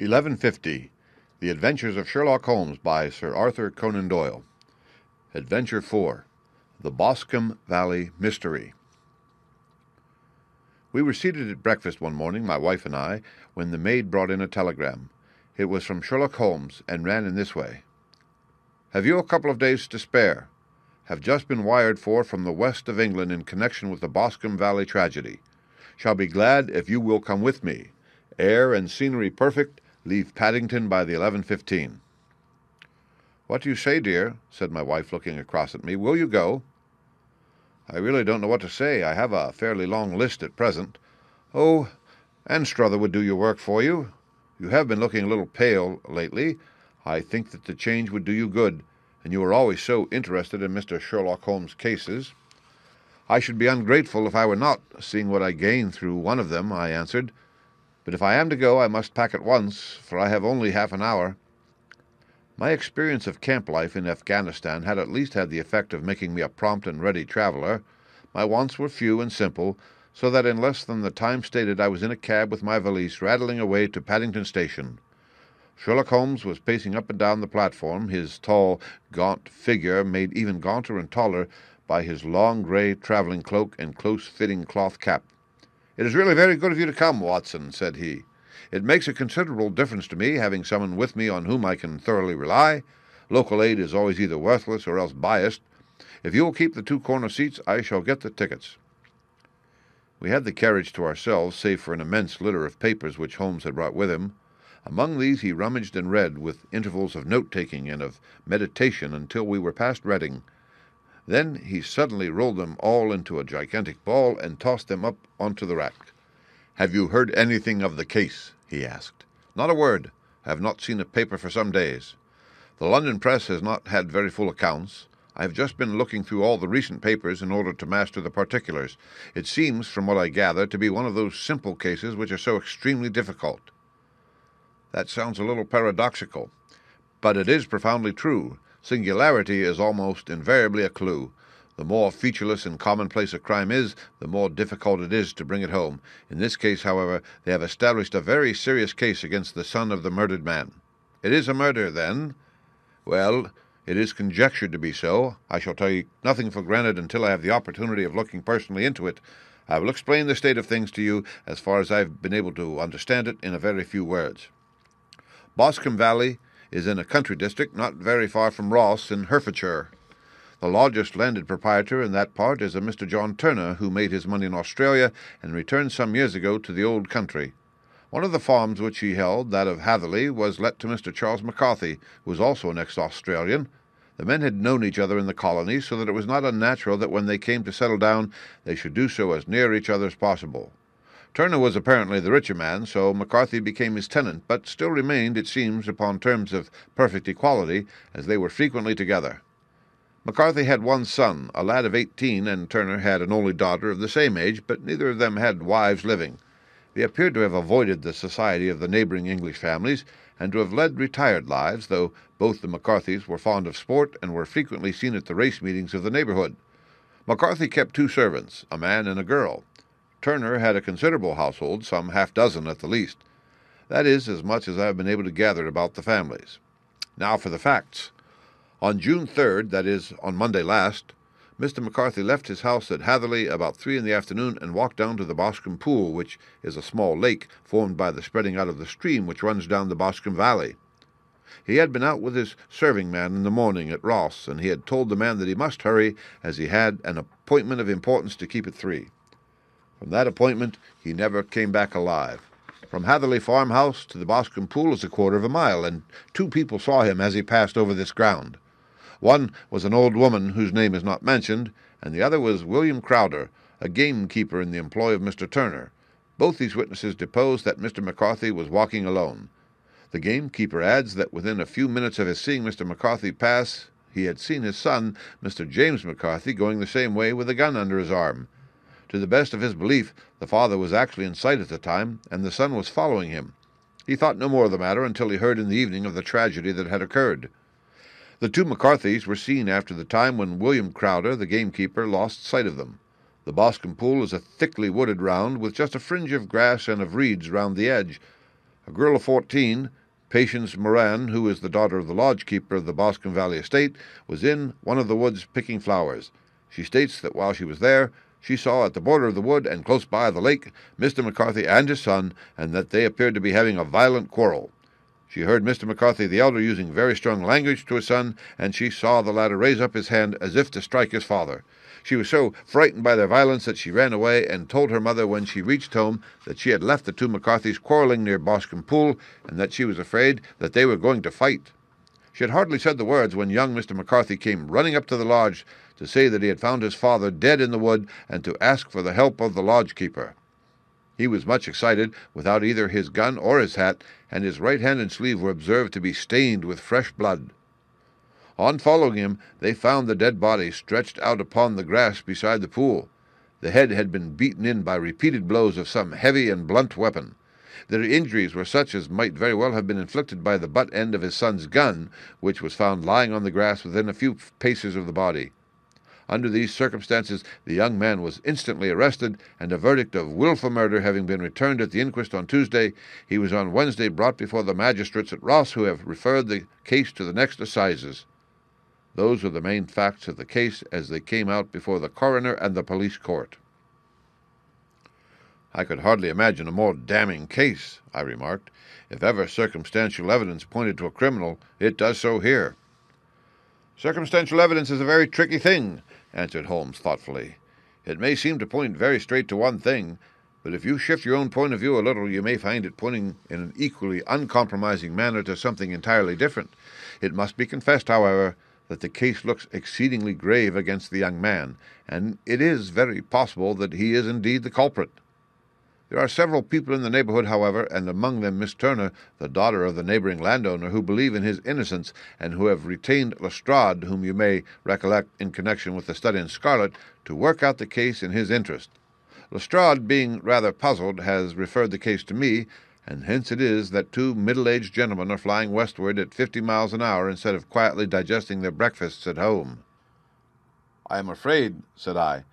1150. The Adventures of Sherlock Holmes by Sir Arthur Conan Doyle. Adventure 4. The Boscombe Valley Mystery. We were seated at breakfast one morning, my wife and I, when the maid brought in a telegram. It was from Sherlock Holmes, and ran in this way. Have you a couple of days to spare? Have just been wired for from the west of England in connection with the Boscombe Valley tragedy. Shall be glad if you will come with me. Air and scenery perfect. Leave Paddington by the 11:15. What do you say, dear? Said my wife, looking across at me. Will you go? I really don't know what to say. I have a fairly long list at present. Oh, Anstruther would do your work for you. You have been looking a little pale lately. I think that the change would do you good, and you are always so interested in Mr. Sherlock Holmes' cases. I should be ungrateful if I were not, seeing what I gain through one of them, I answered. But if I am to go, I must pack at once, for I have only half an hour. My experience of camp life in Afghanistan had at least had the effect of making me a prompt and ready traveler. My wants were few and simple, so that in less than the time stated I was in a cab with my valise rattling away to Paddington Station. Sherlock Holmes was pacing up and down the platform, his tall, gaunt figure made even gaunter and taller by his long grey travelling cloak and close-fitting cloth cap. "It is really very good of you to come, Watson," said he. "It makes a considerable difference to me, having someone with me on whom I can thoroughly rely. Local aid is always either worthless or else biased. If you will keep the two corner seats, I shall get the tickets." We had the carriage to ourselves, save for an immense litter of papers which Holmes had brought with him. Among these he rummaged and read, with intervals of note-taking and of meditation, until we were past Reading. Then he suddenly rolled them all into a gigantic ball and tossed them up onto the rack. "Have you heard anything of the case?" he asked. "Not a word. I have not seen a paper for some days. The London press has not had very full accounts. I have just been looking through all the recent papers in order to master the particulars. It seems, from what I gather, to be one of those simple cases which are so extremely difficult." That sounds a little paradoxical, but it is profoundly true. Singularity is almost invariably a clue. The more featureless and commonplace a crime is, the more difficult it is to bring it home. In this case, however, they have established a very serious case against the son of the murdered man. It is a murder, then? Well, it is conjectured to be so. I shall take nothing for granted until I have the opportunity of looking personally into it. I will explain the state of things to you, as far as I have been able to understand it, in a very few words. Boscombe Valley is in a country district not very far from Ross in Herefordshire. The largest landed proprietor in that part is a Mr. John Turner, who made his money in Australia and returned some years ago to the old country. One of the farms which he held, that of Hatherley, was let to Mr. Charles McCarthy, who was also an ex-Australian. The men had known each other in the colonies, so that it was not unnatural that when they came to settle down they should do so as near each other as possible. Turner was apparently the richer man, so McCarthy became his tenant, but still remained, it seems, upon terms of perfect equality, as they were frequently together. McCarthy had one son, a lad of 18, and Turner had an only daughter of the same age, but neither of them had wives living. They appeared to have avoided the society of the neighbouring English families, and to have led retired lives, though both the McCarthys were fond of sport and were frequently seen at the race meetings of the neighbourhood. McCarthy kept two servants, a man and a girl. Turner had a considerable household, some half-dozen at the least. That is as much as I have been able to gather about the families. Now for the facts. On June 3rd, that is, on Monday last, Mr. McCarthy left his house at Hatherley about 3 in the afternoon and walked down to the Boscombe Pool, which is a small lake formed by the spreading out of the stream which runs down the Boscombe Valley. He had been out with his serving man in the morning at Ross, and he had told the man that he must hurry, as he had an appointment of importance to keep at 3. From that appointment he never came back alive. From Hatherley farmhouse to the Boscombe Pool is a quarter of a mile, and 2 people saw him as he passed over this ground. One was an old woman whose name is not mentioned, and the other was William Crowder, a gamekeeper in the employ of Mr. Turner. Both these witnesses deposed that Mr. McCarthy was walking alone. The gamekeeper adds that within a few minutes of his seeing Mr. McCarthy pass, he had seen his son, Mr. James McCarthy, going the same way with a gun under his arm. To the best of his belief, the father was actually in sight at the time, and the son was following him. He thought no more of the matter until he heard in the evening of the tragedy that had occurred. The 2 McCarthys were seen after the time when William Crowder, the gamekeeper, lost sight of them. The Boscombe Pool is a thickly wooded round, with just a fringe of grass and of reeds round the edge. A girl of 14, Patience Moran, who is the daughter of the lodge-keeper of the Boscombe Valley estate, was in one of the woods picking flowers. She states that while she was there, she saw at the border of the wood and close by the lake Mr. McCarthy and his son, and that they appeared to be having a violent quarrel. She heard Mr. McCarthy the elder using very strong language to his son, and she saw the latter raise up his hand as if to strike his father. She was so frightened by their violence that she ran away and told her mother when she reached home that she had left the two McCarthys quarrelling near Boscombe Pool, and that she was afraid that they were going to fight. She had hardly said the words when young Mr. McCarthy came running up to the lodge to say that he had found his father dead in the wood and to ask for the help of the lodge-keeper. He was much excited, without either his gun or his hat, and his right hand and sleeve were observed to be stained with fresh blood. On following him, they found the dead body stretched out upon the grass beside the pool. The head had been beaten in by repeated blows of some heavy and blunt weapon. Their injuries were such as might very well have been inflicted by the butt end of his son's gun, which was found lying on the grass within a few paces of the body. Under these circumstances, the young man was instantly arrested, and a verdict of wilful murder having been returned at the inquest on Tuesday, he was on Wednesday brought before the magistrates at Ross, who have referred the case to the next assizes. Those were the main facts of the case as they came out before the coroner and the police court. "I could hardly imagine a more damning case," I remarked. "If ever circumstantial evidence pointed to a criminal, it does so here." "Circumstantial evidence is a very tricky thing," answered Holmes thoughtfully. "It may seem to point very straight to one thing, but if you shift your own point of view a little, you may find it pointing in an equally uncompromising manner to something entirely different. It must be confessed, however, that the case looks exceedingly grave against the young man, and it is very possible that he is indeed the culprit. There are several people in the neighborhood, however, and among them Miss Turner, the daughter of the neighboring landowner, who believe in his innocence, and who have retained Lestrade, whom you may recollect in connection with the study in scarlet, to work out the case in his interest. Lestrade, being rather puzzled, has referred the case to me, and hence it is that two middle-aged gentlemen are flying westward at 50 miles an hour instead of quietly digesting their breakfasts at home." "I am afraid," said I,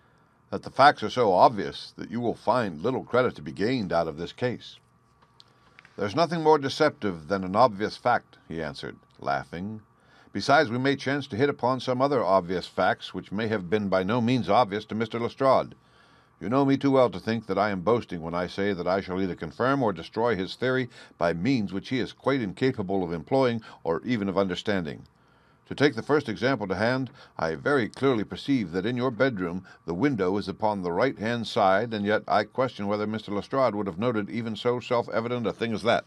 "that the facts are so obvious that you will find little credit to be gained out of this case." "There's nothing more deceptive than an obvious fact," he answered, laughing. "Besides, we may chance to hit upon some other obvious facts which may have been by no means obvious to Mr. Lestrade. You know me too well to think that I am boasting when I say that I shall either confirm or destroy his theory by means which he is quite incapable of employing or even of understanding. To take the first example to hand, I very clearly perceive that in your bedroom the window is upon the right-hand side, and yet I question whether Mr. Lestrade would have noted even so self-evident a thing as that."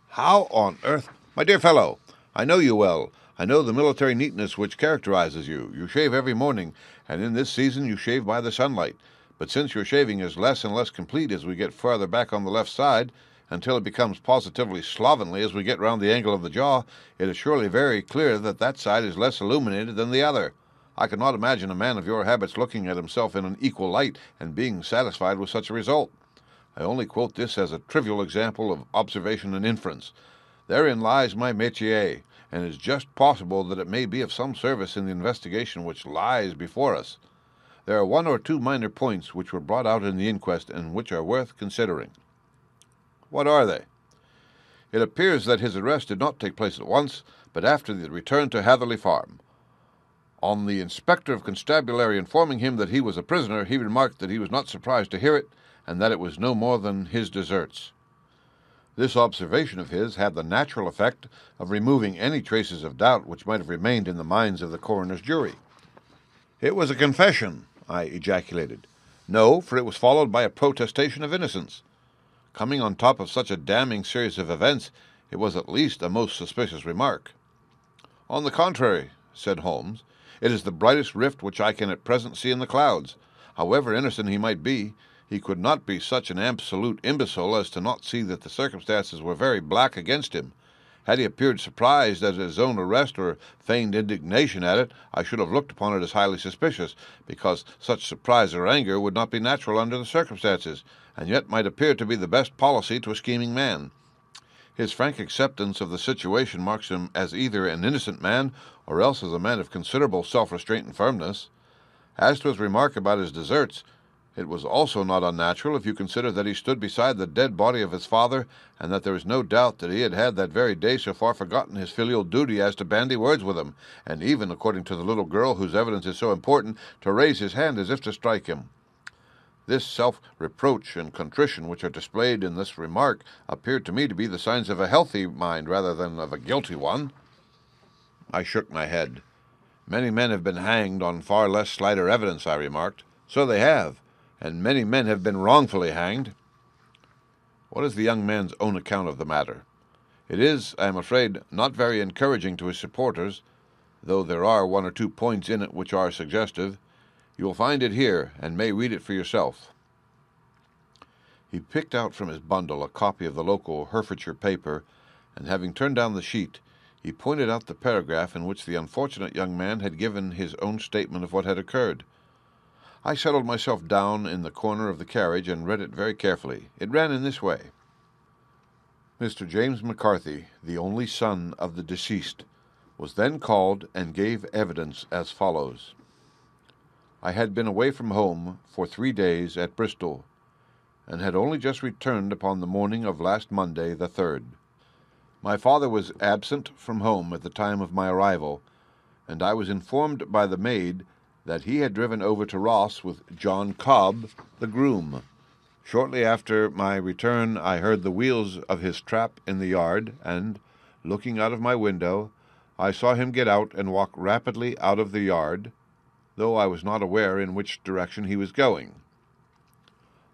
"How on earth—" "My dear fellow, I know you well. I know the military neatness which characterizes you. You shave every morning, and in this season you shave by the sunlight. But since your shaving is less and less complete as we get farther back on the left side, until it becomes positively slovenly as we get round the angle of the jaw, it is surely very clear that that side is less illuminated than the other. I cannot imagine a man of your habits looking at himself in an equal light and being satisfied with such a result. I only quote this as a trivial example of observation and inference. Therein lies my métier, and it is just possible that it may be of some service in the investigation which lies before us. There are one or two minor points which were brought out in the inquest and which are worth considering." "What are they?" "It appears that his arrest did not take place at once, but after the return to Hatherley Farm. On the Inspector of Constabulary informing him that he was a prisoner, he remarked that he was not surprised to hear it, and that it was no more than his deserts. This observation of his had the natural effect of removing any traces of doubt which might have remained in the minds of the coroner's jury." "It was a confession," I ejaculated. "No, for it was followed by a protestation of innocence. Coming on top of such a damning series of events, it was at least a most suspicious remark." "On the contrary," said Holmes, "it is the brightest rift which I can at present see in the clouds. However innocent he might be, he could not be such an absolute imbecile as to not see that the circumstances were very black against him. Had he appeared surprised at his own arrest or feigned indignation at it, I should have looked upon it as highly suspicious, because such surprise or anger would not be natural under the circumstances, and yet might appear to be the best policy to a scheming man. His frank acceptance of the situation marks him as either an innocent man or else as a man of considerable self-restraint and firmness. As to his remark about his deserts, It was also not unnatural if you consider that he stood beside the dead body of his father, and that there is no doubt that he had that very day so far forgotten his filial duty as to bandy words with him, and even, according to the little girl whose evidence is so important, to raise his hand as if to strike him. This self-reproach and contrition which are displayed in this remark appeared to me to be the signs of a healthy mind rather than of a guilty one. I shook my head. Many men have been hanged on far less slighter evidence, I remarked. So they have, and many men have been wrongfully hanged. What is the young man's own account of the matter? It is, I am afraid, not very encouraging to his supporters, though there are 1 or 2 points in it which are suggestive. You will find it here, and may read it for yourself. He picked out from his bundle a copy of the local Herefordshire paper, and having turned down the sheet, he pointed out the paragraph in which the unfortunate young man had given his own statement of what had occurred. I settled myself down in the corner of the carriage and read it very carefully. It ran in this way. Mr. James McCarthy, the only son of the deceased, was then called and gave evidence as follows. I had been away from home for 3 days at Bristol, and had only just returned upon the morning of last Monday, the 3rd. My father was absent from home at the time of my arrival, and I was informed by the maid that he had driven over to Ross with John Cobb, the groom. Shortly after my return, I heard the wheels of his trap in the yard, and, looking out of my window, I saw him get out and walk rapidly out of the yard, though I was not aware in which direction he was going.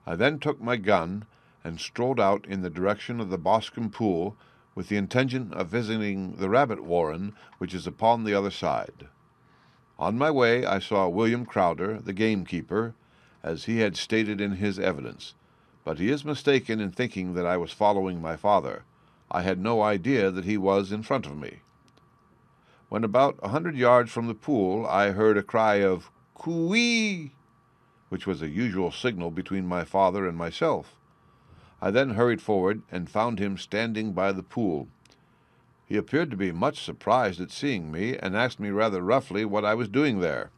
I then took my gun and strolled out in the direction of the BOSCOMBE pool with the intention of visiting the rabbit warren, which is upon the other side. On my way I saw William Crowder, the gamekeeper, as he had stated in his evidence, but he is mistaken in thinking that I was following my father. I had no idea that he was in front of me. When about 100 yards from the pool, I heard a cry of "Coo-ee!" which was a usual signal between my father and myself. I then hurried forward and found him standing by the pool. He appeared to be much surprised at seeing me, and asked me rather roughly what I was doing there.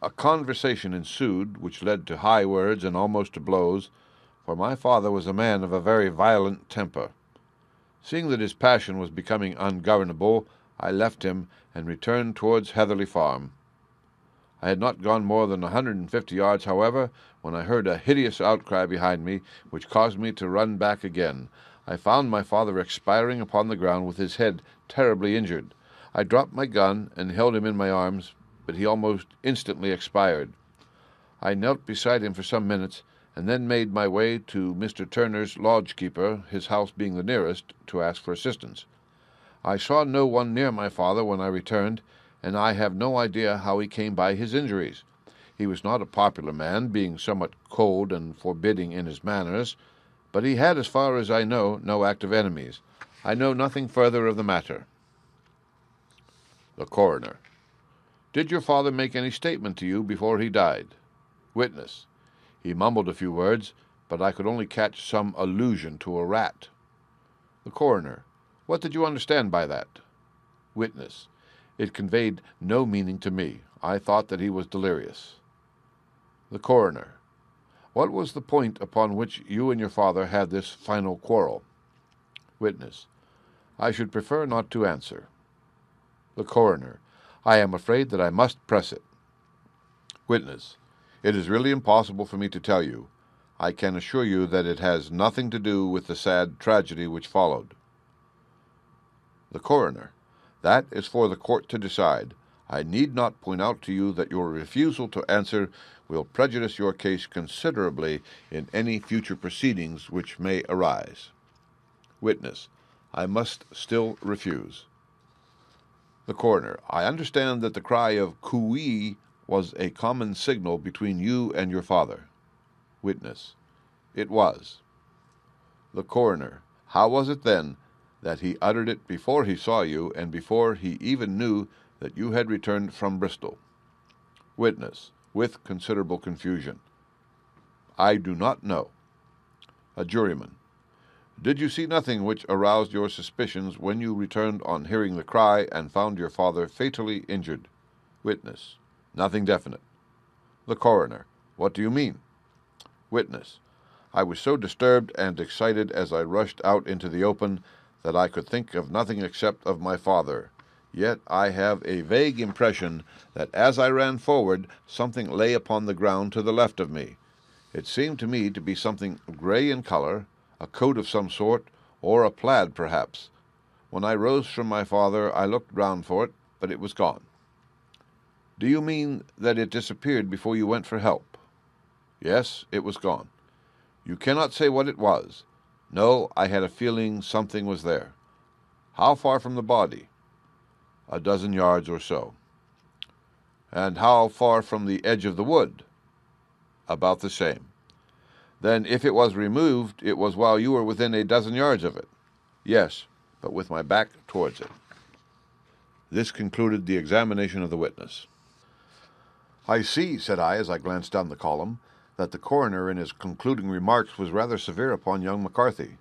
A conversation ensued, which led to high words and almost to blows, for my father was a man of a very violent temper. Seeing that his passion was becoming ungovernable, I left him and returned towards Heatherley Farm. I had not gone more than 150 yards, however, when I heard a hideous outcry behind me, which caused me to run back again. I found my father expiring upon the ground with his head terribly injured. I dropped my gun and held him in my arms, but he almost instantly expired. I knelt beside him for some minutes, and then made my way to Mr. Turner's lodge-keeper, his house being the nearest, to ask for assistance. I saw no one near my father when I returned, and I have no idea how he came by his injuries. He was not a popular man, being somewhat cold and forbidding in his manners, but he had, as far as I know, no active enemies. I know nothing further of the matter. The Coroner. Did your father make any statement to you before he died? Witness. He mumbled a few words, but I could only catch some allusion to a rat. The Coroner. What did you understand by that? Witness. It conveyed no meaning to me. I thought that he was delirious. The Coroner. What was the point upon which you and your father had this final quarrel? Witness. I should prefer not to answer. The Coroner. I am afraid that I must press it. Witness. It is really impossible for me to tell you. I can assure you that it has nothing to do with the sad tragedy which followed. The Coroner. That is for the court to decide. I need not point out to you that your refusal to answer will prejudice your case considerably in any future proceedings which may arise. Witness. I must still refuse. The Coroner. I understand that the cry of "Coo-ee" was a common signal between you and your father. Witness. It was. The Coroner. How was it, then, that he uttered it before he saw you, and before he even knew that you had returned from Bristol? Witness, with considerable confusion. I do not know. A juryman. Did you see nothing which aroused your suspicions when you returned on hearing the cry and found your father fatally injured? Witness. Nothing definite. The Coroner. What do you mean? Witness: I was so disturbed and excited as I rushed out into the open that I could think of nothing except of my father. Yet I have a vague impression that as I ran forward, something lay upon the ground to the left of me. It seemed to me to be something gray in color, a coat of some sort, or a plaid perhaps. When I rose from my father, I looked round for it, but it was gone. Do you mean that it disappeared before you went for help? Yes, it was gone. You cannot say what it was? No, I had a feeling something was there. How far from the body? A dozen yards or so. And how far from the edge of the wood? About the same. Then if it was removed, it was while you were within a dozen yards of it? Yes, but with my back towards it. This concluded the examination of the witness. I see, said I, as I glanced down the column, that the coroner in his concluding remarks was rather severe upon young McCarthy.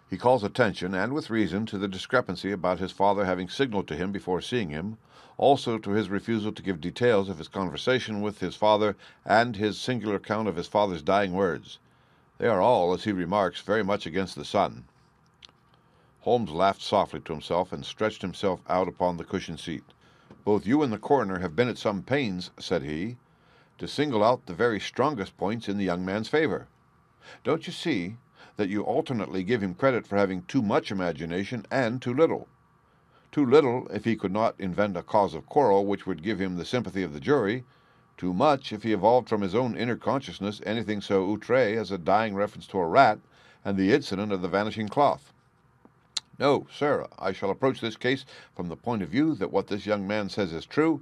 He calls attention, and with reason, to the discrepancy about his father having signaled to him before seeing him, also to his refusal to give details of his conversation with his father and his singular account of his father's dying words. They are all, as he remarks, very much against the son. Holmes laughed softly to himself and stretched himself out upon the cushioned seat. Both you and the coroner have been at some pains, said he, to single out the very strongest points in the young man's favor. Don't you see that you alternately give him credit for having too much imagination and too little? Too little if he could not invent a cause of quarrel which would give him the sympathy of the jury, too much if he evolved from his own inner consciousness anything so outre as a dying reference to a rat and the incident of the vanishing cloth. No, sir, I shall approach this case from the point of view that what this young man says is true,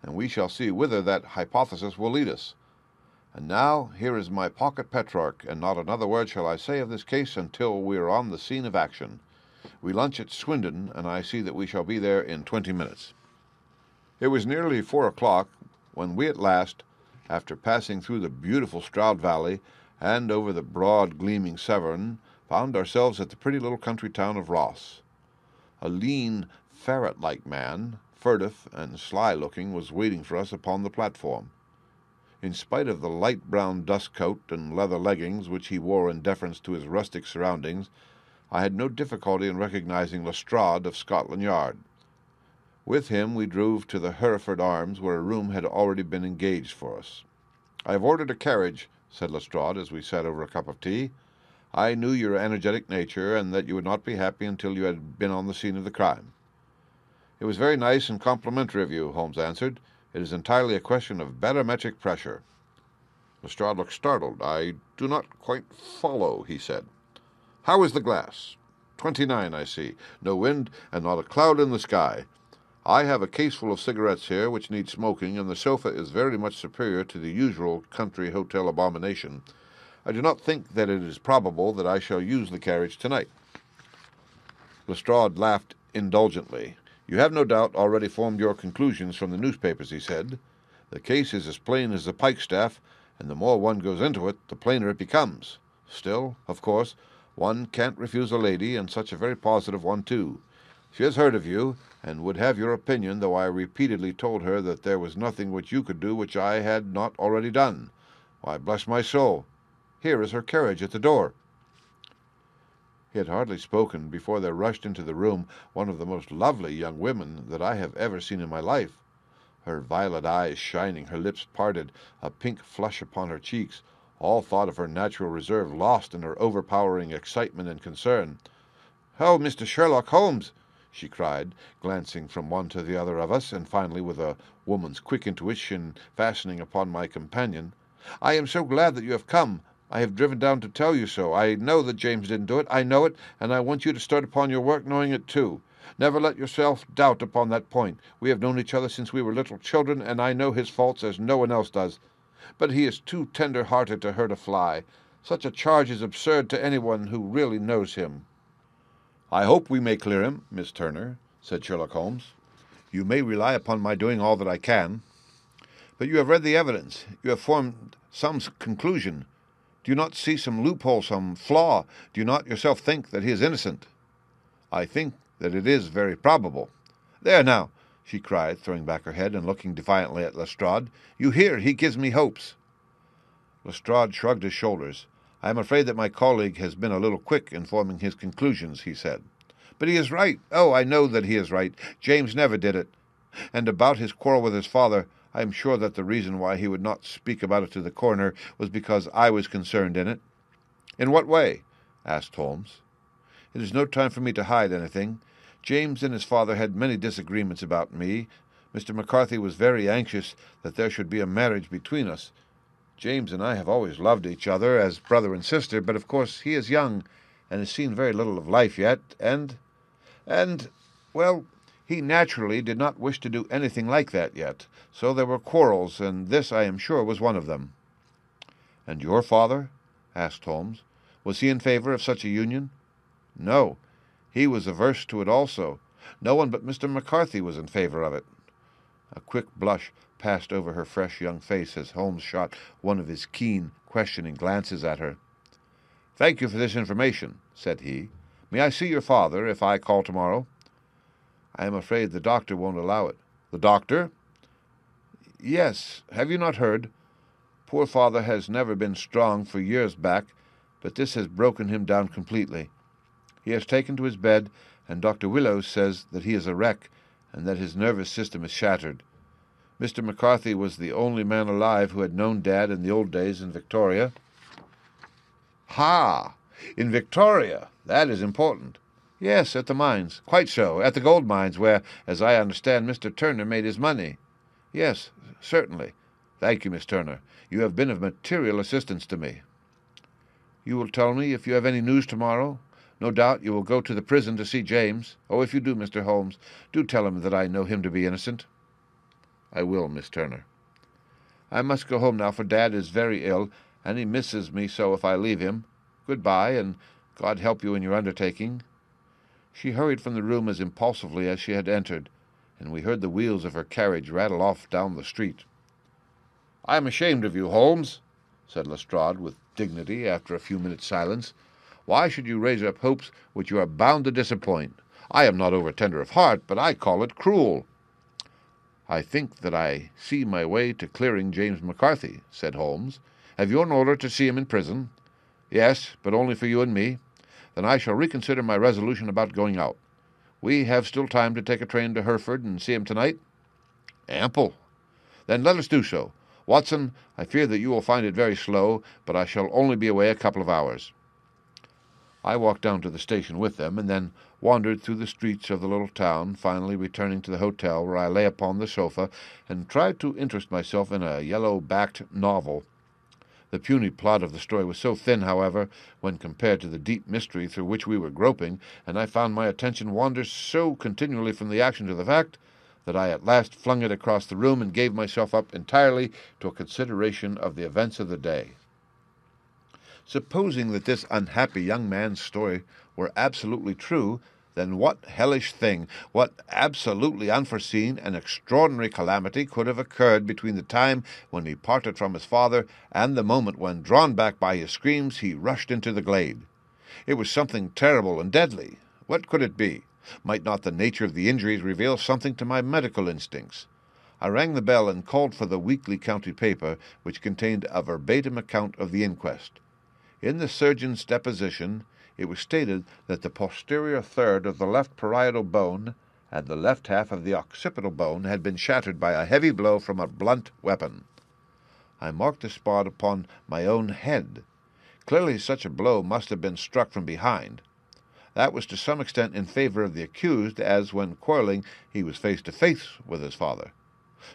and we shall see whither that hypothesis will lead us. And now here is my pocket Petrarch, and not another word shall I say of this case until we are on the scene of action. We lunch at Swindon, and I see that we shall be there in 20 minutes. It was nearly 4 o'clock when we at last, after passing through the beautiful Stroud Valley and over the broad gleaming Severn, found ourselves at the pretty little country town of Ross. A lean, ferret-like man, furtive and sly-looking, was waiting for us upon the platform. In spite of the light brown dust coat and leather leggings which he wore in deference to his rustic surroundings, I had no difficulty in recognizing Lestrade of Scotland Yard. With him we drove to the Hereford Arms, where a room had already been engaged for us. "I have ordered a carriage," said Lestrade, as we sat over a cup of tea. "I knew your energetic nature, and that you would not be happy until you had been on the scene of the crime." "It was very nice and complimentary of you," Holmes answered. "It is entirely a question of barometric pressure." Lestrade looked startled. "I do not quite follow," he said. "How is the glass?" 29, I see. No wind, and not a cloud in the sky. I have a case full of cigarettes here which need smoking, and the sofa is very much superior to the usual country hotel abomination. I do not think that it is probable that I shall use the carriage tonight." Lestrade laughed indulgently. "You have no doubt already formed your conclusions from the newspapers," he said. "The case is as plain as a pikestaff, and the more one goes into it, the plainer it becomes. Still, of course, one can't refuse a lady, and such a very positive one, too. She has heard of you, and would have your opinion, though I repeatedly told her that there was nothing which you could do which I had not already done. Why, bless my soul, here is her carriage at the door." He had hardly spoken before there rushed into the room one of the most lovely young women that I have ever seen in my life. Her violet eyes shining, her lips parted, a pink flush upon her cheeks, all thought of her natural reserve lost in her overpowering excitement and concern. "Oh, Mr. Sherlock Holmes!" she cried, glancing from one to the other of us, and finally, with a woman's quick intuition, fastening upon my companion. "I am so glad that you have come. I have driven down to tell you so. I know that James didn't do it. I know it, and I want you to start upon your work knowing it too. Never let yourself doubt upon that point. We have known each other since we were little children, and I know his faults as no one else does. But he is too tender-hearted to hurt a fly. Such a charge is absurd to anyone who really knows him." "I hope we may clear him, Miss Turner," said Sherlock Holmes. "You may rely upon my doing all that I can. But you have read the evidence. You have formed some conclusion. Do you not see some loophole, some flaw? Do you not yourself think that he is innocent?" "I think that it is very probable." "There now," she cried, throwing back her head and looking defiantly at Lestrade. "You hear, he gives me hopes." Lestrade shrugged his shoulders. "I am afraid that my colleague has been a little quick in forming his conclusions," he said. "But he is right. Oh, I know that he is right. James never did it. And about his quarrel with his father, I am sure that the reason why he would not speak about it to the coroner was because I was concerned in it." "In what way?" asked Holmes. "It is no time for me to hide anything. James and his father had many disagreements about me. Mr. McCarthy was very anxious that there should be a marriage between us. James and I have always loved each other as brother and sister, but of course he is young and has seen very little of life yet, and, well, he naturally did not wish to do anything like that yet, so there were quarrels, and this, I am sure, was one of them." "And your father?" asked Holmes. "Was he in favor of such a union?" "No. He was averse to it also. No one but Mr. McCarthy was in favor of it." A quick blush passed over her fresh young face as Holmes shot one of his keen, questioning glances at her. "Thank you for this information," said he. "May I see your father if I call tomorrow?" "I am afraid the doctor won't allow it." "The doctor?" "Yes. Have you not heard? Poor father has never been strong for years back, but this has broken him down completely. He has taken to his bed, and Dr. Willows says that he is a wreck, and that his nervous system is shattered. Mr. McCarthy was the only man alive who had known Dad in the old days in Victoria." "Ha! In Victoria? That is important." "Yes, at the mines. Quite so. At the gold mines, where, as I understand, Mr. Turner made his money." "Yes, certainly. Thank you, Miss Turner. You have been of material assistance to me." "You will tell me if you have any news tomorrow? No doubt you will go to the prison to see James. Oh, if you do, Mr. Holmes, do tell him that I know him to be innocent." "I will, Miss Turner." "I must go home now, for Dad is very ill, and he misses me so if I leave him. Good-bye, and God help you in your undertaking." She hurried from the room as impulsively as she had entered, and we heard the wheels of her carriage rattle off down the street. "I am ashamed of you, Holmes," said Lestrade with dignity after a few minutes' silence. "Why should you raise up hopes which you are bound to disappoint? I am not over-tender of heart, but I call it cruel." "I think that I see my way to clearing James McCarthy," said Holmes. "Have you an order to see him in prison?" "Yes, but only for you and me." "Then I shall reconsider my resolution about going out. We have still time to take a train to Hereford and see him tonight?" "Ample." "Then let us do so. Watson, I fear that you will find it very slow, but I shall only be away a couple of hours." I walked down to the station with them, and then wandered through the streets of the little town, finally returning to the hotel, where I lay upon the sofa and tried to interest myself in a yellow-backed novel. The puny plot of the story was so thin, however, when compared to the deep mystery through which we were groping, and I found my attention wander so continually from the action to the fact, that I at last flung it across the room and gave myself up entirely to a consideration of the events of the day. Supposing that this unhappy young man's story were absolutely true, then what hellish thing, what absolutely unforeseen and extraordinary calamity could have occurred between the time when he parted from his father and the moment when, drawn back by his screams, he rushed into the glade? It was something terrible and deadly. What could it be? Might not the nature of the injuries reveal something to my medical instincts? I rang the bell and called for the weekly county paper, which contained a verbatim account of the inquest. In the surgeon's deposition, it was stated that the posterior third of the left parietal bone and the left half of the occipital bone had been shattered by a heavy blow from a blunt weapon. I marked the spot upon my own head. Clearly such a blow must have been struck from behind. That was to some extent in favor of the accused, as when quarreling he was face to face with his father.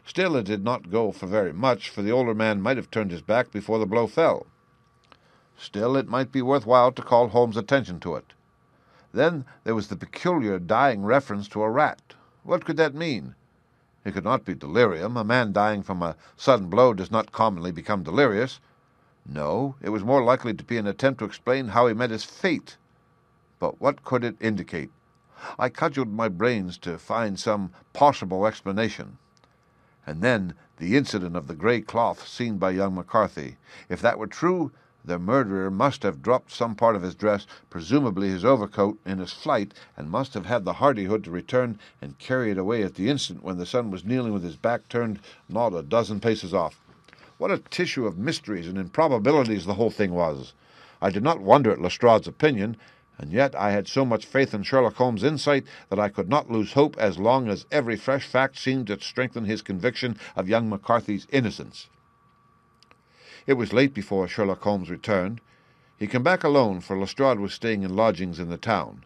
Still, it did not go for very much, for the older man might have turned his back before the blow fell. Still, it might be worthwhile to call Holmes' attention to it. Then there was the peculiar dying reference to a rat. What could that mean? It could not be delirium. A man dying from a sudden blow does not commonly become delirious. No, it was more likely to be an attempt to explain how he met his fate. But what could it indicate? I cudgelled my brains to find some possible explanation. And then the incident of the grey cloth seen by young McCarthy. If that were true, the murderer must have dropped some part of his dress, presumably his overcoat, in his flight, and must have had the hardihood to return and carry it away at the instant when the son was kneeling with his back turned not a dozen paces off. What a tissue of mysteries and improbabilities the whole thing was! I did not wonder at Lestrade's opinion, and yet I had so much faith in Sherlock Holmes' insight that I could not lose hope as long as every fresh fact seemed to strengthen his conviction of young McCarthy's innocence. It was late before Sherlock Holmes returned. He came back alone, for Lestrade was staying in lodgings in the town.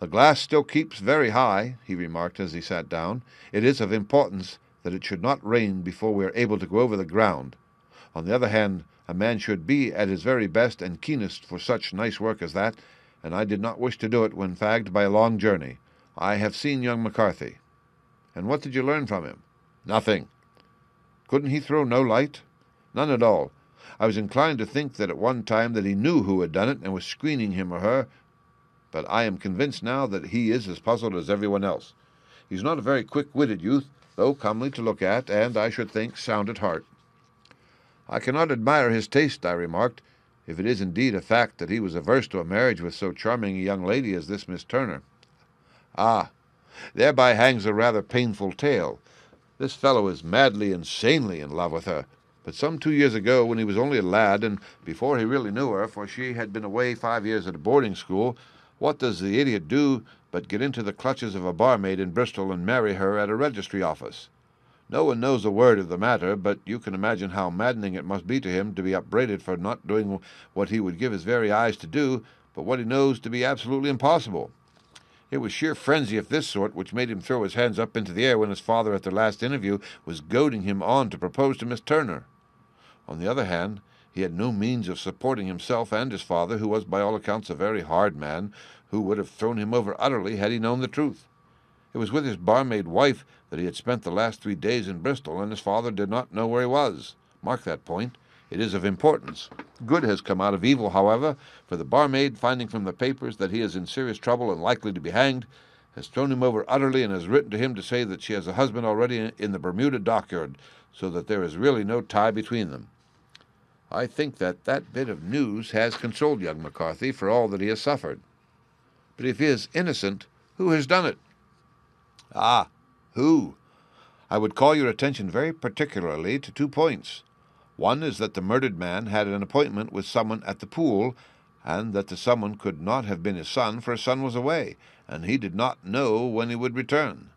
"The glass still keeps very high," he remarked as he sat down. "It is of importance that it should not rain before we are able to go over the ground. On the other hand, a man should be at his very best and keenest for such nice work as that, and I did not wish to do it when fagged by a long journey. I have seen young McCarthy." "And what did you learn from him?" "Nothing." "Couldn't he throw no light?" "None at all. I was inclined to think that at one time that he knew who had done it and was screening him or her, but I am convinced now that he is as puzzled as everyone else. He's not a very quick-witted youth, though comely to look at, and, I should think, sound at heart." "I cannot admire his taste," I remarked, "if it is indeed a fact that he was averse to a marriage with so charming a young lady as this Miss Turner." "Ah, thereby hangs a rather painful tale. This fellow is madly, insanely in love with her. But some 2 years ago, when he was only a lad, and before he really knew her, for she had been away 5 years at a boarding school, what does the idiot do but get into the clutches of a barmaid in Bristol and marry her at a registry office? No one knows a word of the matter, but you can imagine how maddening it must be to him to be upbraided for not doing what he would give his very eyes to do, but what he knows to be absolutely impossible. It was sheer frenzy of this sort which made him throw his hands up into the air when his father at their last interview was goading him on to propose to Miss Turner. On the other hand, he had no means of supporting himself and his father, who was by all accounts a very hard man, who would have thrown him over utterly had he known the truth. It was with his barmaid wife that he had spent the last 3 days in Bristol, and his father did not know where he was. Mark that point. It is of importance. Good has come out of evil, however, for the barmaid, finding from the papers that he is in serious trouble and likely to be hanged, has thrown him over utterly and has written to him to say that she has a husband already in the Bermuda dockyard, so that there is really no tie between them. I think that that bit of news has consoled young McCarthy for all that he has suffered. But if he is innocent, who has done it?" "Ah, who? I would call your attention very particularly to 2 points. One is that the murdered man had an appointment with someone at the pool, and that the someone could not have been his son, for his son was away, and he did not know when he would return.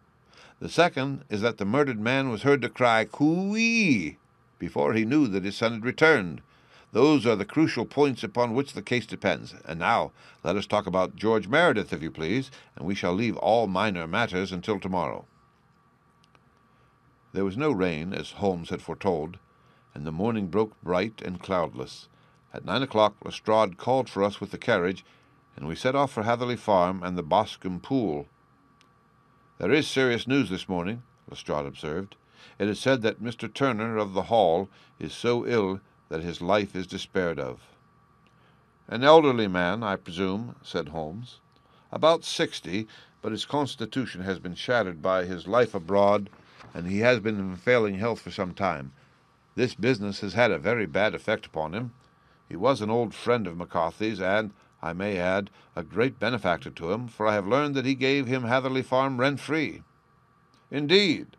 The second is that the murdered man was heard to cry "Coo-ee" before he knew that his son had returned. Those are the crucial points upon which the case depends. And now let us talk about George Meredith, if you please, and we shall leave all minor matters until tomorrow." There was no rain, as Holmes had foretold, and the morning broke bright and cloudless. At 9 o'clock Lestrade called for us with the carriage, and we set off for Hatherley Farm and the BOSCOMBE pool. "There is serious news this morning," Lestrade observed. "It is said that Mr. Turner of the Hall is so ill that his life is despaired of." "An elderly man, I presume," said Holmes. "About 60, but his constitution has been shattered by his life abroad, and he has been in failing health for some time. This business has had a very bad effect upon him. He was an old friend of McCarthy's, and, I may add, a great benefactor to him, for I have learned that he gave him Hatherley Farm rent-free." "Indeed?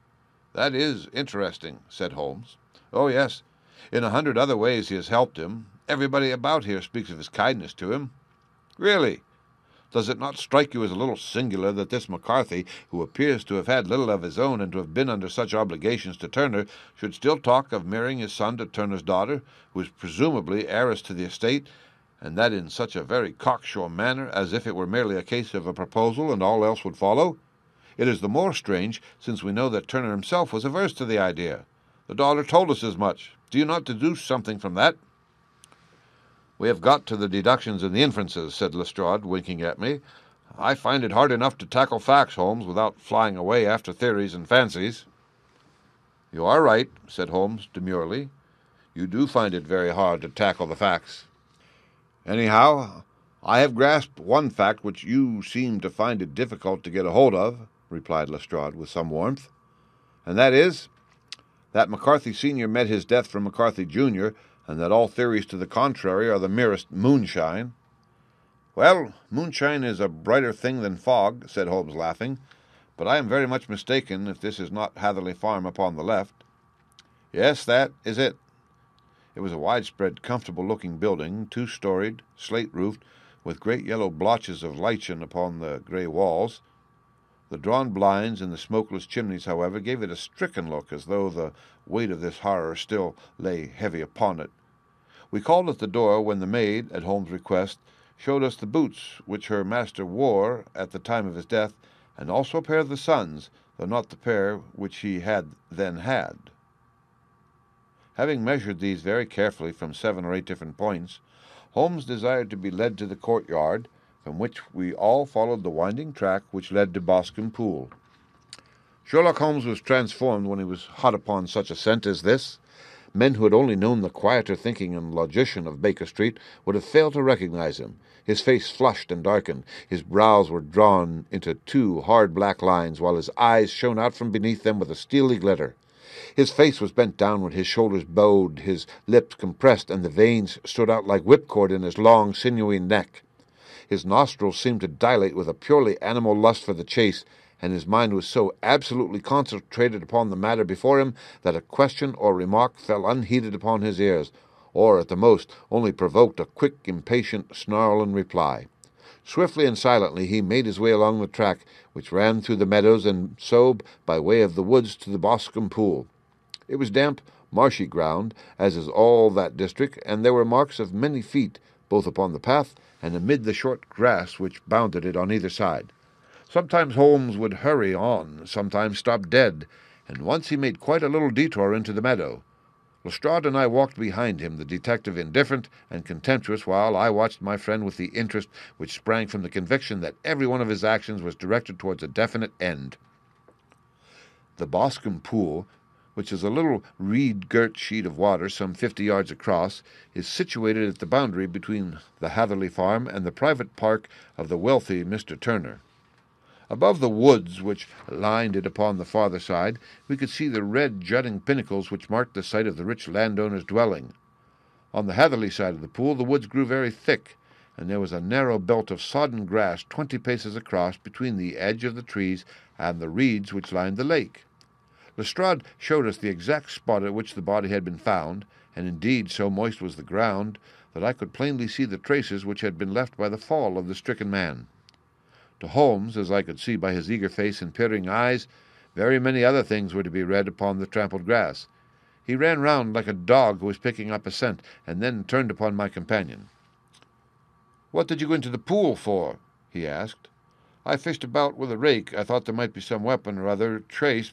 That is interesting," said Holmes. "Oh, yes. In 100 other ways he has helped him. Everybody about here speaks of his kindness to him." "Really? Does it not strike you as a little singular that this McCarthy, who appears to have had little of his own and to have been under such obligations to Turner, should still talk of marrying his son to Turner's daughter, who is presumably heiress to the estate, and that in such a very cocksure manner, as if it were merely a case of a proposal and all else would follow? It is the more strange, since we know that Turner himself was averse to the idea. The daughter told us as much. Do you not deduce something from that?" "We have got to the deductions and the inferences," said Lestrade, winking at me. "I find it hard enough to tackle facts, Holmes, without flying away after theories and fancies." "You are right," said Holmes demurely. "You do find it very hard to tackle the facts." "Anyhow, I have grasped one fact which you seem to find it difficult to get a hold of," replied Lestrade with some warmth, "and that is that McCarthy Sr. met his death from McCarthy Jr., and that all theories to the contrary are the merest moonshine." "Well, moonshine is a brighter thing than fog," said Holmes, laughing, "but I am very much mistaken if this is not Hatherley Farm upon the left." "Yes, that is it. It was a widespread, comfortable-looking building, two-storied, slate-roofed, with great yellow blotches of lichen upon the grey walls. The drawn blinds and the smokeless chimneys, however, gave it a stricken look, as though the weight of this horror still lay heavy upon it. We called at the door when the maid, at Holmes' request, showed us the boots which her master wore at the time of his death, and also a pair of the son's, though not the pair which he had then had. Having measured these very carefully from 7 or 8 different points, Holmes desired to be led to the courtyard, from which we all followed the winding track which led to Boscombe Pool. Sherlock Holmes was transformed when he was hot upon such a scent as this. Men who had only known the quieter thinking and logician of Baker Street would have failed to recognize him. His face flushed and darkened, his brows were drawn into 2 hard black lines, while his eyes shone out from beneath them with a steely glitter. His face was bent downward, his shoulders bowed, his lips compressed, and the veins stood out like whipcord in his long, sinewy neck. His nostrils seemed to dilate with a purely animal lust for the chase, and his mind was so absolutely concentrated upon the matter before him that a question or remark fell unheeded upon his ears, or, at the most, only provoked a quick, impatient snarl in reply. Swiftly and silently he made his way along the track, which ran through the meadows, and so, by way of the woods, to the Boscombe Pool. It was damp, marshy ground, as is all that district, and there were marks of many feet, both upon the path and amid the short grass which bounded it on either side. Sometimes Holmes would hurry on, sometimes stop dead, and once he made quite a little detour into the meadow. Lestrade and I walked behind him, the detective indifferent and contemptuous, while I watched my friend with the interest which sprang from the conviction that every one of his actions was directed towards a definite end. The Boscombe Pool, which is a little reed-girt sheet of water some 50 yards across, is situated at the boundary between the Hatherley farm and the private park of the wealthy Mr. Turner. Above the woods which lined it upon the farther side, we could see the red jutting pinnacles which marked the site of the rich landowner's dwelling. On the Hatherley side of the pool the woods grew very thick, and there was a narrow belt of sodden grass 20 paces across between the edge of the trees and the reeds which lined the lake. Lestrade showed us the exact spot at which the body had been found, and indeed so moist was the ground that I could plainly see the traces which had been left by the fall of the stricken man. To Holmes, as I could see by his eager face and peering eyes, very many other things were to be read upon the trampled grass. He ran round like a dog who was picking up a scent, and then turned upon my companion. "What did you go into the pool for?" he asked. "I fished about with a rake. I thought there might be some weapon or other trace.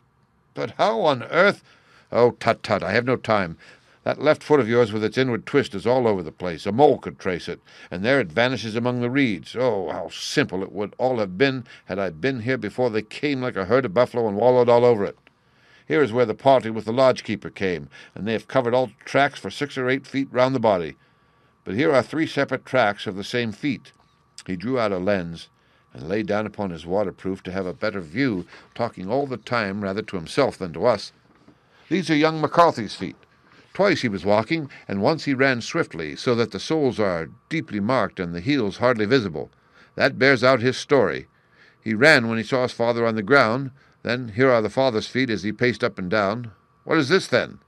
But how on earth—" "Oh, tut-tut, I have no time. That left foot of yours with its inward twist is all over the place. A mole could trace it, and there it vanishes among the reeds. Oh, how simple it would all have been had I been here before they came like a herd of buffalo and wallowed all over it. Here is where the party with the lodge-keeper came, and they have covered all tracks for 6 or 8 feet round the body. But here are 3 separate tracks of the same feet." He drew out a lens and lay down upon his waterproof to have a better view, talking all the time rather to himself than to us. "These are young McCarthy's feet. Twice he was walking, and once he ran swiftly, so that the soles are deeply marked and the heels hardly visible. That bears out his story. He ran when he saw his father on the ground. Then here are the father's feet as he paced up and down. What is this, then?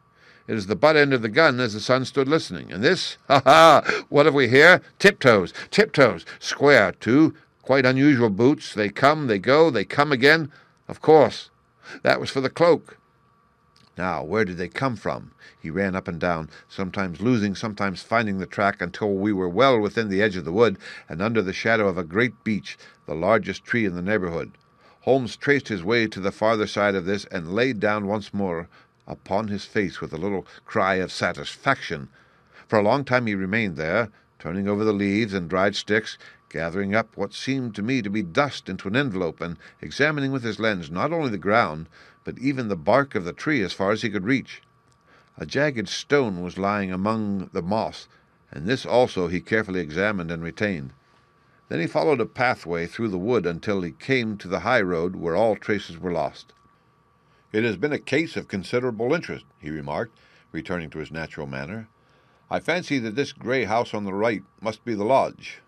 It is the butt end of the gun as the son stood listening. And this? Ha! What have we here? Tiptoes, tiptoes, square, too. Quite unusual boots. They come, they go, they come again. Of course. That was for the cloak. Now, where did they come from?" He ran up and down, sometimes losing, sometimes finding the track, until we were well within the edge of the wood, and under the shadow of a great beech, the largest tree in the neighbourhood. Holmes traced his way to the farther side of this, and lay down once more upon his face with a little cry of satisfaction. For a long time he remained there, turning over the leaves and dried sticks, gathering up what seemed to me to be dust into an envelope, and examining with his lens not only the ground, but even the bark of the tree as far as he could reach. A jagged stone was lying among the moss, and this also he carefully examined and retained. Then he followed a pathway through the wood until he came to the high road, where all traces were lost. "It has been a case of considerable interest," he remarked, returning to his natural manner. "I fancy that this grey house on the right must be the lodge.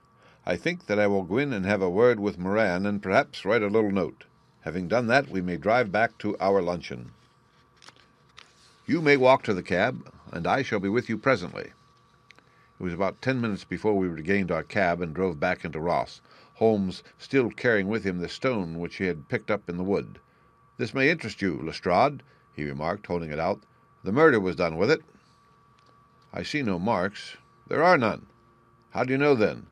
I think that I will go in and have a word with Moran, and perhaps write a little note. Having done that, we may drive back to our luncheon. You may walk to the cab. and I shall be with you presently." It was about 10 minutes before we regained our cab and drove back into Ross, Holmes still carrying with him the stone which he had picked up in the wood. "This may interest you, Lestrade," he remarked, holding it out. "The murder was done with it." "I see no marks." "There are none." "How do you know, then?"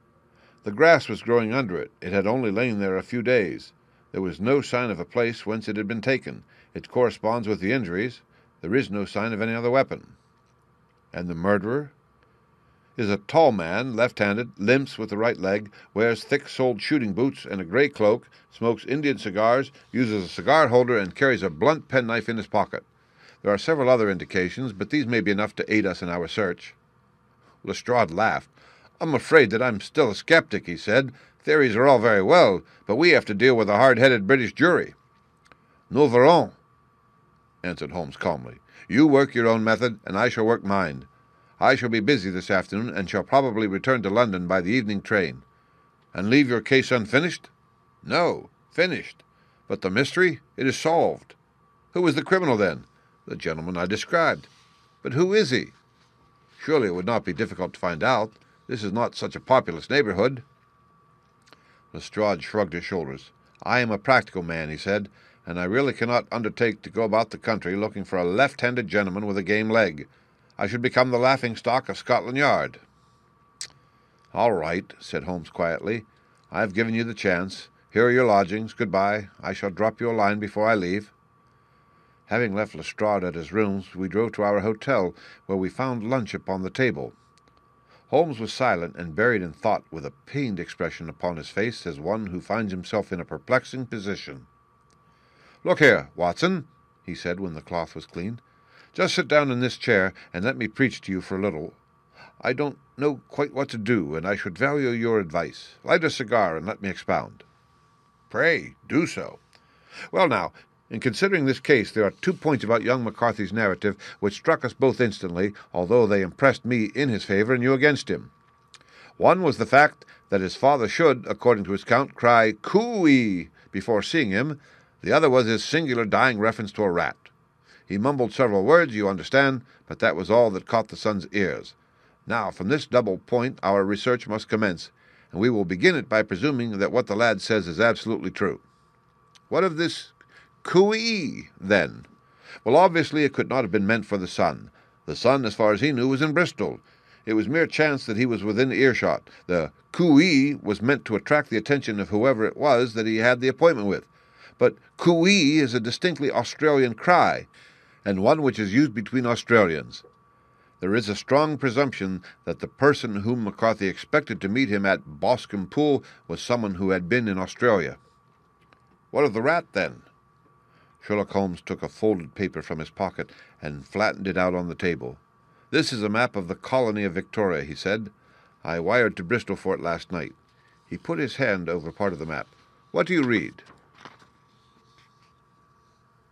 "The grass was growing under it. It had only lain there a few days. There was no sign of a place whence it had been taken. It corresponds with the injuries. There is no sign of any other weapon." "And the murderer?" "Is a tall man, left-handed, limps with the right leg, wears thick-soled shooting boots and a grey cloak, smokes Indian cigars, uses a cigar holder, and carries a blunt penknife in his pocket. There are several other indications, but these may be enough to aid us in our search." Lestrade laughed. "I'm afraid that I'm still a skeptic," he said. "Theories are all very well, but we have to deal with a hard-headed British jury." "Nous verrons," answered Holmes calmly. "You work your own method, and I shall work mine. I shall be busy this afternoon, and shall probably return to London by the evening train." "And leave your case unfinished?" "No, finished. But the mystery? It is solved." "Who is the criminal, then?" "The gentleman I described." "But who is he?" "Surely it would not be difficult to find out. This is not such a populous neighborhood." Lestrade shrugged his shoulders. "I am a practical man," he said, "and I really cannot undertake to go about the country looking for a left-handed gentleman with a game leg. I should become the laughing-stock of Scotland Yard." "All right," said Holmes quietly. "I have given you the chance. Here are your lodgings. Good-bye. I shall drop you a line before I leave." Having left Lestrade at his rooms, we drove to our hotel, where we found lunch upon the table. Holmes was silent and buried in thought, with a pained expression upon his face, as one who finds himself in a perplexing position. "Look here, Watson," he said when the cloth was cleaned. "Just sit down in this chair, and let me preach to you for a little. I don't know quite what to do, and I should value your advice. Light a cigar, and let me expound." "Pray, do so." "Well, now, in considering this case, there are 2 points about young McCarthy's narrative which struck us both instantly, although they impressed me in his favor and you against him. One was the fact that his father should, according to his account, cry "Coo-ee" before seeing him. The other was his singular dying reference to a rat. He mumbled several words, you understand, but that was all that caught the son's ears. Now, from this double point our research must commence, and we will begin it by presuming that what the lad says is absolutely true. What of this coo-ee, then? Well, obviously it could not have been meant for the son. The son, as far as he knew, was in Bristol. It was mere chance that he was within earshot. The coo-ee was meant to attract the attention of whoever it was that he had the appointment with. But coo-ee is a distinctly Australian cry, and one which is used between Australians. There is a strong presumption that the person whom McCarthy expected to meet him at BOSCOMBE was someone who had been in Australia. What of the rat, then? Sherlock Holmes took a folded paper from his pocket and flattened it out on the table. "This is a map of the colony of Victoria," he said. "I wired to Bristol for it last night." He put his hand over part of the map. "What do you read?"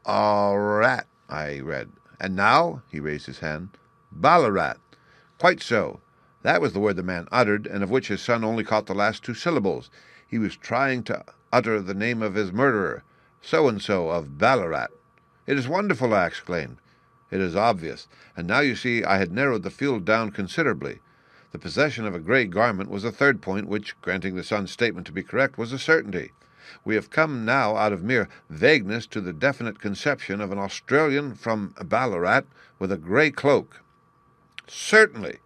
"A rat," I read. "And now?" He raised his hand. "Ballarat." "Quite so. That was the word the man uttered, and of which his son only caught the last 2 syllables. He was trying to utter the name of his murderer, so-and-so of Ballarat." "It is wonderful," I exclaimed. "It is obvious. And now you see I had narrowed the field down considerably. The possession of a grey garment was a third point, which, granting the son's statement to be correct, was a certainty. We have come now out of mere vagueness to the definite conception of an Australian from Ballarat with a grey cloak." "Certainly."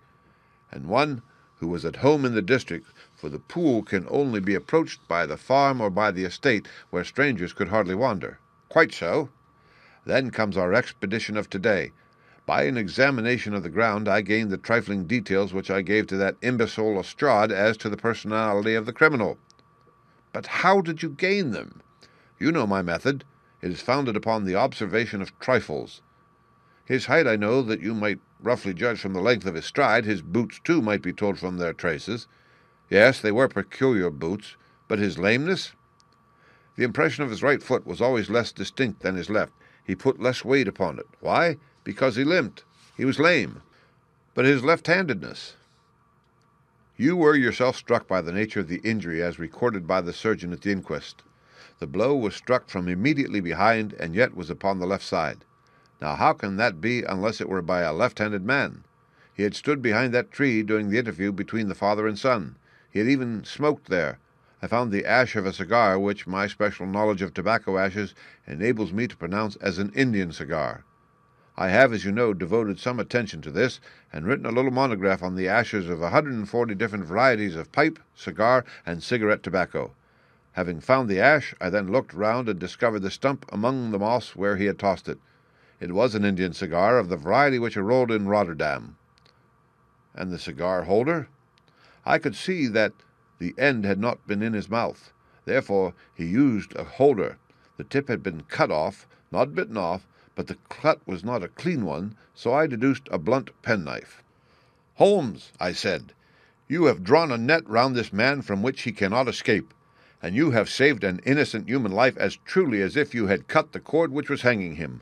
"And one who was at home in the district, for the pool can only be approached by the farm or by the estate, where strangers could hardly wander." "Quite so." "Then comes our expedition of today. By an examination of the ground I gained the trifling details which I gave to that imbecile Lestrade as to the personality of the criminal." "But how did you gain them?" "You know my method. It is founded upon the observation of trifles. His height I know that you might roughly judge from the length of his stride. His boots, too, might be told from their traces. Yes, they were peculiar boots. But his lameness? The impression of his right foot was always less distinct than his left. He put less weight upon it. Why? Because he limped. He was lame. But his left-handedness? You were yourself struck by the nature of the injury as recorded by the surgeon at the inquest. The blow was struck from immediately behind, and yet was upon the left side. Now how can that be unless it were by a left-handed man? He had stood behind that tree during the interview between the father and son. He had even smoked there. I found the ash of a cigar, which my special knowledge of tobacco ashes enables me to pronounce as an Indian cigar. I have, as you know, devoted some attention to this, and written a little monograph on the ashes of 140 different varieties of pipe, cigar, and cigarette tobacco. Having found the ash, I then looked round and discovered the stump among the moss where he had tossed it. It was an Indian cigar of the variety which are rolled in Rotterdam. And the cigar holder? I could see that the end had not been in his mouth. Therefore he used a holder. The tip had been cut off, not bitten off, but the cut was not a clean one, so I deduced a blunt penknife. "Holmes," I said, "you have drawn a net round this man from which he cannot escape, and you have saved an innocent human life as truly as if you had cut the cord which was hanging him.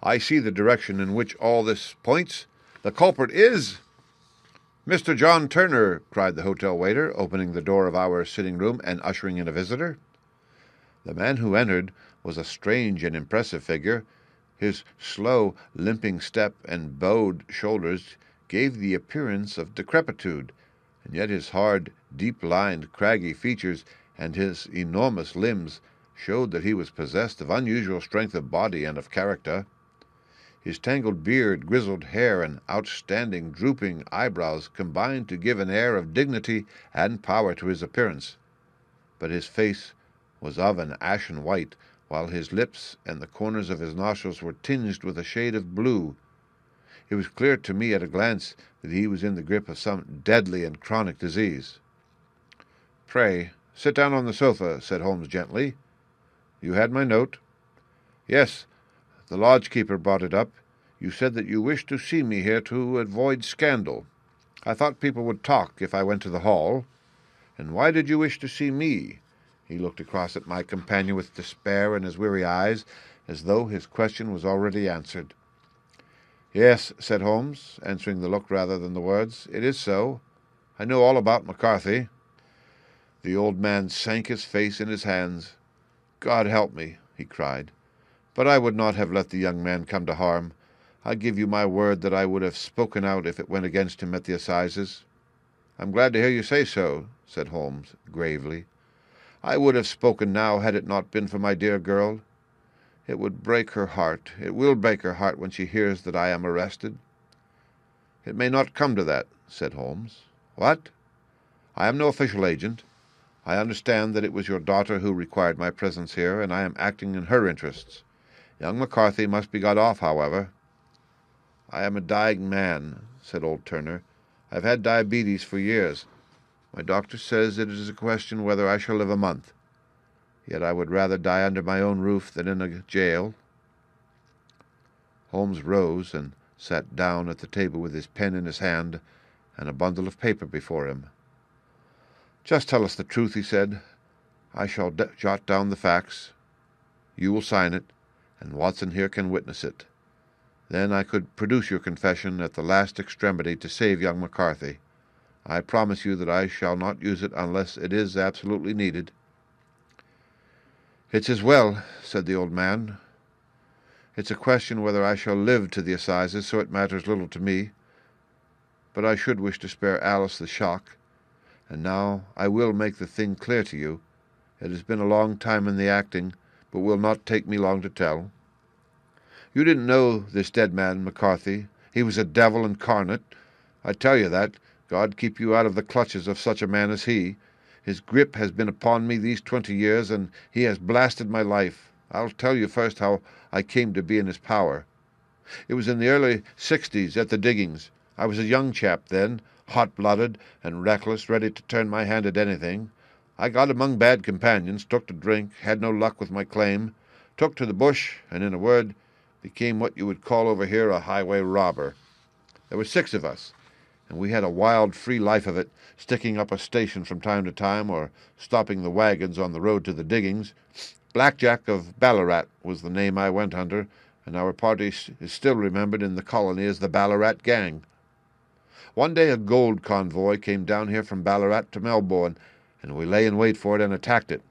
I see the direction in which all this points. The culprit is—" "Mr. John Turner," cried the hotel waiter, opening the door of our sitting-room and ushering in a visitor. The man who entered was a strange and impressive figure. His slow, limping step and bowed shoulders gave the appearance of decrepitude, and yet his hard, deep-lined, craggy features and his enormous limbs showed that he was possessed of unusual strength of body and of character. His tangled beard, grizzled hair, and outstanding, drooping eyebrows combined to give an air of dignity and power to his appearance. But his face was of an ashen white, while his lips and the corners of his nostrils were tinged with a shade of blue. It was clear to me at a glance that he was in the grip of some deadly and chronic disease. "Pray, sit down on the sofa," said Holmes gently. "You had my note?" "Yes. The lodge-keeper brought it up. You said that you wished to see me here to avoid scandal. I thought people would talk if I went to the hall. And why did you wish to see me?" He looked across at my companion with despair in his weary eyes, as though his question was already answered. "Yes," said Holmes, answering the look rather than the words, "it is so. I know all about McCarthy." The old man sank his face in his hands. "God help me," he cried. "But I would not have let the young man come to harm. I give you my word that I would have spoken out if it went against him at the assizes." "I'm glad to hear you say so," said Holmes gravely. "I would have spoken now had it not been for my dear girl. It would break her heart. It will break her heart when she hears that I am arrested." "It may not come to that," said Holmes. "What?" "I am no official agent. I understand that it was your daughter who required my presence here, and I am acting in her interests. Young McCarthy must be got off, however." "I am a dying man," said old Turner. "I have had diabetes for years. My doctor says it is a question whether I shall live a month. Yet I would rather die under my own roof than in a jail." Holmes rose and sat down at the table with his pen in his hand and a bundle of paper before him. "Just tell us the truth," he said. "I shall jot down the facts. You will sign it, and Watson here can witness it. Then I could produce your confession at the last extremity to save young McCarthy. I promise you that I shall not use it unless it is absolutely needed." "It's as well," said the old man. "It's a question whether I shall live to the assizes, so it matters little to me. But I should wish to spare Alice the shock. And now I will make the thing clear to you. It has been a long time in the acting, but will not take me long to tell. You didn't know this dead man, McCarthy. He was a devil incarnate. I tell you that. God keep you out of the clutches of such a man as he. His grip has been upon me these 20 years, and he has blasted my life. I'll tell you first how I came to be in his power. It was in the early 60s at the diggings. I was a young chap then, hot-blooded and reckless, ready to turn my hand at anything. I got among bad companions, took to drink, had no luck with my claim, took to the bush, and, in a word, became what you would call over here a highway robber. There were 6 of us, and we had a wild, free life of it, sticking up a station from time to time, or stopping the wagons on the road to the diggings. Blackjack of Ballarat was the name I went under, and our party is still remembered in the colony as the Ballarat Gang. One day a gold convoy came down here from Ballarat to Melbourne, and we lay in wait for it and attacked it.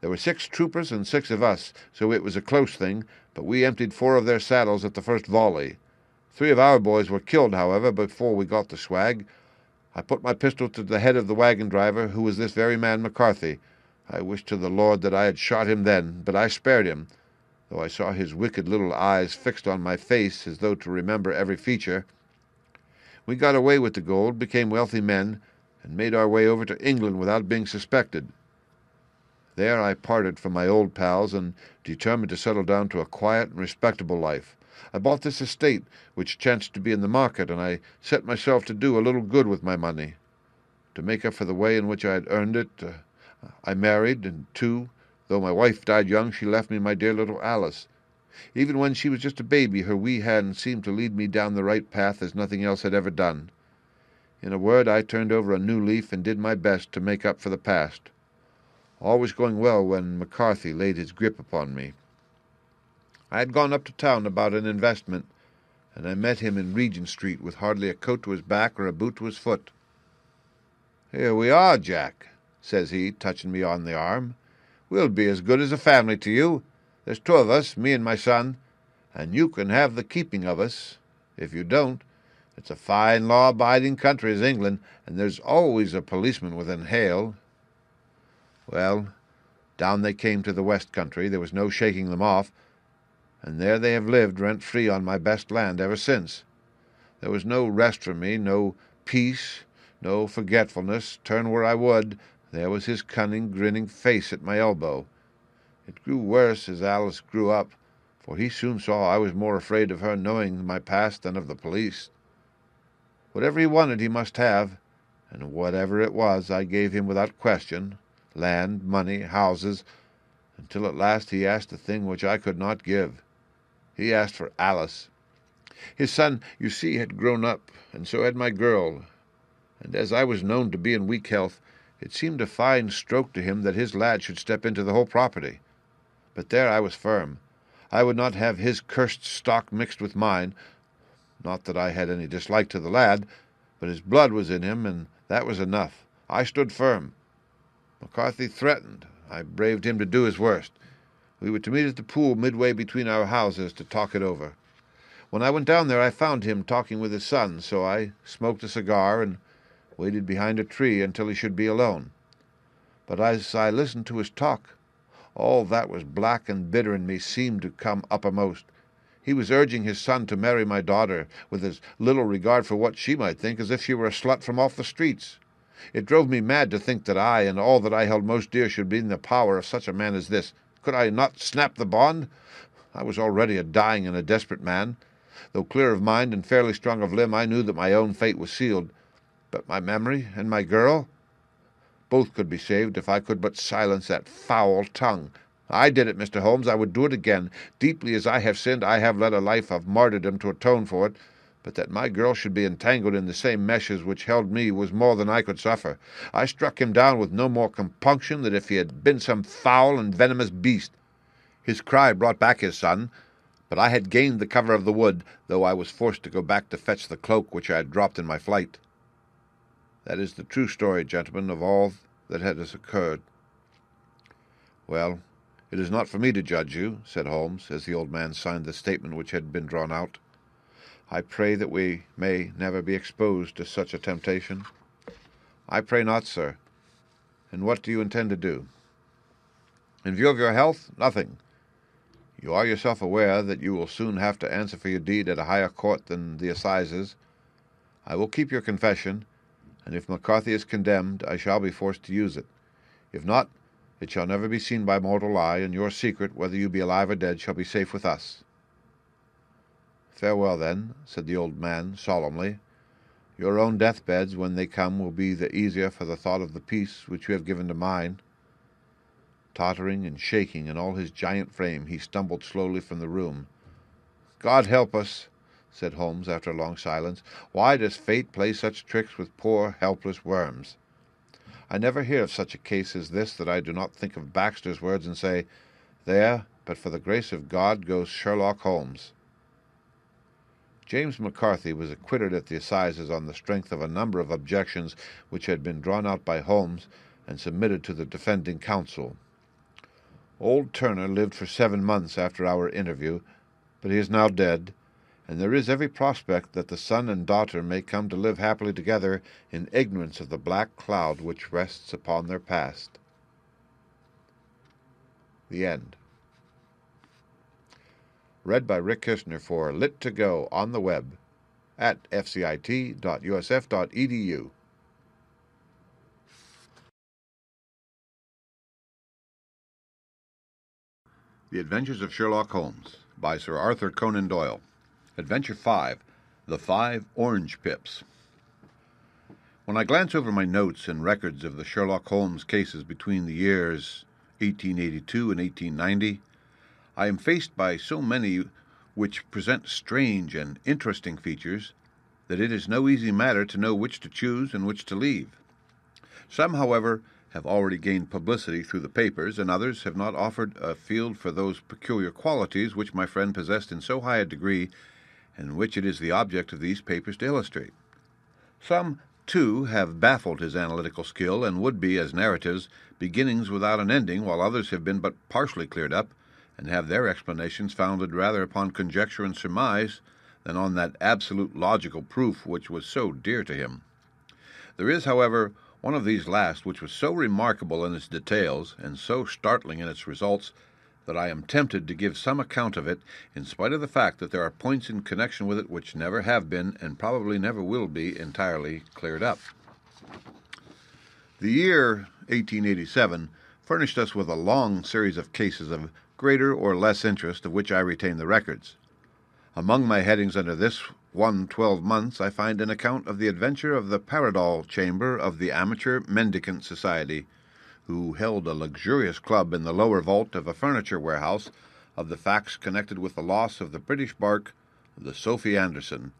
There were 6 troopers and 6 of us, so it was a close thing, but we emptied 4 of their saddles at the first volley. 3 of our boys were killed, however, before we got the swag. I put my pistol to the head of the wagon driver, who was this very man McCarthy. I wished to the Lord that I had shot him then, but I spared him, though I saw his wicked little eyes fixed on my face as though to remember every feature. We got away with the gold, became wealthy men, and made our way over to England without being suspected. There I parted from my old pals and determined to settle down to a quiet and respectable life. I bought this estate, which chanced to be in the market, and I set myself to do a little good with my money. To make up for the way in which I had earned it, I married, and though my wife died young, she left me my dear little Alice. Even when she was just a baby, her wee hand seemed to lead me down the right path as nothing else had ever done. In a word, I turned over a new leaf and did my best to make up for the past. All was going well when McCarthy laid his grip upon me. I had gone up to town about an investment, and I met him in Regent Street with hardly a coat to his back or a boot to his foot. "Here we are, Jack," says he, touching me on the arm. "We'll be as good as a family to you. There's 2 of us, me and my son, and you can have the keeping of us. If you don't, it's a fine law-abiding country is England, and there's always a policeman within hail." Well, down they came to the West Country. There was no shaking them off, and there they have lived rent-free on my best land ever since. There was no rest for me, no peace, no forgetfulness. Turn where I would, there was his cunning, grinning face at my elbow. It grew worse as Alice grew up, for he soon saw I was more afraid of her knowing my past than of the police. Whatever he wanted he must have, and whatever it was I gave him without question, land, money, houses, until at last he asked a thing which I could not give. He asked for Alice. His son, you see, had grown up, and so had my girl, and as I was known to be in weak health, it seemed a fine stroke to him that his lad should step into the whole property. But there I was firm. I would not have his cursed stock mixed with mine. Not that I had any dislike to the lad, but his blood was in him, and that was enough. I stood firm. McCarthy threatened. I braved him to do his worst. We were to meet at the pool midway between our houses to talk it over. When I went down there I found him talking with his son, so I smoked a cigar and waited behind a tree until he should be alone. But as I listened to his talk, all that was black and bitter in me seemed to come uppermost. He was urging his son to marry my daughter, with as little regard for what she might think as if she were a slut from off the streets. It drove me mad to think that I and all that I held most dear should be in the power of such a man as this. Could I not snap the bond? I was already a dying and a desperate man. Though clear of mind and fairly strong of limb, I knew that my own fate was sealed. But my memory and my girl? Both could be saved if I could but silence that foul tongue. I did it, Mr. Holmes. I would do it again. Deeply as I have sinned, I have led a life of martyrdom to atone for it. But that my girl should be entangled in the same meshes which held me was more than I could suffer. I struck him down with no more compunction than if he had been some foul and venomous beast. His cry brought back his son, but I had gained the cover of the wood, though I was forced to go back to fetch the cloak which I had dropped in my flight. That is the true story, gentlemen, of all that has occurred. Well, it is not for me to judge you, said Holmes, as the old man signed the statement which had been drawn out. I pray that we may never be exposed to such a temptation. I pray not, sir. And what do you intend to do? In view of your health, nothing. You are yourself aware that you will soon have to answer for your deed at a higher court than the assizes. I will keep your confession, and if McCarthy is condemned, I shall be forced to use it. If not, it shall never be seen by mortal eye, and your secret, whether you be alive or dead, shall be safe with us. Farewell, then, said the old man solemnly. Your own deathbeds, when they come, will be the easier for the thought of the peace which you have given to mine. Tottering and shaking in all his giant frame, he stumbled slowly from the room. God help us, said Holmes after a long silence. Why does fate play such tricks with poor, helpless worms? I never hear of such a case as this that I do not think of Baxter's words and say, There, but for the grace of God, goes Sherlock Holmes. James McCarthy was acquitted at the assizes on the strength of a number of objections which had been drawn out by Holmes and submitted to the defending counsel. Old Turner lived for 7 months after our interview, but he is now dead, and there is every prospect that the son and daughter may come to live happily together in ignorance of the black cloud which rests upon their past. The End. Read by Rick Kirshner for Lit2Go on the web at fcit.usf.edu. The Adventures of Sherlock Holmes by Sir Arthur Conan Doyle. Adventure 5, The 5 Orange Pips. When I glance over my notes and records of the Sherlock Holmes cases between the years 1882 and 1890, I am faced by so many which present strange and interesting features that it is no easy matter to know which to choose and which to leave. Some, however, have already gained publicity through the papers, and others have not offered a field for those peculiar qualities which my friend possessed in so high a degree, and which it is the object of these papers to illustrate. Some, too, have baffled his analytical skill, and would be, as narratives, beginnings without an ending, while others have been but partially cleared up, and have their explanations founded rather upon conjecture and surmise than on that absolute logical proof which was so dear to him. There is, however, one of these last which was so remarkable in its details and so startling in its results that I am tempted to give some account of it, in spite of the fact that there are points in connection with it which never have been and probably never will be entirely cleared up. The year 1887 furnished us with a long series of cases of greater or less interest, of which I retain the records. Among my headings under this 12 months I find an account of the adventure of the Paradol Chamber of the Amateur Mendicant Society, who held a luxurious club in the lower vault of a furniture warehouse, of the facts connected with the loss of the British bark, the Sophie Anderson,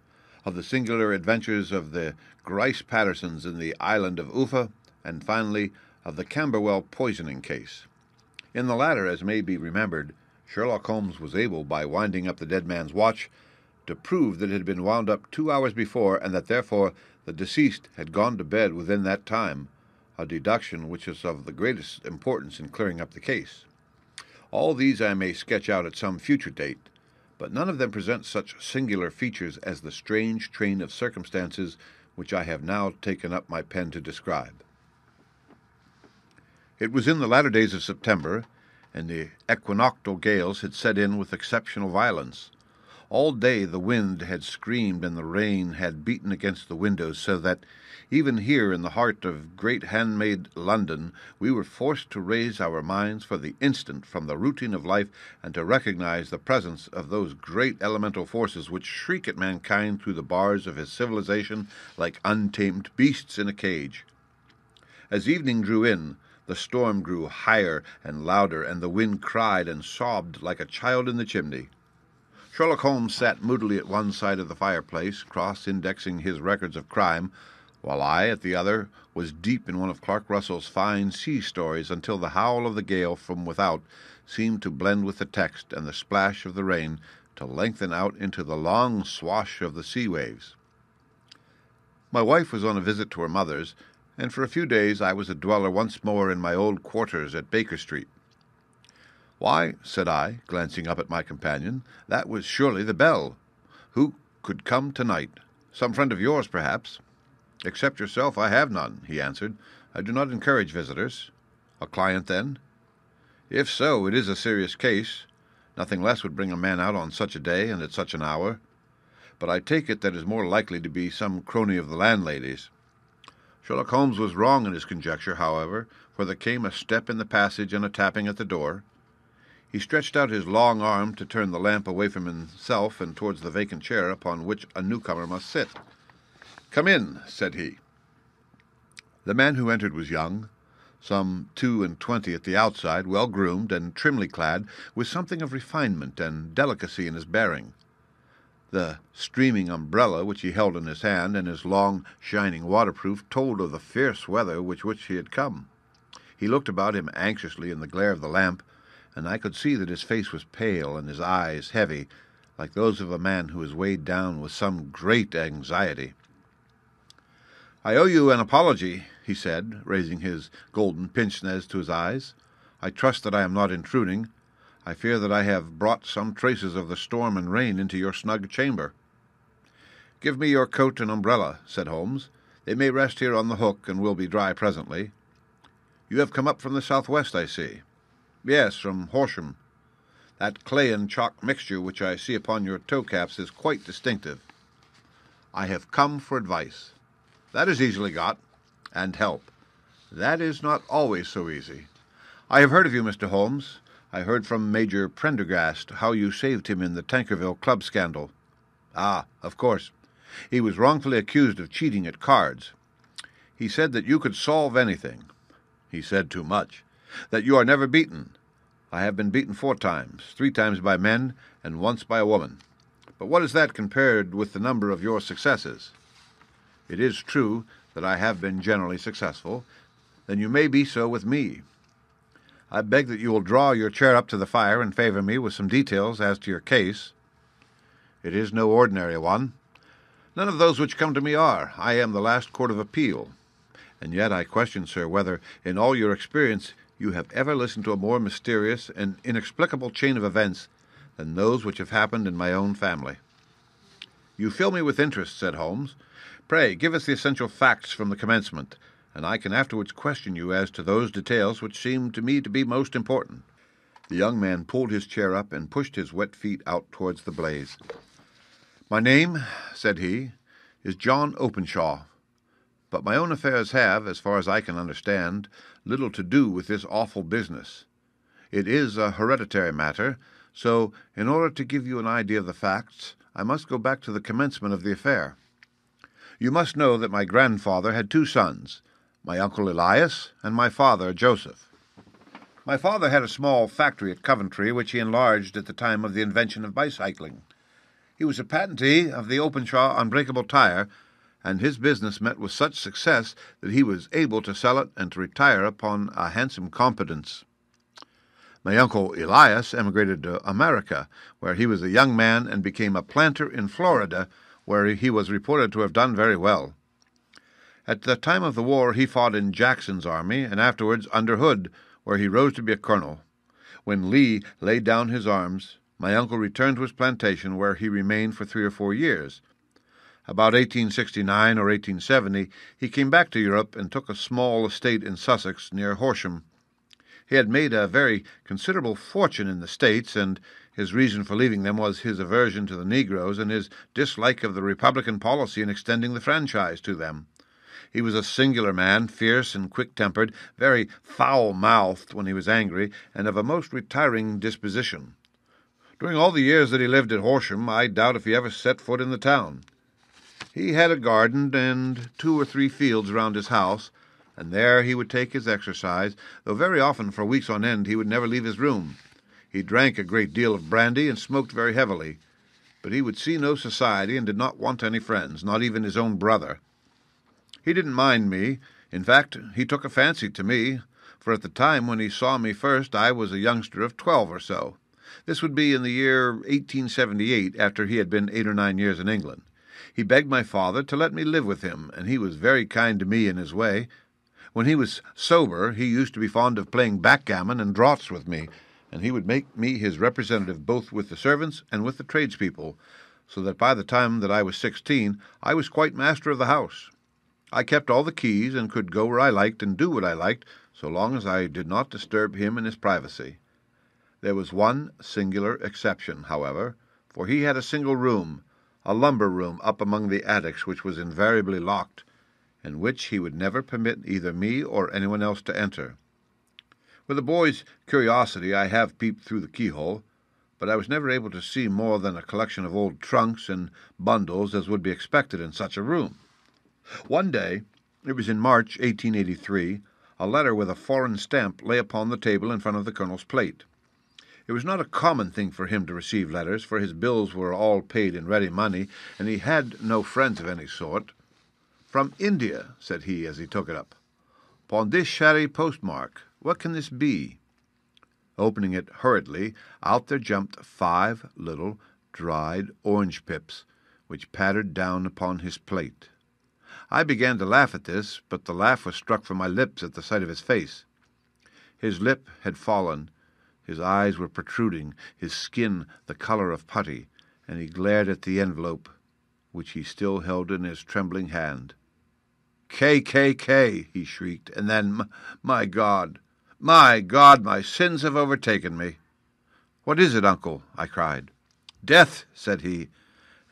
of the singular adventures of the Grice Pattersons in the island of Uffa, and finally of the Camberwell poisoning case. In the latter, as may be remembered, Sherlock Holmes was able, by winding up the dead man's watch, to prove that it had been wound up 2 hours before, and that therefore the deceased had gone to bed within that time, a deduction which is of the greatest importance in clearing up the case. All these I may sketch out at some future date, but none of them present such singular features as the strange train of circumstances which I have now taken up my pen to describe. It was in the latter days of September, and the equinoctial gales had set in with exceptional violence. All day the wind had screamed and the rain had beaten against the windows, so that, even here in the heart of great handmade London, we were forced to raise our minds for the instant from the routine of life and to recognize the presence of those great elemental forces which shriek at mankind through the bars of his civilization like untamed beasts in a cage. As evening drew in, the storm grew higher and louder, and the wind cried and sobbed like a child in the chimney. Sherlock Holmes sat moodily at one side of the fireplace, cross-indexing his records of crime, while I, at the other, was deep in one of Clark Russell's fine sea stories until the howl of the gale from without seemed to blend with the text and the splash of the rain to lengthen out into the long swash of the sea waves. My wife was on a visit to her mother's, and for a few days I was a dweller once more in my old quarters at Baker Street. "Why," said I, glancing up at my companion, "that was surely the bell. Who could come tonight? Some friend of yours, perhaps?" "Except yourself, I have none," he answered. "I do not encourage visitors." "A client, then?" "If so, it is a serious case. Nothing less would bring a man out on such a day and at such an hour. But I take it that is more likely to be some crony of the landlady's." Sherlock Holmes was wrong in his conjecture, however, for there came a step in the passage and a tapping at the door. He stretched out his long arm to turn the lamp away from himself and towards the vacant chair upon which a newcomer must sit. "Come in," said he. The man who entered was young, some 22 at the outside, well-groomed and trimly clad, with something of refinement and delicacy in his bearing. The streaming umbrella which he held in his hand and his long, shining waterproof told of the fierce weather with which he had come. He looked about him anxiously in the glare of the lamp, and I could see that his face was pale and his eyes heavy, like those of a man who is weighed down with some great anxiety. "I owe you an apology," he said, raising his golden pince-nez to his eyes. I trust that I am not intruding. I fear that I have brought some traces of the storm and rain into your snug chamber." "Give me your coat and umbrella," said Holmes. "They may rest here on the hook, and will be dry presently. You have come up from the southwest, I see." "Yes, from Horsham. That clay and chalk mixture which I see upon your toe-caps is quite distinctive." "I have come for advice." "That is easily got." "And help." "That is not always so easy. I have heard of you, Mr. Holmes. I heard from Major Prendergast how you saved him in the Tankerville Club scandal." "Ah, of course. He was wrongfully accused of cheating at cards. He said that you could solve anything." "He said too much." "That you are never beaten." "I have been beaten 4 times, 3 times by men, and once by a woman. But what is that compared with the number of your successes?" "It is true that I have been generally successful." "Then you may be so with me." "I beg that you will draw your chair up to the fire and favor me with some details as to your case." "It is no ordinary one." "None of those which come to me are. I am the last court of appeal. And yet I question, sir, whether in all your experience you have ever listened to a more mysterious and inexplicable chain of events than those which have happened in my own family." "You fill me with interest," said Holmes. "Pray give us the essential facts from the commencement, and I can afterwards question you as to those details which seem to me to be most important." The young man pulled his chair up and pushed his wet feet out towards the blaze. "My name," said he, "is John Openshaw. But my own affairs have, as far as I can understand, little to do with this awful business. It is a hereditary matter, so in order to give you an idea of the facts, I must go back to the commencement of the affair. You must know that my grandfather had 2 sons, my uncle Elias and my father Joseph. My father had a small factory at Coventry, which he enlarged at the time of the invention of bicycling. He was a patentee of the Openshaw unbreakable tire, and his business met with such success that he was able to sell it and to retire upon a handsome competence. My uncle Elias emigrated to America, where he was a young man, and became a planter in Florida, where he was reported to have done very well. At the time of the war he fought in Jackson's army, and afterwards under Hood, where he rose to be a colonel. When Lee laid down his arms, my uncle returned to his plantation, where he remained for 3 or 4 years. About 1869 or 1870 he came back to Europe and took a small estate in Sussex near Horsham. He had made a very considerable fortune in the States, and his reason for leaving them was his aversion to the Negroes and his dislike of the Republican policy in extending the franchise to them. He was a singular man, fierce and quick-tempered, very foul-mouthed when he was angry, and of a most retiring disposition. During all the years that he lived at Horsham, I doubt if he ever set foot in the town. He had a garden and 2 or 3 fields round his house, and there he would take his exercise, though very often for weeks on end he would never leave his room. He drank a great deal of brandy and smoked very heavily, but he would see no society and did not want any friends, not even his own brother. He didn't mind me. In fact, he took a fancy to me, for at the time when he saw me first I was a youngster of 12 or so. This would be in the year 1878, after he had been 8 or 9 years in England. He begged my father to let me live with him, and he was very kind to me in his way. When he was sober, he used to be fond of playing backgammon and draughts with me, and he would make me his representative both with the servants and with the tradespeople, so that by the time that I was 16, I was quite master of the house. I kept all the keys and could go where I liked and do what I liked, so long as I did not disturb him in his privacy. There was one singular exception, however, for he had a single room, a lumber room up among the attics, which was invariably locked, and which he would never permit either me or anyone else to enter. With a boy's curiosity I have peeped through the keyhole, but I was never able to see more than a collection of old trunks and bundles as would be expected in such a room. One day, it was in March 1883, a letter with a foreign stamp lay upon the table in front of the colonel's plate. It was not a common thing for him to receive letters, for his bills were all paid in ready money, and he had no friends of any sort. "From India," said he as he took it up. "Pondicherry postmark. What can this be?" Opening it hurriedly, out there jumped 5 little dried orange pips, which pattered down upon his plate. I began to laugh at this, but the laugh was struck from my lips at the sight of his face. His lip had fallen, his eyes were protruding, his skin the colour of putty, and he glared at the envelope, which he still held in his trembling hand. "K," he shrieked, and then, my God, my sins have overtaken me." "What is it, uncle?" I cried. "Death," said he,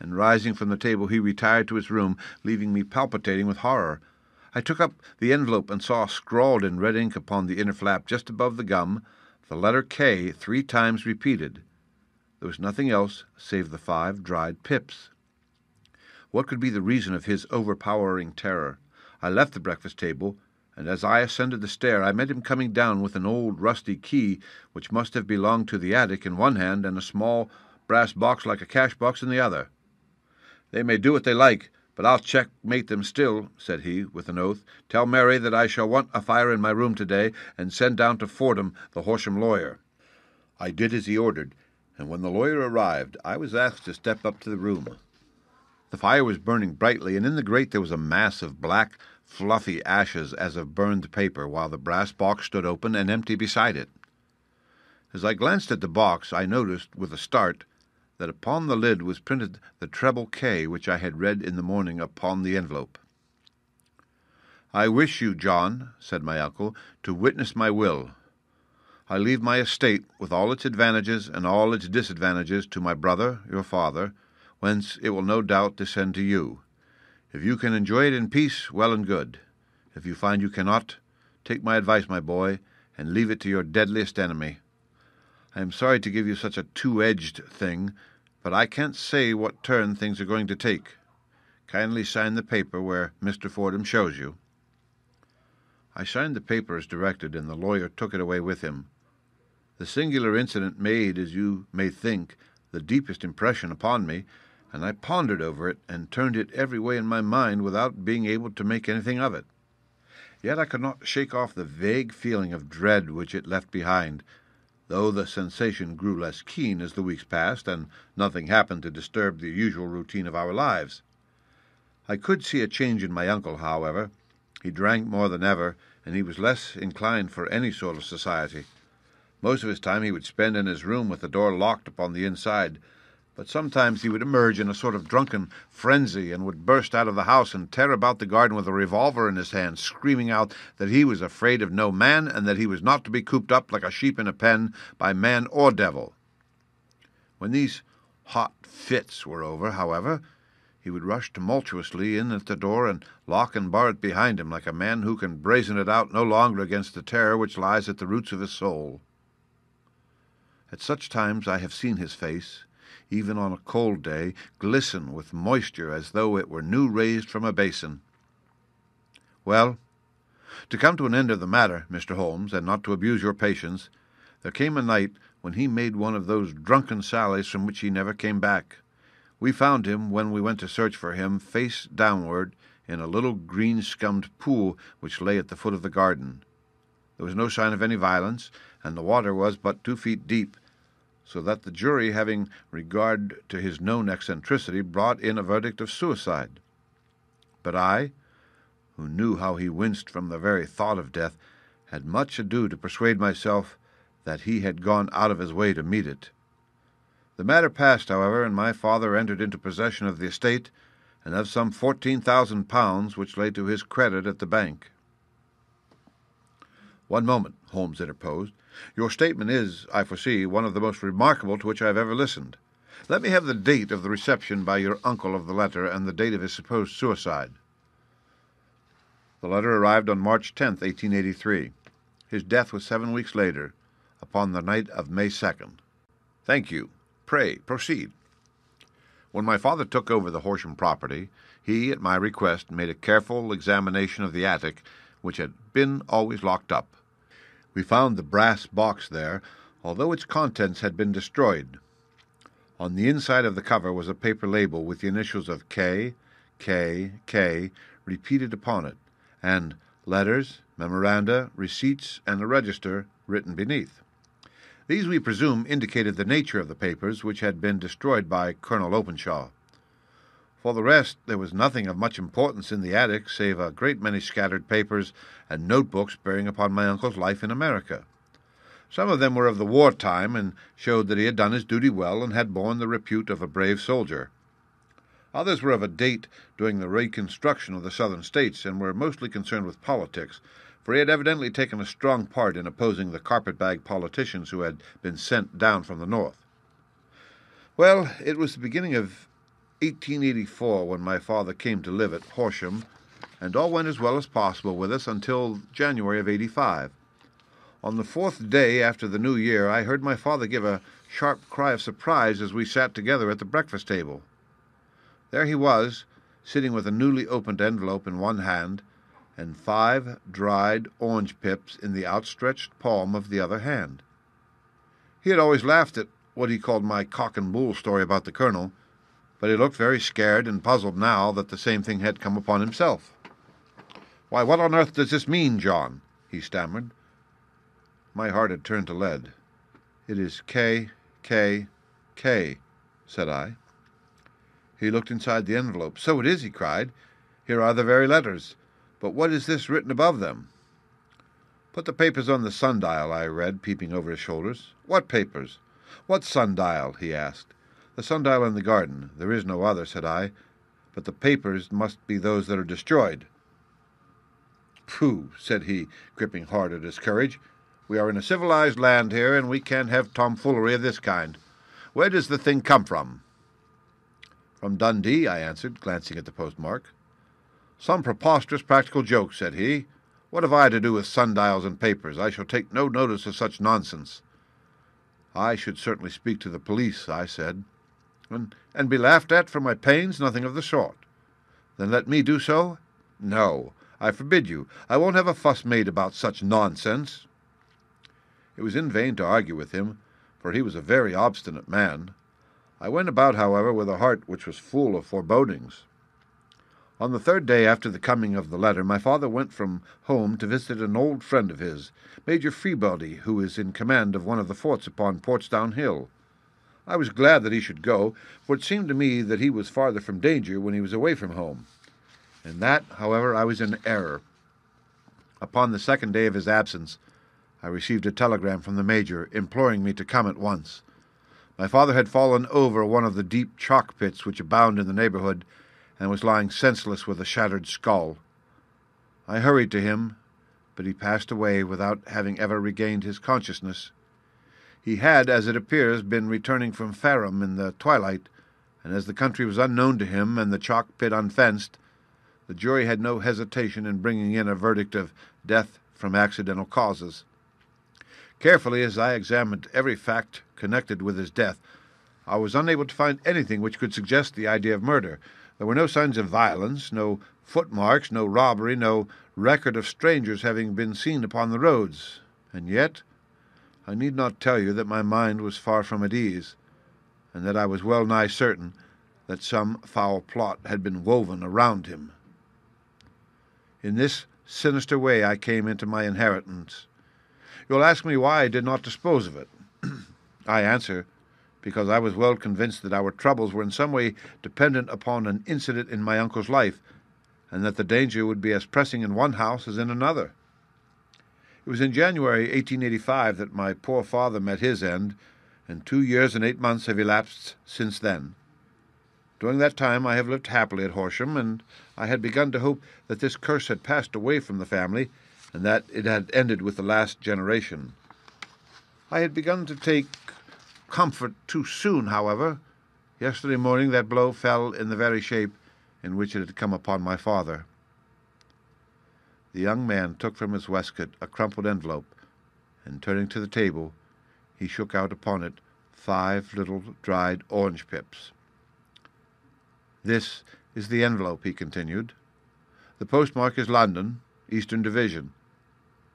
and rising from the table he retired to his room, leaving me palpitating with horror. I took up the envelope and saw scrawled in red ink upon the inner flap just above the gum the letter K 3 times repeated. There was nothing else save the 5 dried pips. What could be the reason of his overpowering terror? I left the breakfast table, and as I ascended the stair I met him coming down with an old rusty key which must have belonged to the attic in one hand and a small brass box like a cash box in the other. "They may do what they like, but I'll checkmate them still," said he, with an oath. "Tell Mary that I shall want a fire in my room today, and send down to Fordham the Horsham lawyer." I did as he ordered, and when the lawyer arrived I was asked to step up to the room. The fire was burning brightly, and in the grate there was a mass of black, fluffy ashes as of burned paper, while the brass box stood open and empty beside it. As I glanced at the box, I noticed, with a start, that upon the lid was printed the treble K which I had read in the morning upon the envelope. "I wish you, John," said my uncle, "to witness my will. I leave my estate, with all its advantages and all its disadvantages, to my brother, your father, whence it will no doubt descend to you. If you can enjoy it in peace, well and good. If you find you cannot, take my advice, my boy, and leave it to your deadliest enemy. I am sorry to give you such a two-edged thing, but I can't say what turn things are going to take. Kindly sign the paper where Mr. Fordham shows you." I signed the paper as directed, and the lawyer took it away with him. The singular incident made, as you may think, the deepest impression upon me, and I pondered over it and turned it every way in my mind without being able to make anything of it. Yet I could not shake off the vague feeling of dread which it left behind, though the sensation grew less keen as the weeks passed, and nothing happened to disturb the usual routine of our lives. I could see a change in my uncle, however. He drank more than ever, and he was less inclined for any sort of society. Most of his time he would spend in his room with the door locked upon the inside, but sometimes he would emerge in a sort of drunken frenzy and would burst out of the house and tear about the garden with a revolver in his hand, screaming out that he was afraid of no man and that he was not to be cooped up like a sheep in a pen by man or devil. When these hot fits were over, however, he would rush tumultuously in at the door and lock and bar it behind him like a man who can brazen it out no longer against the terror which lies at the roots of his soul. At such times I have seen his face, even on a cold day, glisten with moisture as though it were new raised from a basin. Well, to come to an end of the matter, Mr. Holmes, and not to abuse your patience, there came a night when he made one of those drunken sallies from which he never came back. We found him, when we went to search for him, face downward in a little green-scummed pool which lay at the foot of the garden. There was no sign of any violence, and the water was but 2 feet deep, so that the jury, having regard to his known eccentricity, brought in a verdict of suicide. But I, who knew how he winced from the very thought of death, had much ado to persuade myself that he had gone out of his way to meet it. The matter passed, however, and my father entered into possession of the estate and of some £14,000 which lay to his credit at the bank. "One moment," Holmes interposed. "Your statement is, I foresee, one of the most remarkable to which I have ever listened. Let me have the date of the reception by your uncle of the letter and the date of his supposed suicide." The letter arrived on March 10th, 1883. His death was 7 weeks later, upon the night of May 2nd. "Thank you. Pray, proceed." When my father took over the Horsham property, he, at my request, made a careful examination of the attic, which had been always locked up. We found the brass box there, although its contents had been destroyed. On the inside of the cover was a paper label with the initials of K, K, K repeated upon it, and letters, memoranda, receipts, and a register written beneath. These, we presume, indicated the nature of the papers which had been destroyed by Colonel Openshaw. For the rest, there was nothing of much importance in the attic, save a great many scattered papers and notebooks bearing upon my uncle's life in America. Some of them were of the war-time and showed that he had done his duty well and had borne the repute of a brave soldier. Others were of a date during the reconstruction of the Southern States and were mostly concerned with politics, for he had evidently taken a strong part in opposing the carpetbag politicians who had been sent down from the North. Well, it was the beginning of 1884 when my father came to live at Horsham, and all went as well as possible with us until January of '85. On the 4th day after the New Year, I heard my father give a sharp cry of surprise as we sat together at the breakfast table. There he was, sitting with a newly opened envelope in one hand and 5 dried orange pips in the outstretched palm of the other hand. He had always laughed at what he called my cock and bull story about the colonel, but he looked very scared and puzzled now that the same thing had come upon himself. "Why, what on earth does this mean, John?" he stammered. My heart had turned to lead. "It is K, K, K," said I. He looked inside the envelope. "So it is," he cried. "Here are the very letters. But what is this written above them?" "Put the papers on the sundial," I read, peeping over his shoulders. "What papers?" "What sundial?" he asked. "The sundial in the garden. There is no other," said I. "But the papers must be those that are destroyed." "Pooh," said he, gripping hard at his courage. "We are in a civilized land here, and we can't have tomfoolery of this kind. Where does the thing come from?" "From Dundee," I answered, glancing at the postmark. "Some preposterous practical joke," said he. "What have I to do with sundials and papers? I shall take no notice of such nonsense." "I should certainly speak to the police," I said. And be laughed at for my pains? Nothing of the sort." "Then let me do so?" "No, I forbid you. I won't have a fuss made about such nonsense." It was in vain to argue with him, for he was a very obstinate man. I went about, however, with a heart which was full of forebodings. On the 3rd day after the coming of the letter, my father went from home to visit an old friend of his, Major Freebody, who is in command of one of the forts upon Portsdown Hill. I was glad that he should go, for it seemed to me that he was farther from danger when he was away from home. In that, however, I was in error. Upon the 2nd day of his absence, I received a telegram from the Major, imploring me to come at once. My father had fallen over one of the deep chalk pits which abound in the neighborhood, and was lying senseless with a shattered skull. I hurried to him, but he passed away without having ever regained his consciousness. He had, as it appears, been returning from Fareham in the twilight, and as the country was unknown to him and the chalk pit unfenced, the jury had no hesitation in bringing in a verdict of death from accidental causes. Carefully as I examined every fact connected with his death, I was unable to find anything which could suggest the idea of murder. There were no signs of violence, no footmarks, no robbery, no record of strangers having been seen upon the roads. And yet, I need not tell you that my mind was far from at ease, and that I was well nigh certain that some foul plot had been woven around him. In this sinister way I came into my inheritance. You'll ask me why I did not dispose of it. I answer, because I was well convinced that our troubles were in some way dependent upon an incident in my uncle's life, and that the danger would be as pressing in one house as in another. It was in January 1885 that my poor father met his end, and 2 years and 8 months have elapsed since then. During that time I have lived happily at Horsham, and I had begun to hope that this curse had passed away from the family, and that it had ended with the last generation. I had begun to take comfort too soon, however. Yesterday morning that blow fell in the very shape in which it had come upon my father. The young man took from his waistcoat a crumpled envelope, and turning to the table, he shook out upon it 5 little dried orange pips. "This is the envelope," he continued. "The postmark is London, Eastern Division.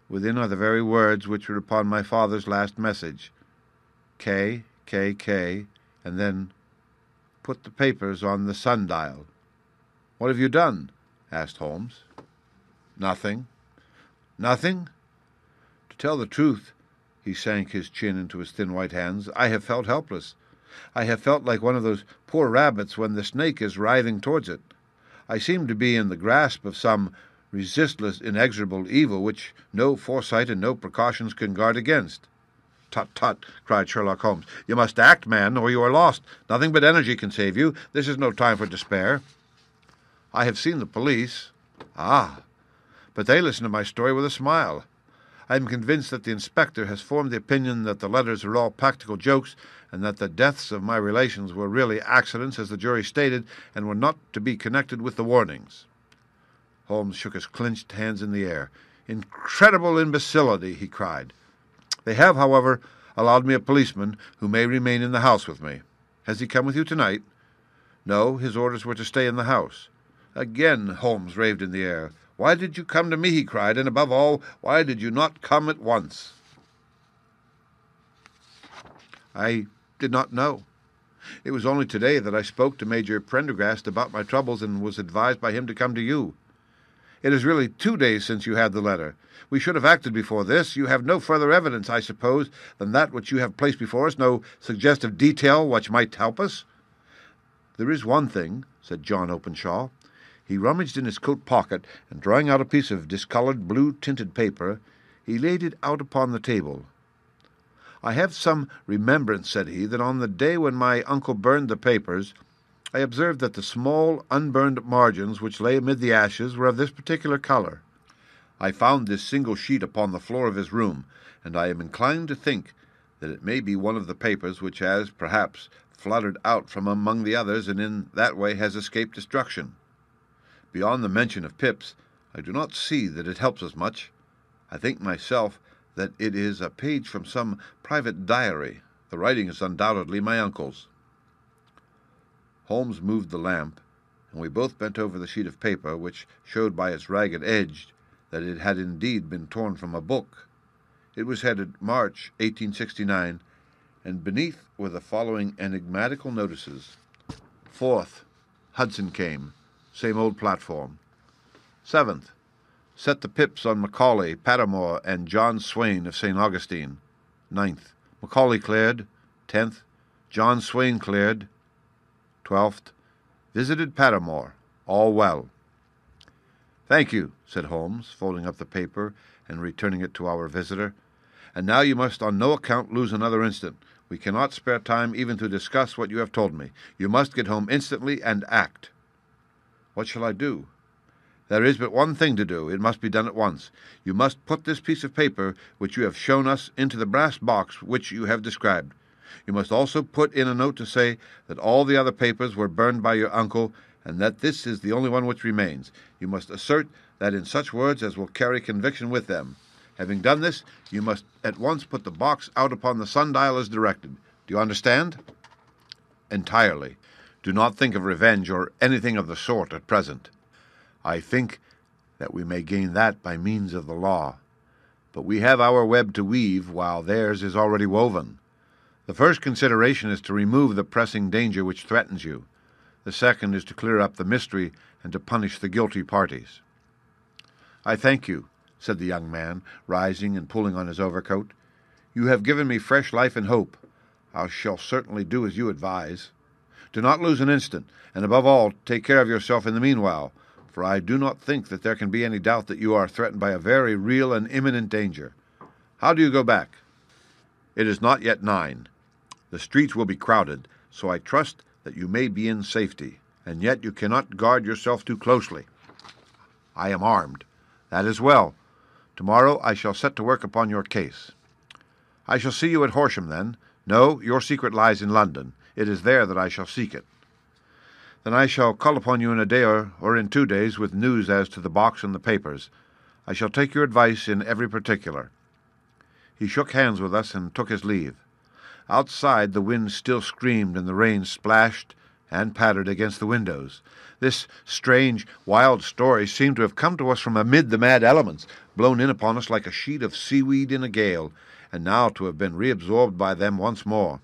Within are the very words which were upon my father's last message. K, K, K, and then put the papers on the sundial." "What have you done?" asked Holmes. "Nothing." "Nothing?" To tell the truth," he sank his chin into his thin white hands, "I have felt helpless. I have felt like one of those poor rabbits when the snake is writhing towards it. I seem to be in the grasp of some resistless, inexorable evil which no foresight and no precautions can guard against. "Tut, tut," cried Sherlock Holmes. "You must act, man, or you are lost. Nothing but energy can save you. This is no time for despair." "I have seen the police." "Ah, but they listen to my story with a smile. I am convinced that the inspector has formed the opinion that the letters are all practical jokes, and that the deaths of my relations were really accidents, as the jury stated, and were not to be connected with the warnings." Holmes shook his clenched hands in the air. "Incredible imbecility!" he cried. "They have, however, allowed me a policeman who may remain in the house with me. Has he come with you tonight?" "No, his orders were to stay in the house." Again Holmes raved in the air. "Why did you come to me?" he cried, "and above all, why did you not come at once?" "I did not know. It was only today that I spoke to Major Prendergast about my troubles and was advised by him to come to you." "It is really 2 days since you had the letter. We should have acted before this. You have no further evidence, I suppose, than that which you have placed before us, no suggestive detail which might help us?" "There is one thing," said John Openshaw. He rummaged in his coat pocket, and drawing out a piece of discoloured blue-tinted paper, he laid it out upon the table. "I have some remembrance," said he, "that on the day when my uncle burned the papers, I observed that the small unburned margins which lay amid the ashes were of this particular colour. I found this single sheet upon the floor of his room, and I am inclined to think that it may be one of the papers which has, perhaps, fluttered out from among the others, and in that way has escaped destruction. Beyond the mention of Pip's, I do not see that it helps us much. I think myself that it is a page from some private diary. The writing is undoubtedly my uncle's." Holmes moved the lamp, and we both bent over the sheet of paper, which showed by its ragged edge that it had indeed been torn from a book. It was headed March 1869, and beneath were the following enigmatical notices: 4th, Hudson came. Same old platform. 7th, set the pips on Macaulay, Patamore, and John Swain of St. Augustine. 9th, Macaulay cleared. 10th, John Swain cleared. 12th, visited Patamore. All well. "Thank you," said Holmes, folding up the paper and returning it to our visitor. "And now you must on no account lose another instant. We cannot spare time even to discuss what you have told me. You must get home instantly and act." "What shall I do?" "There is but one thing to do. It must be done at once. You must put this piece of paper which you have shown us into the brass box which you have described. You must also put in a note to say that all the other papers were burned by your uncle, and that this is the only one which remains. You must assert that in such words as will carry conviction with them. Having done this, you must at once put the box out upon the sundial as directed. Do you understand?" "Entirely. Do not think of revenge or anything of the sort at present. I think that we may gain that by means of the law. But we have our web to weave, while theirs is already woven. The first consideration is to remove the pressing danger which threatens you. The second is to clear up the mystery and to punish the guilty parties." "I thank you," said the young man, rising and pulling on his overcoat. "You have given me fresh life and hope. I shall certainly do as you advise. Do not lose an instant, and above all, take care of yourself in the meanwhile, for I do not think that there can be any doubt that you are threatened by a very real and imminent danger. How do you go back?" "It is not yet 9. The streets will be crowded, so I trust that you may be in safety, and yet you cannot guard yourself too closely." "I am armed." "That is well. Tomorrow I shall set to work upon your case." "I shall see you at Horsham, then." "No, your secret lies in London. It is there that I shall seek it." "Then I shall call upon you in a day or in 2 days with news as to the box and the papers. I shall take your advice in every particular." He shook hands with us and took his leave. Outside the wind still screamed and the rain splashed and pattered against the windows. This strange, wild story seemed to have come to us from amid the mad elements, blown in upon us like a sheet of seaweed in a gale, and now to have been reabsorbed by them once more.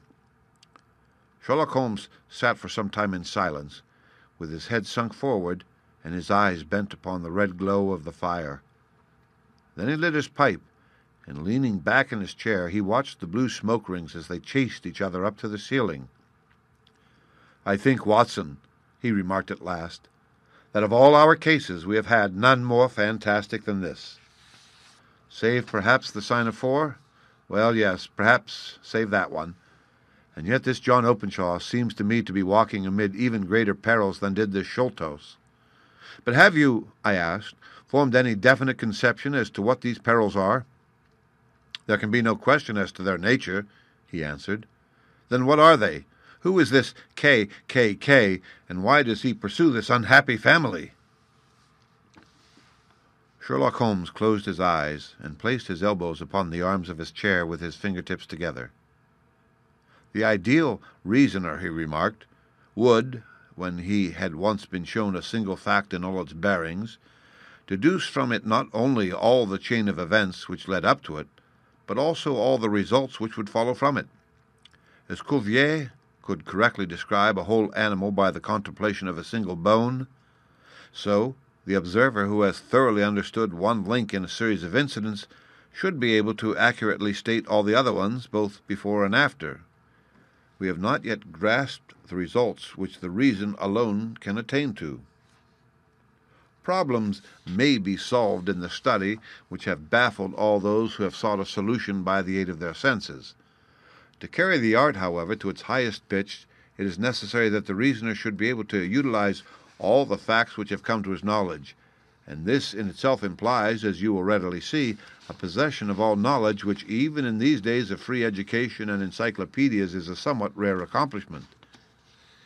Sherlock Holmes sat for some time in silence, with his head sunk forward and his eyes bent upon the red glow of the fire. Then he lit his pipe, and leaning back in his chair, he watched the blue smoke rings as they chased each other up to the ceiling. "I think, Watson," he remarked at last, "that of all our cases we have had none more fantastic than this." "Save perhaps the sign of 4? Well, yes, perhaps save that one. And yet this John Openshaw seems to me to be walking amid even greater perils than did this Sholtos. But have you, I asked, formed any definite conception as to what these perils are? There can be no question as to their nature, he answered. Then what are they? Who is this K, and why does he pursue this unhappy family? Sherlock Holmes closed his eyes and placed his elbows upon the arms of his chair with his fingertips together. The ideal reasoner, he remarked, would, when he had once been shown a single fact in all its bearings, deduce from it not only all the chain of events which led up to it, but also all the results which would follow from it. As Cuvier could correctly describe a whole animal by the contemplation of a single bone, so the observer who has thoroughly understood one link in a series of incidents should be able to accurately state all the other ones, both before and after. We have not yet grasped the results which the reason alone can attain to. Problems may be solved in the study which have baffled all those who have sought a solution by the aid of their senses. To carry the art, however, to its highest pitch, it is necessary that the reasoner should be able to utilize all the facts which have come to his knowledge, and this in itself implies, as you will readily see, a possession of all knowledge which even in these days of free education and encyclopedias is a somewhat rare accomplishment.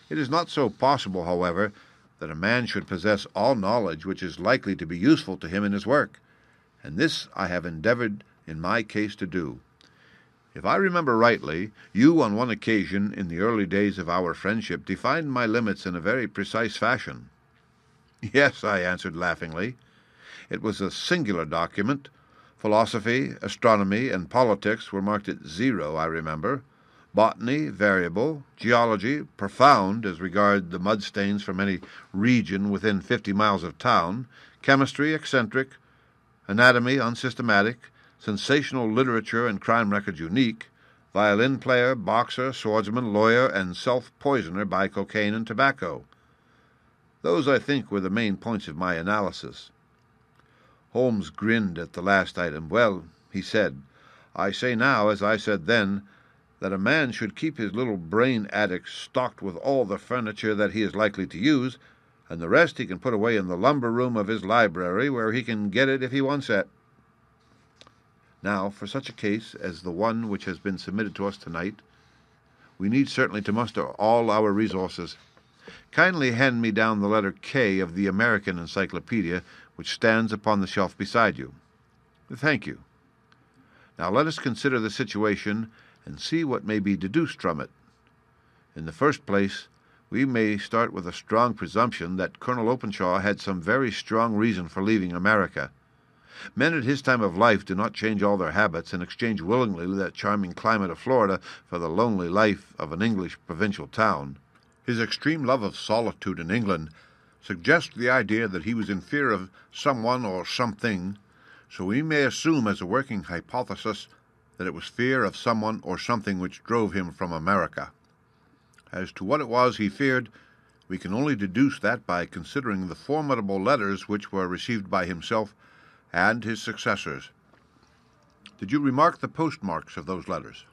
It is not so possible, however, that a man should possess all knowledge which is likely to be useful to him in his work, and this I have endeavored in my case to do. If I remember rightly, you on one occasion in the early days of our friendship defined my limits in a very precise fashion. Yes, I answered laughingly. It was a singular document. Philosophy, astronomy, and politics were marked at 0, I remember. Botany, variable. Geology, profound as regard the mud stains from any region within 50 miles of town. Chemistry, eccentric. Anatomy, unsystematic. Sensational literature and crime records unique. Violin player, boxer, swordsman, lawyer, and self-poisoner by cocaine and tobacco. Those, I think, were the main points of my analysis. Holmes grinned at the last item. Well, he said, I say now, as I said then, that a man should keep his little brain attic stocked with all the furniture that he is likely to use, and the rest he can put away in the lumber room of his library, where he can get it if he wants it. Now, for such a case as the one which has been submitted to us tonight, we need certainly to muster all our resources. Kindly hand me down the letter K of the American Encyclopedia, which stands upon the shelf beside you. Thank you. Now let us consider the situation and see what may be deduced from it. In the first place, we may start with a strong presumption that Colonel Openshaw had some very strong reason for leaving America. Men at his time of life do not change all their habits and exchange willingly that charming climate of Florida for the lonely life of an English provincial town. His extreme love of solitude in England suggests the idea that he was in fear of someone or something, so we may assume as a working hypothesis that it was fear of someone or something which drove him from America. As to what it was he feared, we can only deduce that by considering the formidable letters which were received by himself and his successors. Did you remark the postmarks of those letters?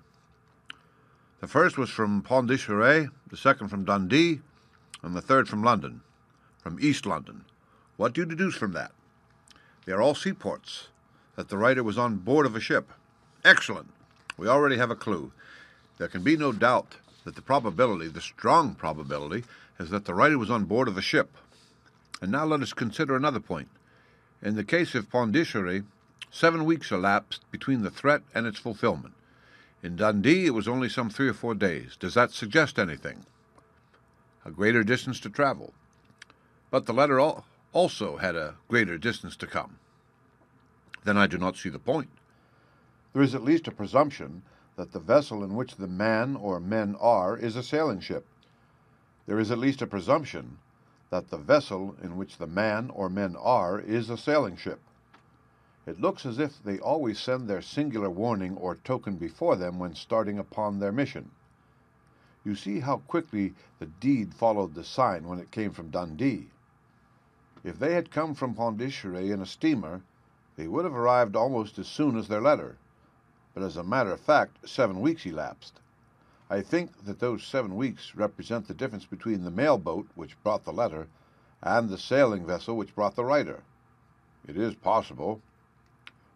The first was from Pondicherry, the second from Dundee, and the third from London, from East London. What do you deduce from that? They are all seaports, that the writer was on board of a ship. Excellent. We already have a clue. There can be no doubt that the probability, the strong probability, is that the writer was on board of a ship. And now let us consider another point. In the case of Pondicherry, 7 weeks elapsed between the threat and its fulfillment. In Dundee, it was only some 3 or 4 days. Does that suggest anything? A greater distance to travel. But the letter also had a greater distance to come. Then I do not see the point. There is at least a presumption that the vessel in which the man or men are is a sailing ship. There is at least a presumption that the vessel in which the man or men are is a sailing ship. It looks as if they always send their singular warning or token before them when starting upon their mission. You see how quickly the deed followed the sign when it came from Dundee. If they had come from Pondicherry in a steamer, they would have arrived almost as soon as their letter. but as a matter of fact 7 weeks elapsed. I think that those 7 weeks represent the difference between the mail boat which brought the letter and the sailing vessel which brought the writer. It is possible.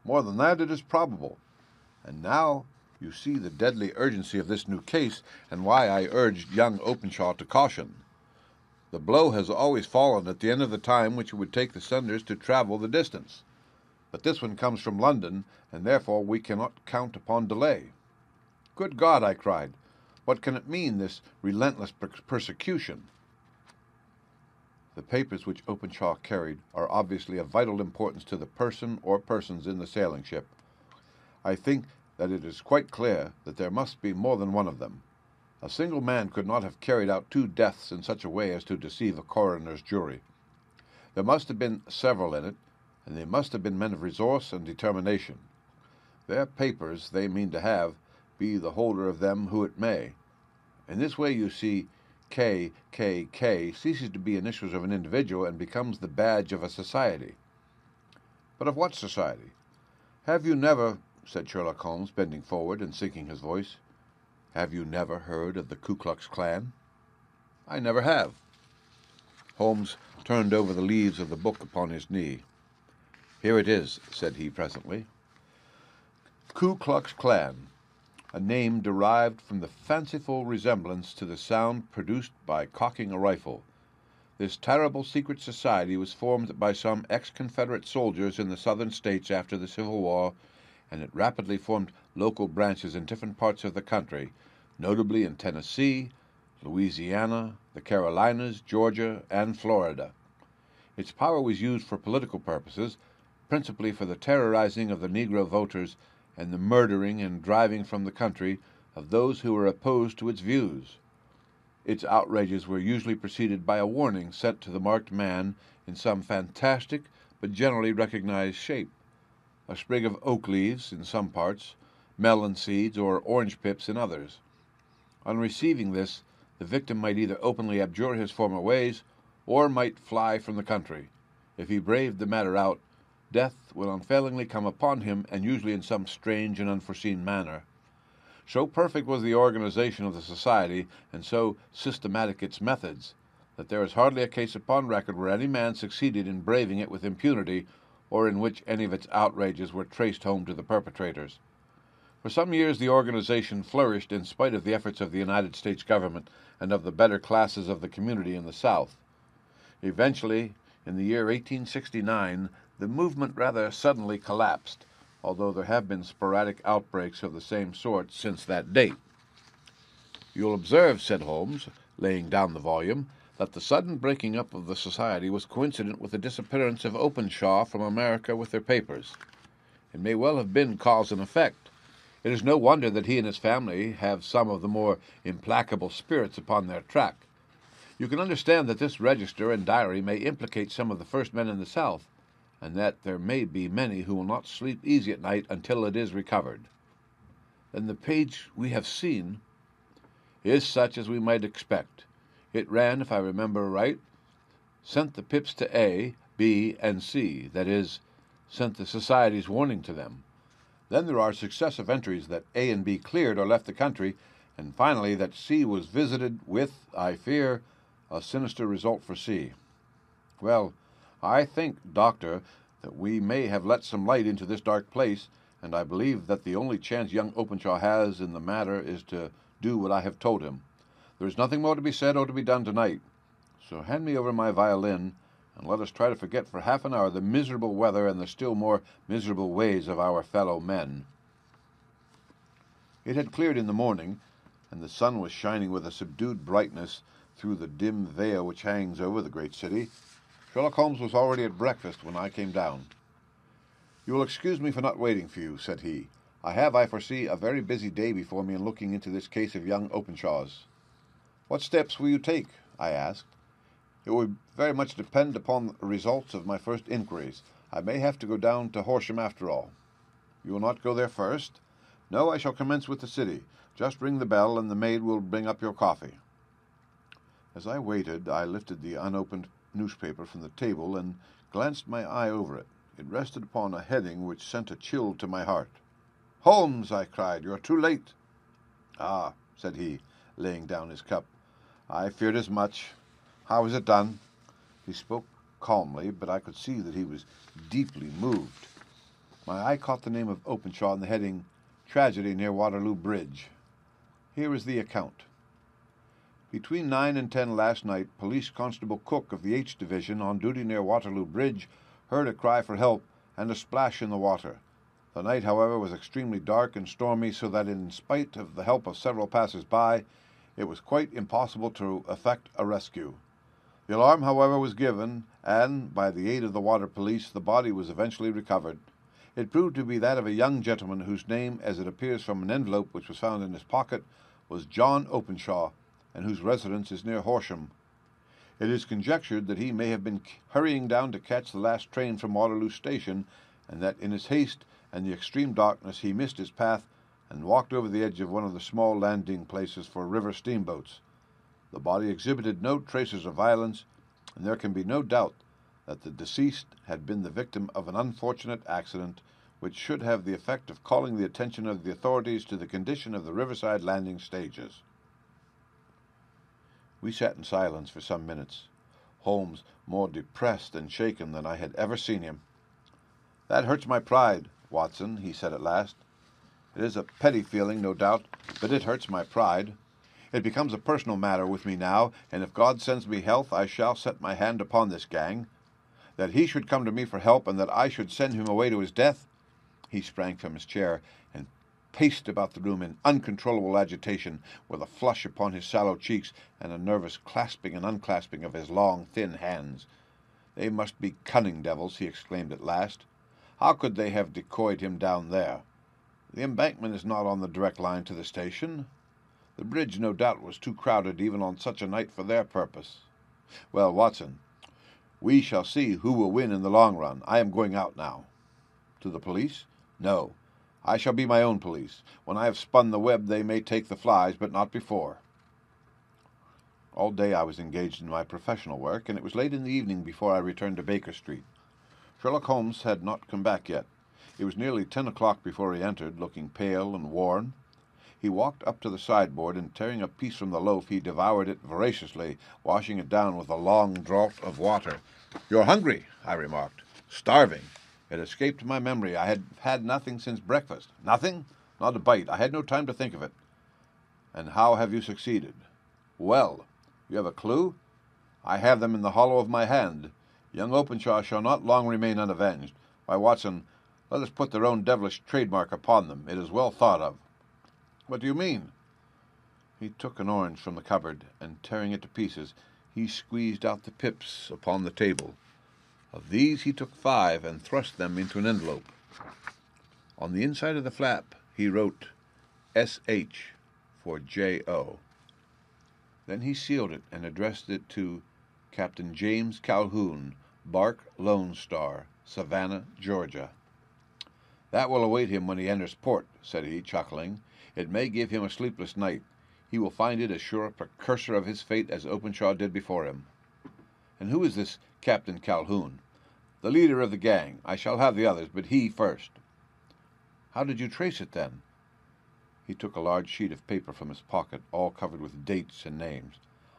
More than that, it is probable. And now you see the deadly urgency of this new case and why I urged young Openshaw to caution. The blow has always fallen at the end of the time which it would take the senders to travel the distance. But this one comes from London, and therefore we cannot count upon delay. Good God, I cried, what can it mean, this relentless persecution? The papers which Openshaw carried are obviously of vital importance to the person or persons in the sailing ship. I think that it is quite clear that there must be more than one of them. A single man could not have carried out 2 deaths in such a way as to deceive a coroner's jury. There must have been several in it, and they must have been men of resource and determination. Their papers they mean to have, be the holder of them who it may. In this way, you see, KKK ceases to be initials of an individual and becomes the badge of a society. But of what society? Have you never, said Sherlock Holmes, bending forward and sinking his voice, have you never heard of the Ku Klux Klan? I never have. Holmes turned over the leaves of the book upon his knee. Here it is, said he presently. Ku Klux Klan, a name derived from the fanciful resemblance to the sound produced by cocking a rifle. This terrible secret society was formed by some ex-Confederate soldiers in the southern states after the Civil War, and it rapidly formed local branches in different parts of the country, notably in Tennessee, Louisiana, the Carolinas, Georgia, and Florida. Its power was used for political purposes, principally for the terrorizing of the Negro voters and the murdering and driving from the country of those who were opposed to its views. Its outrages were usually preceded by a warning sent to the marked man in some fantastic but generally recognized shape, a sprig of oak leaves in some parts, melon seeds or orange pips in others. On receiving this, the victim might either openly abjure his former ways or might fly from the country. If he braved the matter out, death will unfailingly come upon him, and usually in some strange and unforeseen manner. So perfect was the organization of the society, and so systematic its methods, that there is hardly a case upon record where any man succeeded in braving it with impunity, or in which any of its outrages were traced home to the perpetrators. For some years the organization flourished in spite of the efforts of the United States government and of the better classes of the community in the South. Eventually, in the year 1869, the movement rather suddenly collapsed, although there have been sporadic outbreaks of the same sort since that date. You'll observe, said Holmes, laying down the volume, that the sudden breaking up of the society was coincident with the disappearance of Openshaw from America with their papers. It may well have been cause and effect. It is no wonder that he and his family have some of the more implacable spirits upon their track. You can understand that this register and diary may implicate some of the first men in the South, and that there may be many who will not sleep easy at night until it is recovered. Then the page we have seen is such as we might expect. It ran, if I remember right, sent the pips to A, B, and C, that is, sent the society's warning to them. Then there are successive entries that A and B cleared or left the country, and finally that C was visited with, I fear, a sinister result for C. Well, I think, Doctor, that we may have let some light into this dark place, and I believe that the only chance young Openshaw has in the matter is to do what I have told him. There is nothing more to be said or to be done tonight, so hand me over my violin, and let us try to forget for half an hour the miserable weather and the still more miserable ways of our fellow men. It had cleared in the morning, and the sun was shining with a subdued brightness through the dim veil which hangs over the great city. Sherlock Holmes was already at breakfast when I came down. You will excuse me for not waiting for you, said he. I have, I foresee, a very busy day before me in looking into this case of young Openshaw's. What steps will you take? I asked. It will very much depend upon the results of my first inquiries. I may have to go down to Horsham after all. You will not go there first? No, I shall commence with the city. Just ring the bell, and the maid will bring up your coffee. As I waited, I lifted the unopened newspaper from the table and glanced my eye over it. It rested upon a heading which sent a chill to my heart. "Holmes," I cried, "you are too late." "Ah," said he, laying down his cup, "I feared as much. How is it done?" He spoke calmly, but I could see that he was deeply moved. My eye caught the name of Openshaw in the heading, "Tragedy near Waterloo Bridge." Here is the account. Between 9 and 10 last night, Police Constable Cook of the H Division, on duty near Waterloo Bridge, heard a cry for help and a splash in the water. The night, however, was extremely dark and stormy, so that in spite of the help of several passers-by, it was quite impossible to effect a rescue. The alarm, however, was given, and, by the aid of the water police, the body was eventually recovered. It proved to be that of a young gentleman whose name, as it appears from an envelope which was found in his pocket, was John Openshaw, and whose residence is near Horsham. It is conjectured that he may have been hurrying down to catch the last train from Waterloo Station, and that in his haste and the extreme darkness he missed his path and walked over the edge of one of the small landing places for river steamboats. The body exhibited no traces of violence, and there can be no doubt that the deceased had been the victim of an unfortunate accident which should have the effect of calling the attention of the authorities to the condition of the riverside landing stages. We sat in silence for some minutes, Holmes more depressed and shaken than I had ever seen him. "That hurts my pride, Watson," he said at last. "It is a petty feeling, no doubt, but it hurts my pride. It becomes a personal matter with me now, and if God sends me health, I shall set my hand upon this gang. That he should come to me for help, and that I should send him away to his death." He sprang from his chair and paced about the room in uncontrollable agitation, with a flush upon his sallow cheeks and a nervous clasping and unclasping of his long, thin hands. "They must be cunning devils," he exclaimed at last. "How could they have decoyed him down there? The embankment is not on the direct line to the station. The bridge, no doubt, was too crowded even on such a night for their purpose. Well, Watson, we shall see who will win in the long run. I am going out now." "To the police?" "No. I shall be my own police. When I have spun the web they may take the flies, but not before." All day I was engaged in my professional work, and it was late in the evening before I returned to Baker Street. Sherlock Holmes had not come back yet. It was nearly 10 o'clock before he entered, looking pale and worn. He walked up to the sideboard, and tearing a piece from the loaf, he devoured it voraciously, washing it down with a long draught of water. "You're hungry," I remarked. "Starving." It escaped my memory. I had had nothing since breakfast. "Nothing?" "Not a bite. I had no time to think of it." "And how have you succeeded?" "Well. You have a clue?" "I have them in the hollow of my hand. Young Openshaw shall not long remain unavenged. Why, Watson, let us put their own devilish trademark upon them. It is well thought of." "What do you mean?" He took an orange from the cupboard, and tearing it to pieces, he squeezed out the pips upon the table. Of these he took 5 and thrust them into an envelope. On the inside of the flap he wrote S.H. for J.O. Then he sealed it and addressed it to Captain James Calhoun, Bark Lone Star, Savannah, Georgia. "That will await him when he enters port," said he, chuckling. "It may give him a sleepless night. He will find it as sure a precursor of his fate as Openshaw did before him." "And who is this Captain Calhoun?" "The leader of the gang. I shall have the others, but he first." "How did you trace it, then?" He took a large sheet of paper from his pocket, all covered with dates and names.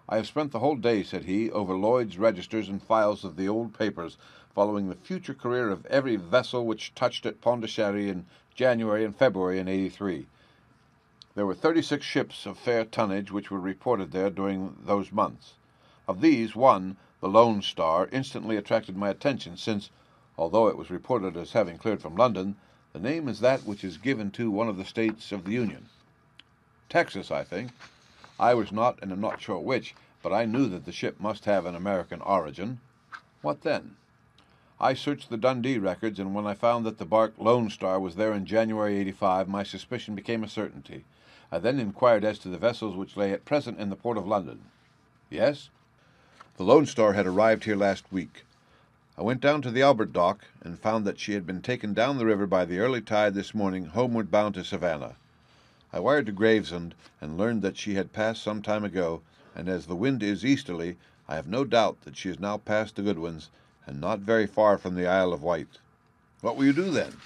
"I have spent the whole day," said he, "over Lloyd's registers and files of the old papers, following the future career of every vessel which touched at Pondicherry in January and February in '83. There were 36 ships of fair tonnage which were reported there during those months. Of these, one, the Lone Star, instantly attracted my attention, since, although it was reported as having cleared from London, the name is that which is given to one of the states of the Union. Texas, I think. I was not, and am not sure which, but I knew that the ship must have an American origin. What then? I searched the Dundee records, and when I found that the bark Lone Star was there in January '85, my suspicion became a certainty. I then inquired as to the vessels which lay at present in the port of London." "Yes?" "The Lone Star had arrived here last week. I went down to the Albert dock and found that she had been taken down the river by the early tide this morning, homeward bound to Savannah. I wired to Gravesend and learned that she had passed some time ago, and as the wind is easterly, I have no doubt that she is now past the Goodwins and not very far from the Isle of Wight." "What will you do then?"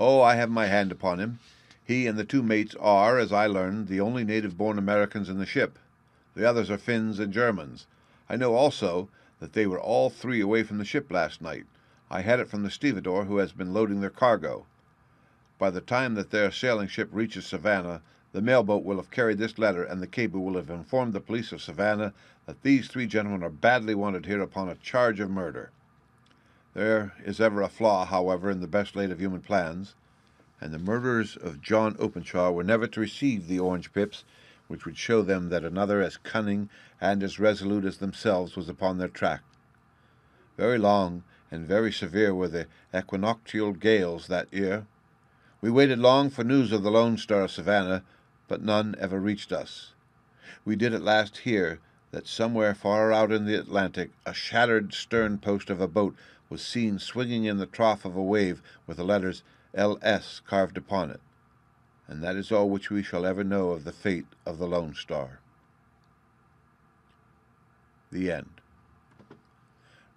"Oh, I have my hand upon him. He and the two mates are, as I learned, the only native-born Americans in the ship. The others are Finns and Germans. I know also that they were all three away from the ship last night. I had it from the stevedore who has been loading their cargo. By the time that their sailing ship reaches Savannah, the mailboat will have carried this letter, and the cable will have informed the police of Savannah that these three gentlemen are badly wanted here upon a charge of murder. There is ever a flaw, however, in the best laid of human plans, and the murderers of John Openshaw were never to receive the orange pips, which would show them that another as cunning and as resolute as themselves was upon their track. Very long and very severe were the equinoctial gales that year. We waited long for news of the Lone Star of Savannah, but none ever reached us. We did at last hear that somewhere far out in the Atlantic a shattered stern post of a boat was seen swinging in the trough of a wave with the letters L.S. carved upon it. And that is all which we shall ever know of the fate of the Lone Star. The end.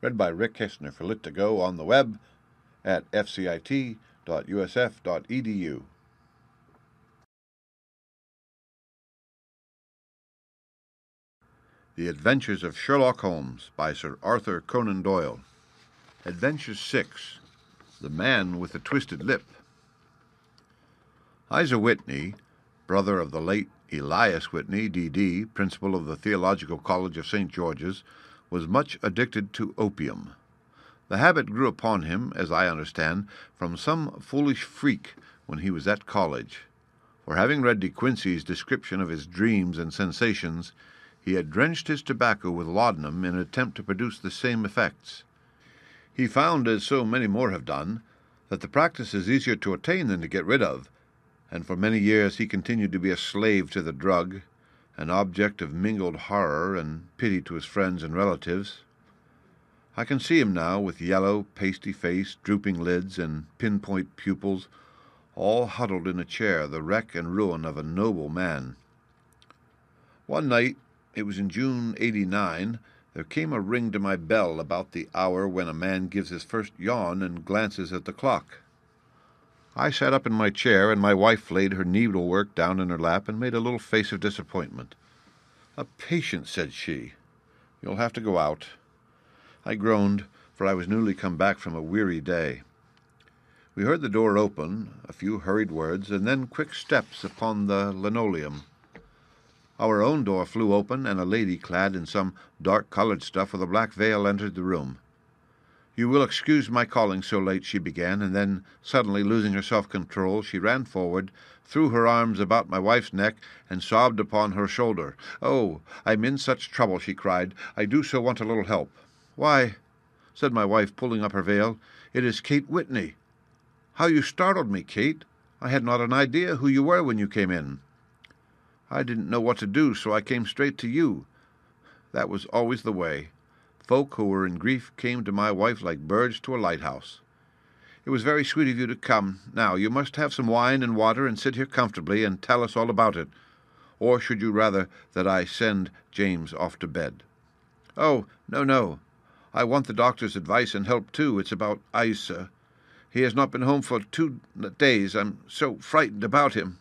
Read by Rick Kistner for Lit2Go on the web at fcit.usf.edu. The Adventures of Sherlock Holmes by Sir Arthur Conan Doyle. Adventure 6. The Man with the Twisted Lip. Isa Whitney, brother of the late Elias Whitney, D.D., principal of the Theological College of St. George's, was much addicted to opium. The habit grew upon him, as I understand, from some foolish freak when he was at college, for having read De Quincey's description of his dreams and sensations, he had drenched his tobacco with laudanum in an attempt to produce the same effects. He found, as so many more have done, that the practice is easier to attain than to get rid of, and for many years he continued to be a slave to the drug, an object of mingled horror and pity to his friends and relatives. I can see him now, with yellow, pasty face, drooping lids, and pinpoint pupils, all huddled in a chair, the wreck and ruin of a noble man. One night, it was in June '89, there came a ring to my bell about the hour when a man gives his first yawn and glances at the clock. I sat up in my chair, and my wife laid her needlework down in her lap and made a little face of disappointment. "A patient," said she. "You'll have to go out." I groaned, for I was newly come back from a weary day. We heard the door open, a few hurried words, and then quick steps upon the linoleum. Our own door flew open, and a lady clad in some dark-colored stuff with a black veil entered the room. "You will excuse my calling so late," she began, and then, suddenly losing her self-control, she ran forward, threw her arms about my wife's neck, and sobbed upon her shoulder. "Oh, I'm in such trouble," she cried. "I do so want a little help." "Why," said my wife, pulling up her veil, "it is Kate Whitney." "How you startled me, Kate. I had not an idea who you were when you came in." "I didn't know what to do, so I came straight to you." That was always the way. Folk who were in grief came to my wife like birds to a lighthouse. "It was very sweet of you to come. Now, you must have some wine and water and sit here comfortably and tell us all about it. Or should you rather that I send James off to bed?" "Oh, no. I want the doctor's advice and help, too. It's about Isa. He has not been home for 2 days. I'm so frightened about him."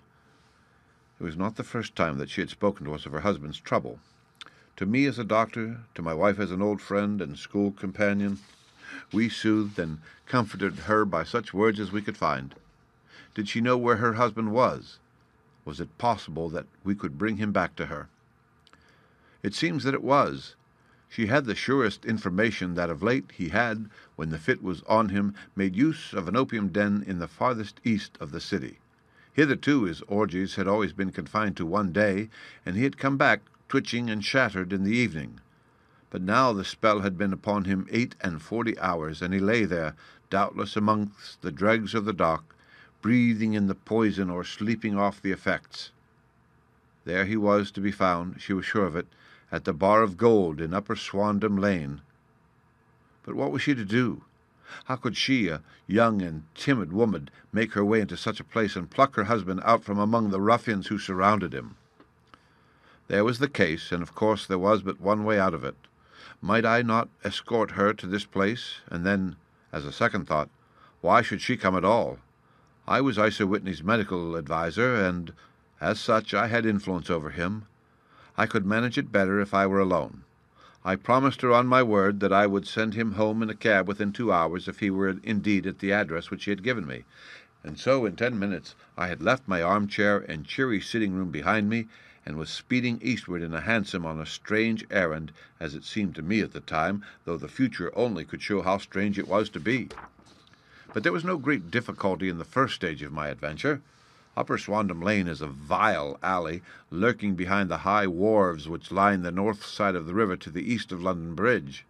It was not the first time that she had spoken to us of her husband's trouble. To me as a doctor, to my wife as an old friend and school companion, we soothed and comforted her by such words as we could find. Did she know where her husband was? Was it possible that we could bring him back to her? It seems that it was. She had the surest information that of late he had, when the fit was on him, made use of an opium den in the farthest east of the city. Hitherto his orgies had always been confined to one day, and he had come back twitching and shattered in the evening. But now the spell had been upon him 48 hours, and he lay there, doubtless amongst the dregs of the dock, breathing in the poison or sleeping off the effects. There he was to be found, she was sure of it, at the Bar of Gold in Upper Swandam Lane. But what was she to do? How could she, a young and timid woman, make her way into such a place and pluck her husband out from among the ruffians who surrounded him? There was the case, and of course there was but one way out of it. Might I not escort her to this place? And then, as a second thought, why should she come at all? I was Isa Whitney's medical adviser, and as such I had influence over him. I could manage it better if I were alone. I promised her on my word that I would send him home in a cab within 2 hours if he were indeed at the address which he had given me. And so in 10 minutes I had left my armchair and cheery sitting-room behind me, and was speeding eastward in a hansom on a strange errand, as it seemed to me at the time, though the future only could show how strange it was to be. But there was no great difficulty in the first stage of my adventure. Upper Swandam Lane is a vile alley, lurking behind the high wharves which line the north side of the river to the east of London Bridge.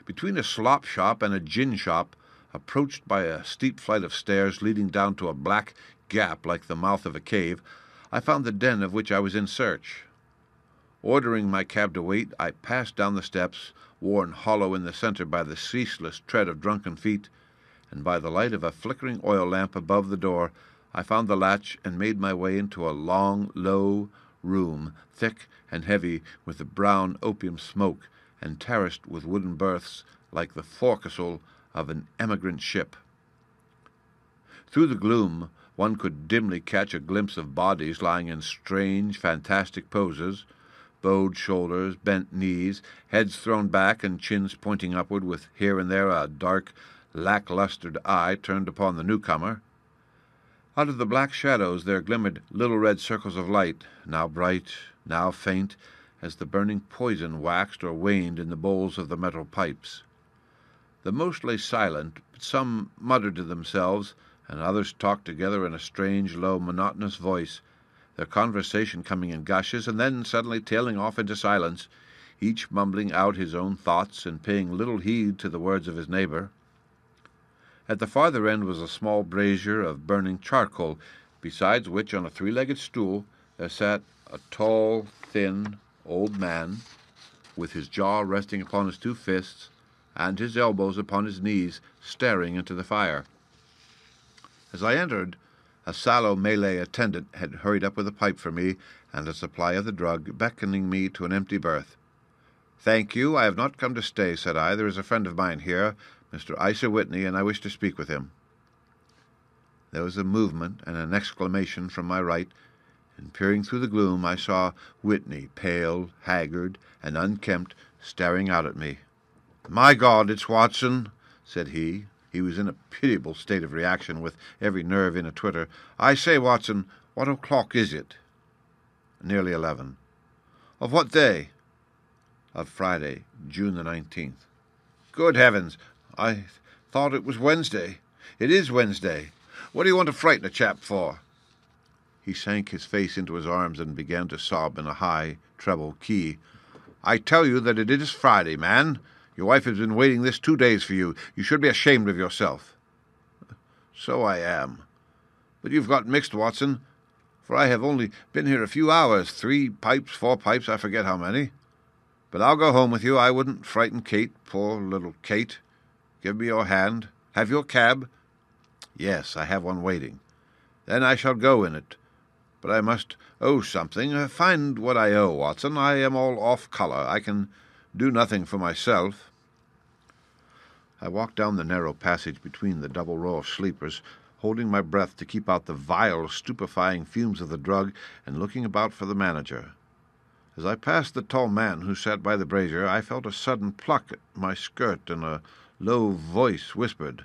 Between a slop shop and a gin shop, approached by a steep flight of stairs leading down to a black gap like the mouth of a cave, I found the den of which I was in search. Ordering my cab to wait, I passed down the steps, worn hollow in the centre by the ceaseless tread of drunken feet, and by the light of a flickering oil lamp above the door, I found the latch and made my way into a long, low room, thick and heavy with the brown opium smoke, and terraced with wooden berths like the forecastle of an emigrant ship. Through the gloom one could dimly catch a glimpse of bodies lying in strange, fantastic poses, bowed shoulders, bent knees, heads thrown back and chins pointing upward, with here and there a dark, lack-lustre eye turned upon the newcomer. Out of the black shadows there glimmered little red circles of light, now bright, now faint, as the burning poison waxed or waned in the bowls of the metal pipes. The most lay silent, but some muttered to themselves, and others talked together in a strange, low, monotonous voice, their conversation coming in gushes, and then suddenly tailing off into silence, each mumbling out his own thoughts and paying little heed to the words of his neighbour. At the farther end was a small brazier of burning charcoal, besides which, on a three-legged stool, there sat a tall, thin, old man, with his jaw resting upon his two fists, and his elbows upon his knees, staring into the fire. As I entered, a sallow Malay attendant had hurried up with a pipe for me and a supply of the drug, beckoning me to an empty berth. "Thank you, I have not come to stay," said I. "There is a friend of mine here, Mr. Isa Whitney, and I wish to speak with him." There was a movement and an exclamation from my right, and peering through the gloom I saw Whitney, pale, haggard, and unkempt, staring out at me. "My God, it's Watson," said he. He was in a pitiable state of reaction, with every nerve in a twitter. "I say, Watson, what o'clock is it?" "Nearly 11. "Of what day?" "Of Friday, June the 19th. "Good heavens! I thought it was Wednesday." "It is Wednesday. What do you want to frighten a chap for?" He sank his face into his arms and began to sob in a high, treble key. "I tell you that it is Friday, man. Your wife has been waiting this 2 days for you. You should be ashamed of yourself." "So I am. But you've got mixed, Watson, for I have only been here a few hours, 3 pipes, 4 pipes, I forget how many. But I'll go home with you. I wouldn't frighten Kate, poor little Kate. Give me your hand. Have you a cab?" "Yes, I have one waiting." "Then I shall go in it. But I must owe something. Find what I owe, Watson. I am all off colour. I can do nothing for myself." I walked down the narrow passage between the double row of sleepers, holding my breath to keep out the vile, stupefying fumes of the drug, and looking about for the manager. As I passed the tall man who sat by the brazier, I felt a sudden pluck at my skirt, and a low voice whispered,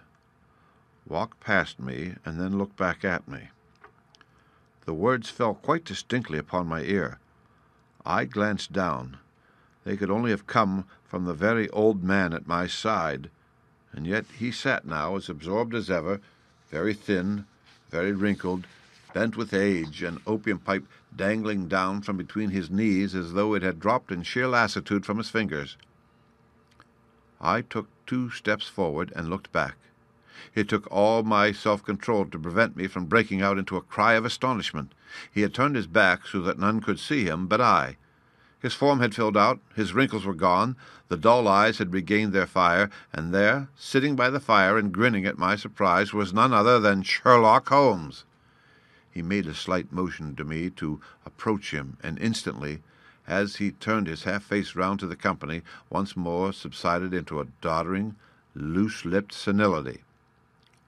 "Walk past me, and then look back at me." The words fell quite distinctly upon my ear. I glanced down. They could only have come from the very old man at my side, and yet he sat now as absorbed as ever, very thin, very wrinkled, bent with age, an opium pipe dangling down from between his knees as though it had dropped in sheer lassitude from his fingers. I took 2 steps forward and looked back. It took all my self-control to prevent me from breaking out into a cry of astonishment. He had turned his back so that none could see him but I. His form had filled out, his wrinkles were gone, the dull eyes had regained their fire, and there, sitting by the fire and grinning at my surprise, was none other than Sherlock Holmes. He made a slight motion to me to approach him, and instantly, as he turned his half-face round to the company, once more subsided into a doddering, loose-lipped senility.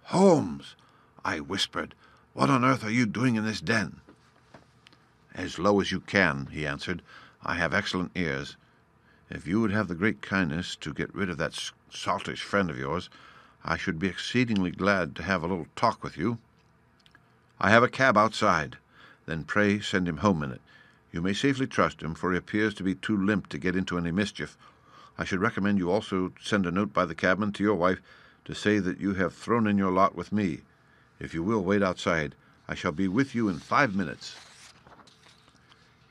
"Holmes!" I whispered. "What on earth are you doing in this den?" "As low as you can," he answered. "I have excellent ears. If you would have the great kindness to get rid of that saltish friend of yours, I should be exceedingly glad to have a little talk with you." "I have a cab outside." "Then pray send him home in it. You may safely trust him, for he appears to be too limp to get into any mischief. I should recommend you also send a note by the cabman to your wife to say that you have thrown in your lot with me. If you will wait outside, I shall be with you in 5 minutes."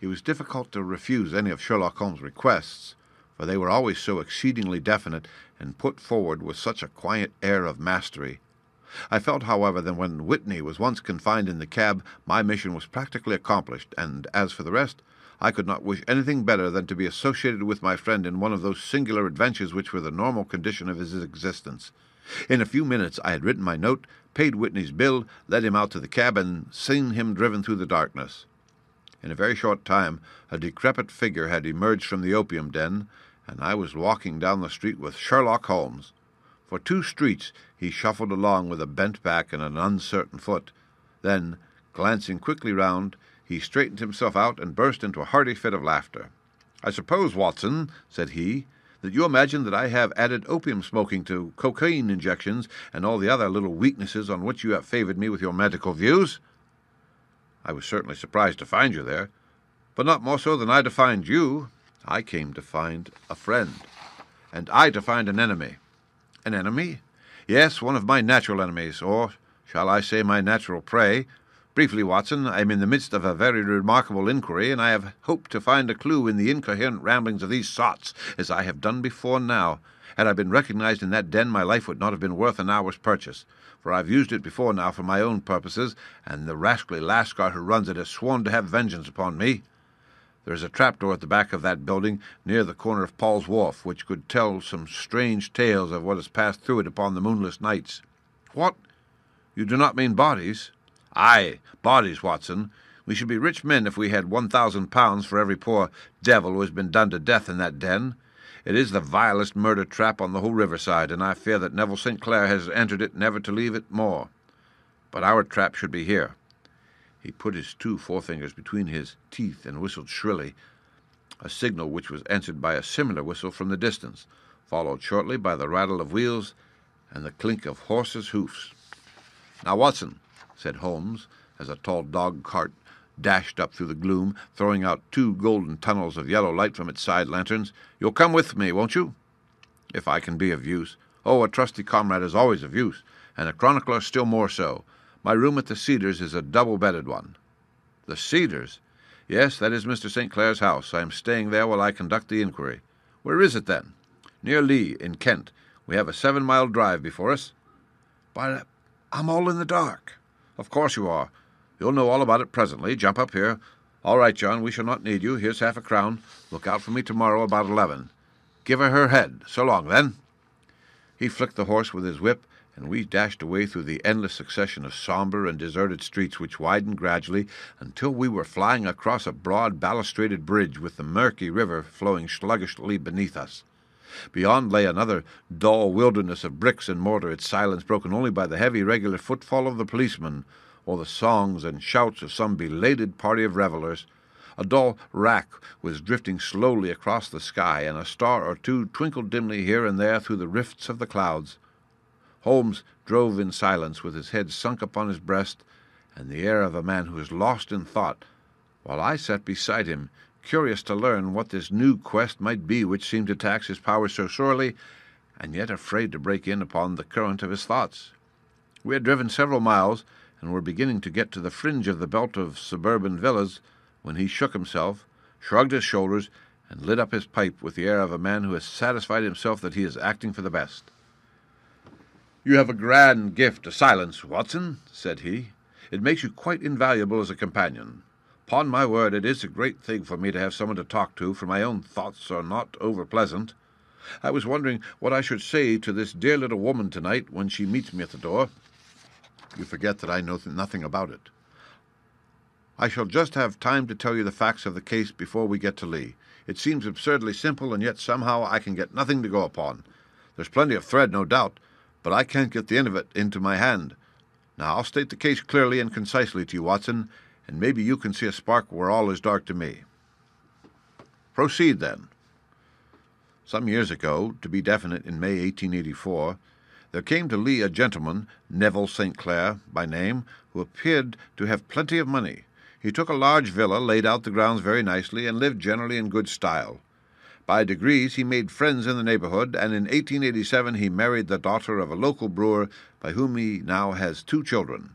It was difficult to refuse any of Sherlock Holmes' requests, for they were always so exceedingly definite and put forward with such a quiet air of mastery. I felt, however, that when Whitney was once confined in the cab, my mission was practically accomplished, and as for the rest, I could not wish anything better than to be associated with my friend in one of those singular adventures which were the normal condition of his existence. In a few minutes I had written my note, paid Whitney's bill, led him out to the cab, and seen him driven through the darkness. In a very short time a decrepit figure had emerged from the opium den, and I was walking down the street with Sherlock Holmes. For 2 streets he shuffled along with a bent back and an uncertain foot. Then, glancing quickly round, he straightened himself out and burst into a hearty fit of laughter. "I suppose, Watson," said he, "that you imagine that I have added opium smoking to cocaine injections and all the other little weaknesses on which you have favored me with your medical views?" "I was certainly surprised to find you there, but not more so than I to find you. I came to find a friend, and I to find an enemy." "An enemy?" "Yes, one of my natural enemies, or shall I say my natural prey. Briefly, Watson, I am in the midst of a very remarkable inquiry, and I have hoped to find a clue in the incoherent ramblings of these sots, as I have done before now. Had I been recognized in that den, my life would not have been worth an hour's purchase, for I have used it before now for my own purposes, and the rascally Lascar who runs it has sworn to have vengeance upon me. There is a trapdoor at the back of that building, near the corner of Paul's Wharf, which could tell some strange tales of what has passed through it upon the moonless nights." "What? You do not mean bodies?" "Aye, bodies, Watson. We should be rich men if we had £1,000 for every poor devil who has been done to death in that den. It is the vilest murder trap on the whole riverside, and I fear that Neville St. Clair has entered it never to leave it more. But our trap should be here." He put his 2 forefingers between his teeth and whistled shrilly, a signal which was answered by a similar whistle from the distance, followed shortly by the rattle of wheels and the clink of horses' hoofs. "Now, Watson," said Holmes, as a tall dog-cart dashed up through the gloom, throwing out 2 golden tunnels of yellow light from its side lanterns, "you'll come with me, won't you?" "If I can be of use." "Oh, a trusty comrade is always of use, and a chronicler still more so. My room at the Cedars is a double-bedded one." "The Cedars?" "Yes, that is Mr. St. Clair's house. I am staying there while I conduct the inquiry." "Where is it, then?" "Near Lee, in Kent. We have a 7-mile drive before us." "But I'm all in the dark." "Of course you are. You'll know all about it presently. Jump up here. All right, John, we shall not need you. Here's half a crown. Look out for me tomorrow about 11. Give her head. So long, then." He flicked the horse with his whip, and we dashed away through the endless succession of sombre and deserted streets which widened gradually until we were flying across a broad balustraded bridge with the murky river flowing sluggishly beneath us. Beyond lay another dull wilderness of bricks and mortar, its silence broken only by the heavy regular footfall of the policeman, or the songs and shouts of some belated party of revellers. A dull wrack was drifting slowly across the sky, and a star or 2 twinkled dimly here and there through the rifts of the clouds. Holmes drove in silence, with his head sunk upon his breast, and the air of a man who is lost in thought, while I sat beside him, curious to learn what this new quest might be which seemed to tax his powers so sorely, and yet afraid to break in upon the current of his thoughts. We had driven several miles, and were beginning to get to the fringe of the belt of suburban villas, when he shook himself, shrugged his shoulders, and lit up his pipe with the air of a man who has satisfied himself that he is acting for the best. "You have a grand gift of silence, Watson," said he. "It makes you quite invaluable as a companion. 'Pon my word, it is a great thing for me to have someone to talk to, for my own thoughts are not over-pleasant. I was wondering what I should say to this dear little woman tonight when she meets me at the door." "You forget that I know nothing about it." "I shall just have time to tell you the facts of the case before we get to Lee. It seems absurdly simple, and yet somehow I can get nothing to go upon. There's plenty of thread, no doubt, but I can't get the end of it into my hand. Now, I'll state the case clearly and concisely to you, Watson, and maybe you can see a spark where all is dark to me. Proceed, then. Some years ago, to be definite in May 1884, there came to Lee a gentleman, Neville St. Clair by name, who appeared to have plenty of money. He took a large villa, laid out the grounds very nicely, and lived generally in good style. By degrees he made friends in the neighborhood, and in 1887 he married the daughter of a local brewer, by whom he now has 2 children.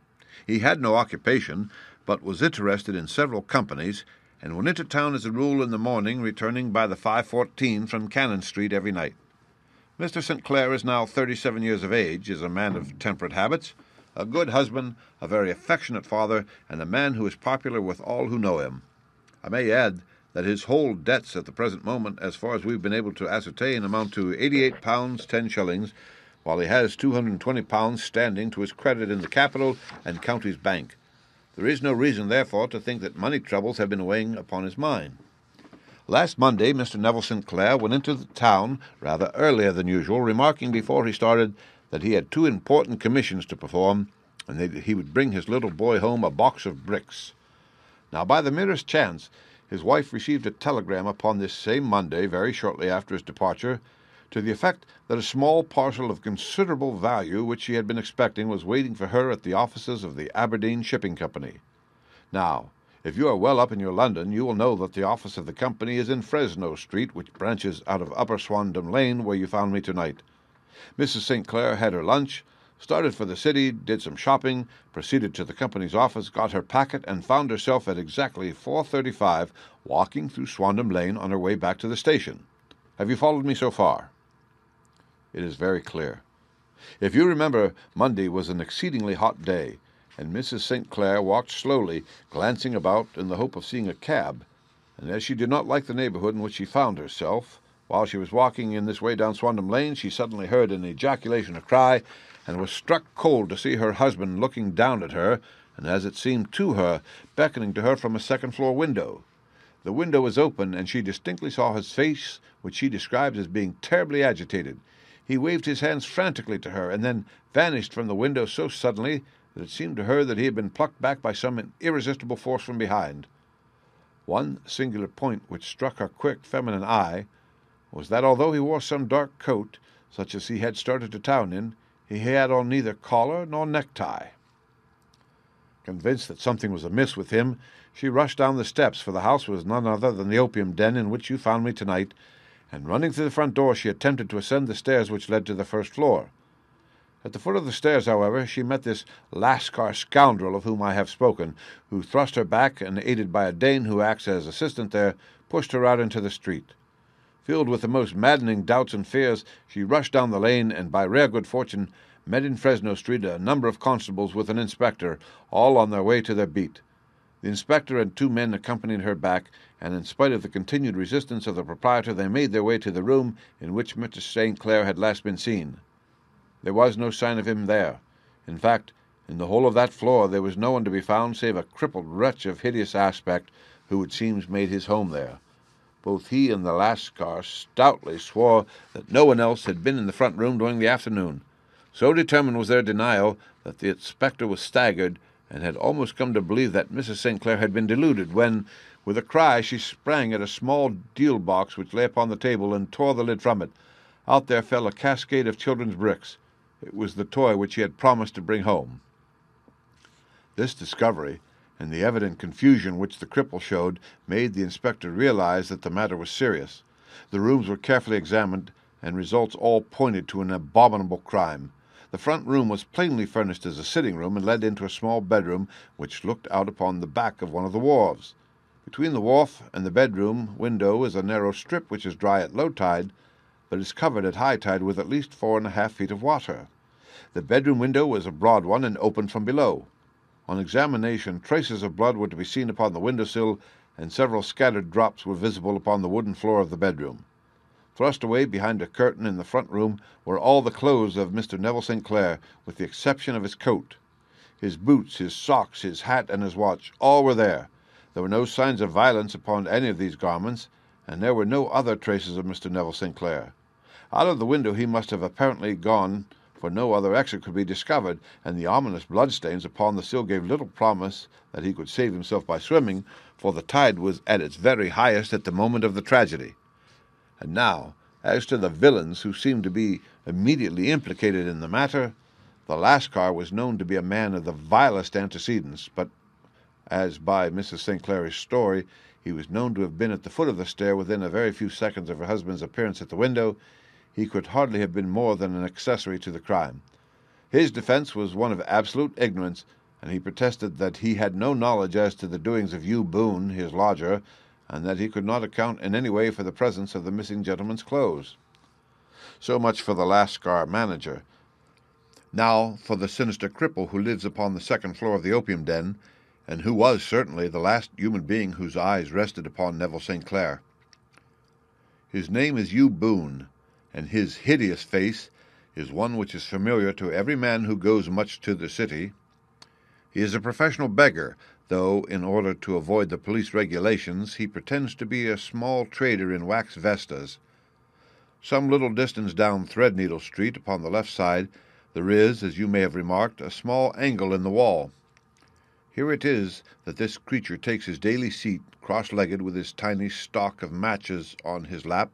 He had no occupation, but was interested in several companies, and went into town as a rule in the morning, returning by the 5:14 from Cannon Street every night. Mr. St. Clair is now 37 years of age, is a man of temperate habits, a good husband, a very affectionate father, and a man who is popular with all who know him. I may add that his whole debts at the present moment, as far as we've been able to ascertain, amount to £88 10 while he has £220 standing to his credit in the capital and county's bank. There is no reason, therefore, to think that money troubles have been weighing upon his mind. Last Monday, Mr. Neville St. Clair went into the town rather earlier than usual, remarking before he started that he had 2 important commissions to perform, and that he would bring his little boy home a box of bricks. Now, by the merest chance, his wife received a telegram upon this same Monday, very shortly after his departure, to the effect that a small parcel of considerable value, which she had been expecting, was waiting for her at the offices of the Aberdeen Shipping Company. Now, if you are well up in your London, you will know that the office of the company is in Fresno Street, which branches out of Upper Swandam Lane, where you found me tonight. Mrs. St. Clair had her lunch, started for the city, did some shopping, proceeded to the company's office, got her packet, and found herself at exactly 4:35 walking through Swandam Lane on her way back to the station. Have you followed me so far? It is very clear. If you remember, Monday was an exceedingly hot day, and Mrs. St. Clair walked slowly, glancing about in the hope of seeing a cab, and as she did not like the neighborhood in which she found herself, while she was walking in this way down Swandam Lane, she suddenly heard an ejaculation, a cry, and was struck cold to see her husband looking down at her, and as it seemed to her, beckoning to her from a second-floor window. The window was open, and she distinctly saw his face, which she described as being terribly agitated. He waved his hands frantically to her, and then vanished from the window so suddenly that it seemed to her that he had been plucked back by some irresistible force from behind. One singular point which struck her quick feminine eye was that although he wore some dark coat, such as he had started to town in, he had on neither collar nor necktie. Convinced that something was amiss with him, she rushed down the steps, for the house was none other than the opium den in which you found me tonight, and running through the front door, she attempted to ascend the stairs which led to the first floor. At the foot of the stairs, however, she met this Lascar scoundrel of whom I have spoken, who thrust her back, and, aided by a Dane who acts as assistant there, pushed her out into the street. Filled with the most maddening doubts and fears, she rushed down the lane, and by rare good fortune met in Fresno Street a number of constables with an inspector, all on their way to their beat. The inspector and 2 men accompanied her back, and in spite of the continued resistance of the proprietor, they made their way to the room in which Mr. St. Clair had last been seen. There was no sign of him there. In fact, in the whole of that floor there was no one to be found save a crippled wretch of hideous aspect, who it seems made his home there. Both he and the Lascar stoutly swore that no one else had been in the front room during the afternoon. So determined was their denial that the inspector was staggered, and had almost come to believe that Mrs. St. Clair had been deluded, when, with a cry, she sprang at a small deal box which lay upon the table, and tore the lid from it. Out there fell a cascade of children's bricks. It was the toy which he had promised to bring home. This discovery, and the evident confusion which the cripple showed, made the inspector realize that the matter was serious. The rooms were carefully examined, and results all pointed to an abominable crime. The front room was plainly furnished as a sitting room, and led into a small bedroom which looked out upon the back of one of the wharves. Between the wharf and the bedroom window is a narrow strip which is dry at low tide, but is covered at high tide with at least 4.5 feet of water. The bedroom window was a broad one, and opened from below. On examination, traces of blood were to be seen upon the window-sill, and several scattered drops were visible upon the wooden floor of the bedroom. Thrust away behind a curtain in the front room were all the clothes of Mr. Neville St. Clair, with the exception of his coat. His boots, his socks, his hat, and his watch, all were there. There were no signs of violence upon any of these garments, and there were no other traces of Mr. Neville St. Clair. Out of the window he must have apparently gone, for no other exit could be discovered, and the ominous bloodstains upon the sill gave little promise that he could save himself by swimming, for the tide was at its very highest at the moment of the tragedy. And now, as to the villains who seemed to be immediately implicated in the matter, the Lascar was known to be a man of the vilest antecedents, but as by Mrs. St. Clair's story he was known to have been at the foot of the stair within a very few seconds of her husband's appearance at the window, he could hardly have been more than an accessory to the crime. His defense was one of absolute ignorance, and he protested that he had no knowledge as to the doings of Hugh Boone, his lodger, and that he could not account in any way for the presence of the missing gentleman's clothes. So much for the Lascar manager. Now for the sinister cripple who lives upon the second floor of the opium den, and who was certainly the last human being whose eyes rested upon Neville St. Clair. His name is Hugh Boone, and his hideous face is one which is familiar to every man who goes much to the city. He is a professional beggar, though, in order to avoid the police regulations, he pretends to be a small trader in wax vestas. Some little distance down Threadneedle Street, upon the left side, there is, as you may have remarked, a small angle in the wall. Here it is that this creature takes his daily seat, cross-legged, with his tiny stock of matches on his lap,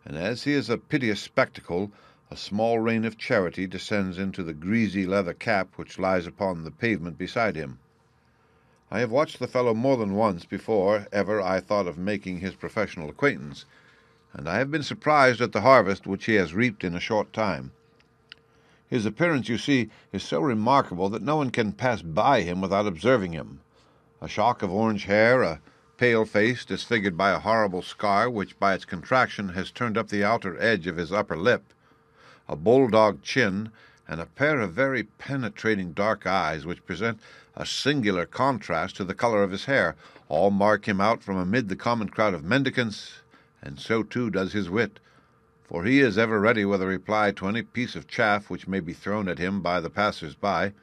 and as he is a piteous spectacle, a small rain of charity descends into the greasy leather cap which lies upon the pavement beside him. I have watched the fellow more than once before ever I thought of making his professional acquaintance, and I have been surprised at the harvest which he has reaped in a short time. His appearance, you see, is so remarkable that no one can pass by him without observing him. A shock of orange hair, a pale face disfigured by a horrible scar which by its contraction has turned up the outer edge of his upper lip, a bulldog chin, and a pair of very penetrating dark eyes which present a singular contrast to the color of his hair, all mark him out from amid the common crowd of mendicants, and so too does his wit, for he is ever ready with a reply to any piece of chaff which may be thrown at him by the passers-by.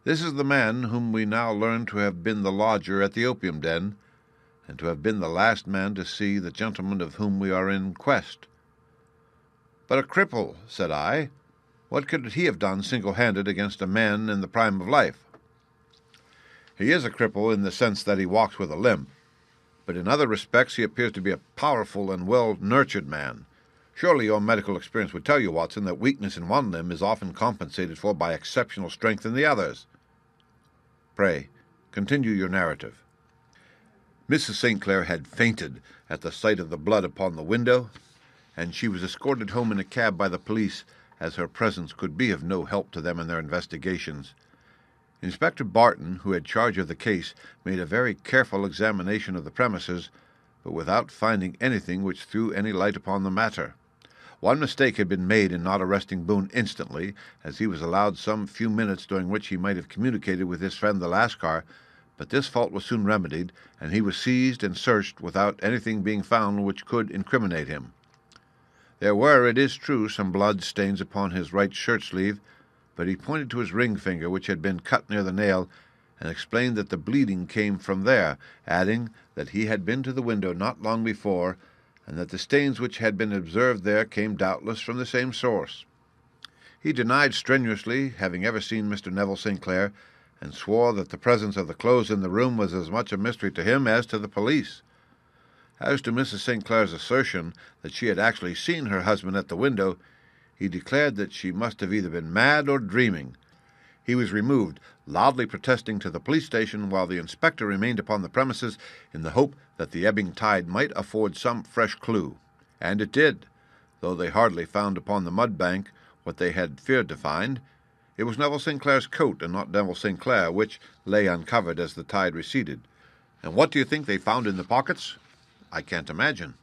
This is the man whom we now learn to have been the lodger at the opium den, and to have been the last man to see the gentleman of whom we are in quest. But a cripple, said I. What could he have done single-handed against a man in the prime of life? He is a cripple in the sense that he walks with a limp, but in other respects he appears to be a powerful and well-nurtured man. Surely your medical experience would tell you, Watson, that weakness in one limb is often compensated for by exceptional strength in the others. Pray, continue your narrative. Mrs. St. Clair had fainted at the sight of the blood upon the window, and she was escorted home in a cab by the police, as her presence could be of no help to them in their investigations. Inspector Barton, who had charge of the case, made a very careful examination of the premises, but without finding anything which threw any light upon the matter. One mistake had been made in not arresting Boone instantly, as he was allowed some few minutes during which he might have communicated with his friend the Lascar, but this fault was soon remedied, and he was seized and searched without anything being found which could incriminate him. There were, it is true, some blood stains upon his right shirt-sleeve, but he pointed to his ring finger, which had been cut near the nail, and explained that the bleeding came from there, adding that he had been to the window not long before, and that the stains which had been observed there came doubtless from the same source. He denied strenuously having ever seen Mr. Neville St. Clair, and swore that the presence of the clothes in the room was as much a mystery to him as to the police. As to Mrs. St. Clair's assertion that she had actually seen her husband at the window, he declared that she must have either been mad or dreaming. He was removed, loudly protesting, to the police station, while the inspector remained upon the premises in the hope that the ebbing tide might afford some fresh clue. And it did, though they hardly found upon the mud bank what they had feared to find. It was Neville St. Clair's coat, and not Neville St. Clair, which lay uncovered as the tide receded. And what do you think they found in the pockets? I can't imagine.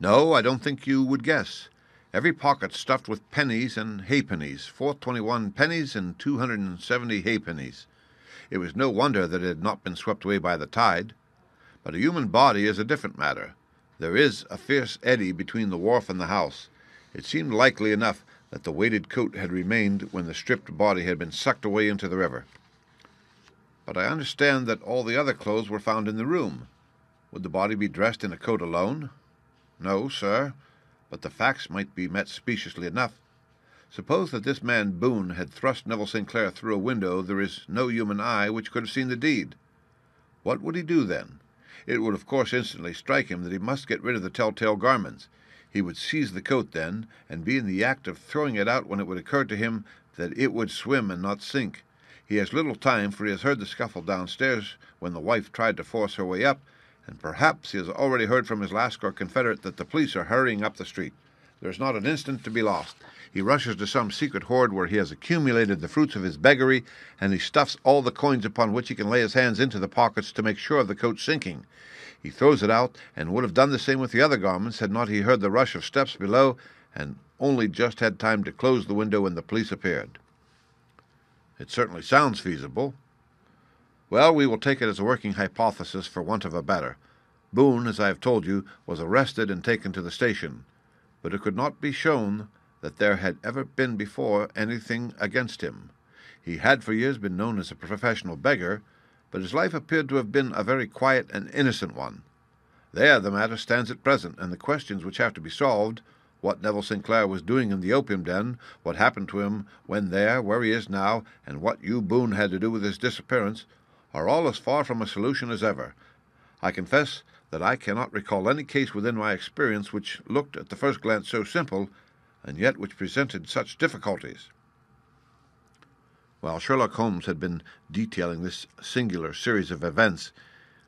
No, I don't think you would guess. Every pocket stuffed with pennies and halfpennies, 421 pennies and 270 halfpennies. It was no wonder that it had not been swept away by the tide. But a human body is a different matter. There is a fierce eddy between the wharf and the house. It seemed likely enough that the weighted coat had remained when the stripped body had been sucked away into the river. But I understand that all the other clothes were found in the room. Would the body be dressed in a coat alone? No, sir, but the facts might be met speciously enough. Suppose that this man Boone had thrust Neville St. Clair through a window there is no human eye which could have seen the deed. What would he do then? It would of course instantly strike him that he must get rid of the telltale garments. He would seize the coat then, and be in the act of throwing it out when it would occur to him that it would swim and not sink. He has little time, for he has heard the scuffle downstairs when the wife tried to force her way up, and perhaps he has already heard from his Lascar confederate that the police are hurrying up the street. There is not an instant to be lost. He rushes to some secret hoard where he has accumulated the fruits of his beggary, and he stuffs all the coins upon which he can lay his hands into the pockets to make sure of the coat sinking. He throws it out, and would have done the same with the other garments had not he heard the rush of steps below, and only just had time to close the window when the police appeared. It certainly sounds feasible. Well, we will take it as a working hypothesis for want of a better. Boone, as I have told you, was arrested and taken to the station, but it could not be shown that there had ever been before anything against him. He had for years been known as a professional beggar, but his life appeared to have been a very quiet and innocent one. There the matter stands at present, and the questions which have to be solved, what Neville St. Clair was doing in the opium den, what happened to him when there, where he is now, and what you, Boone, had to do with his disappearance, are all as far from a solution as ever. I confess that I cannot recall any case within my experience which looked at the first glance so simple, and yet which presented such difficulties. While Sherlock Holmes had been detailing this singular series of events,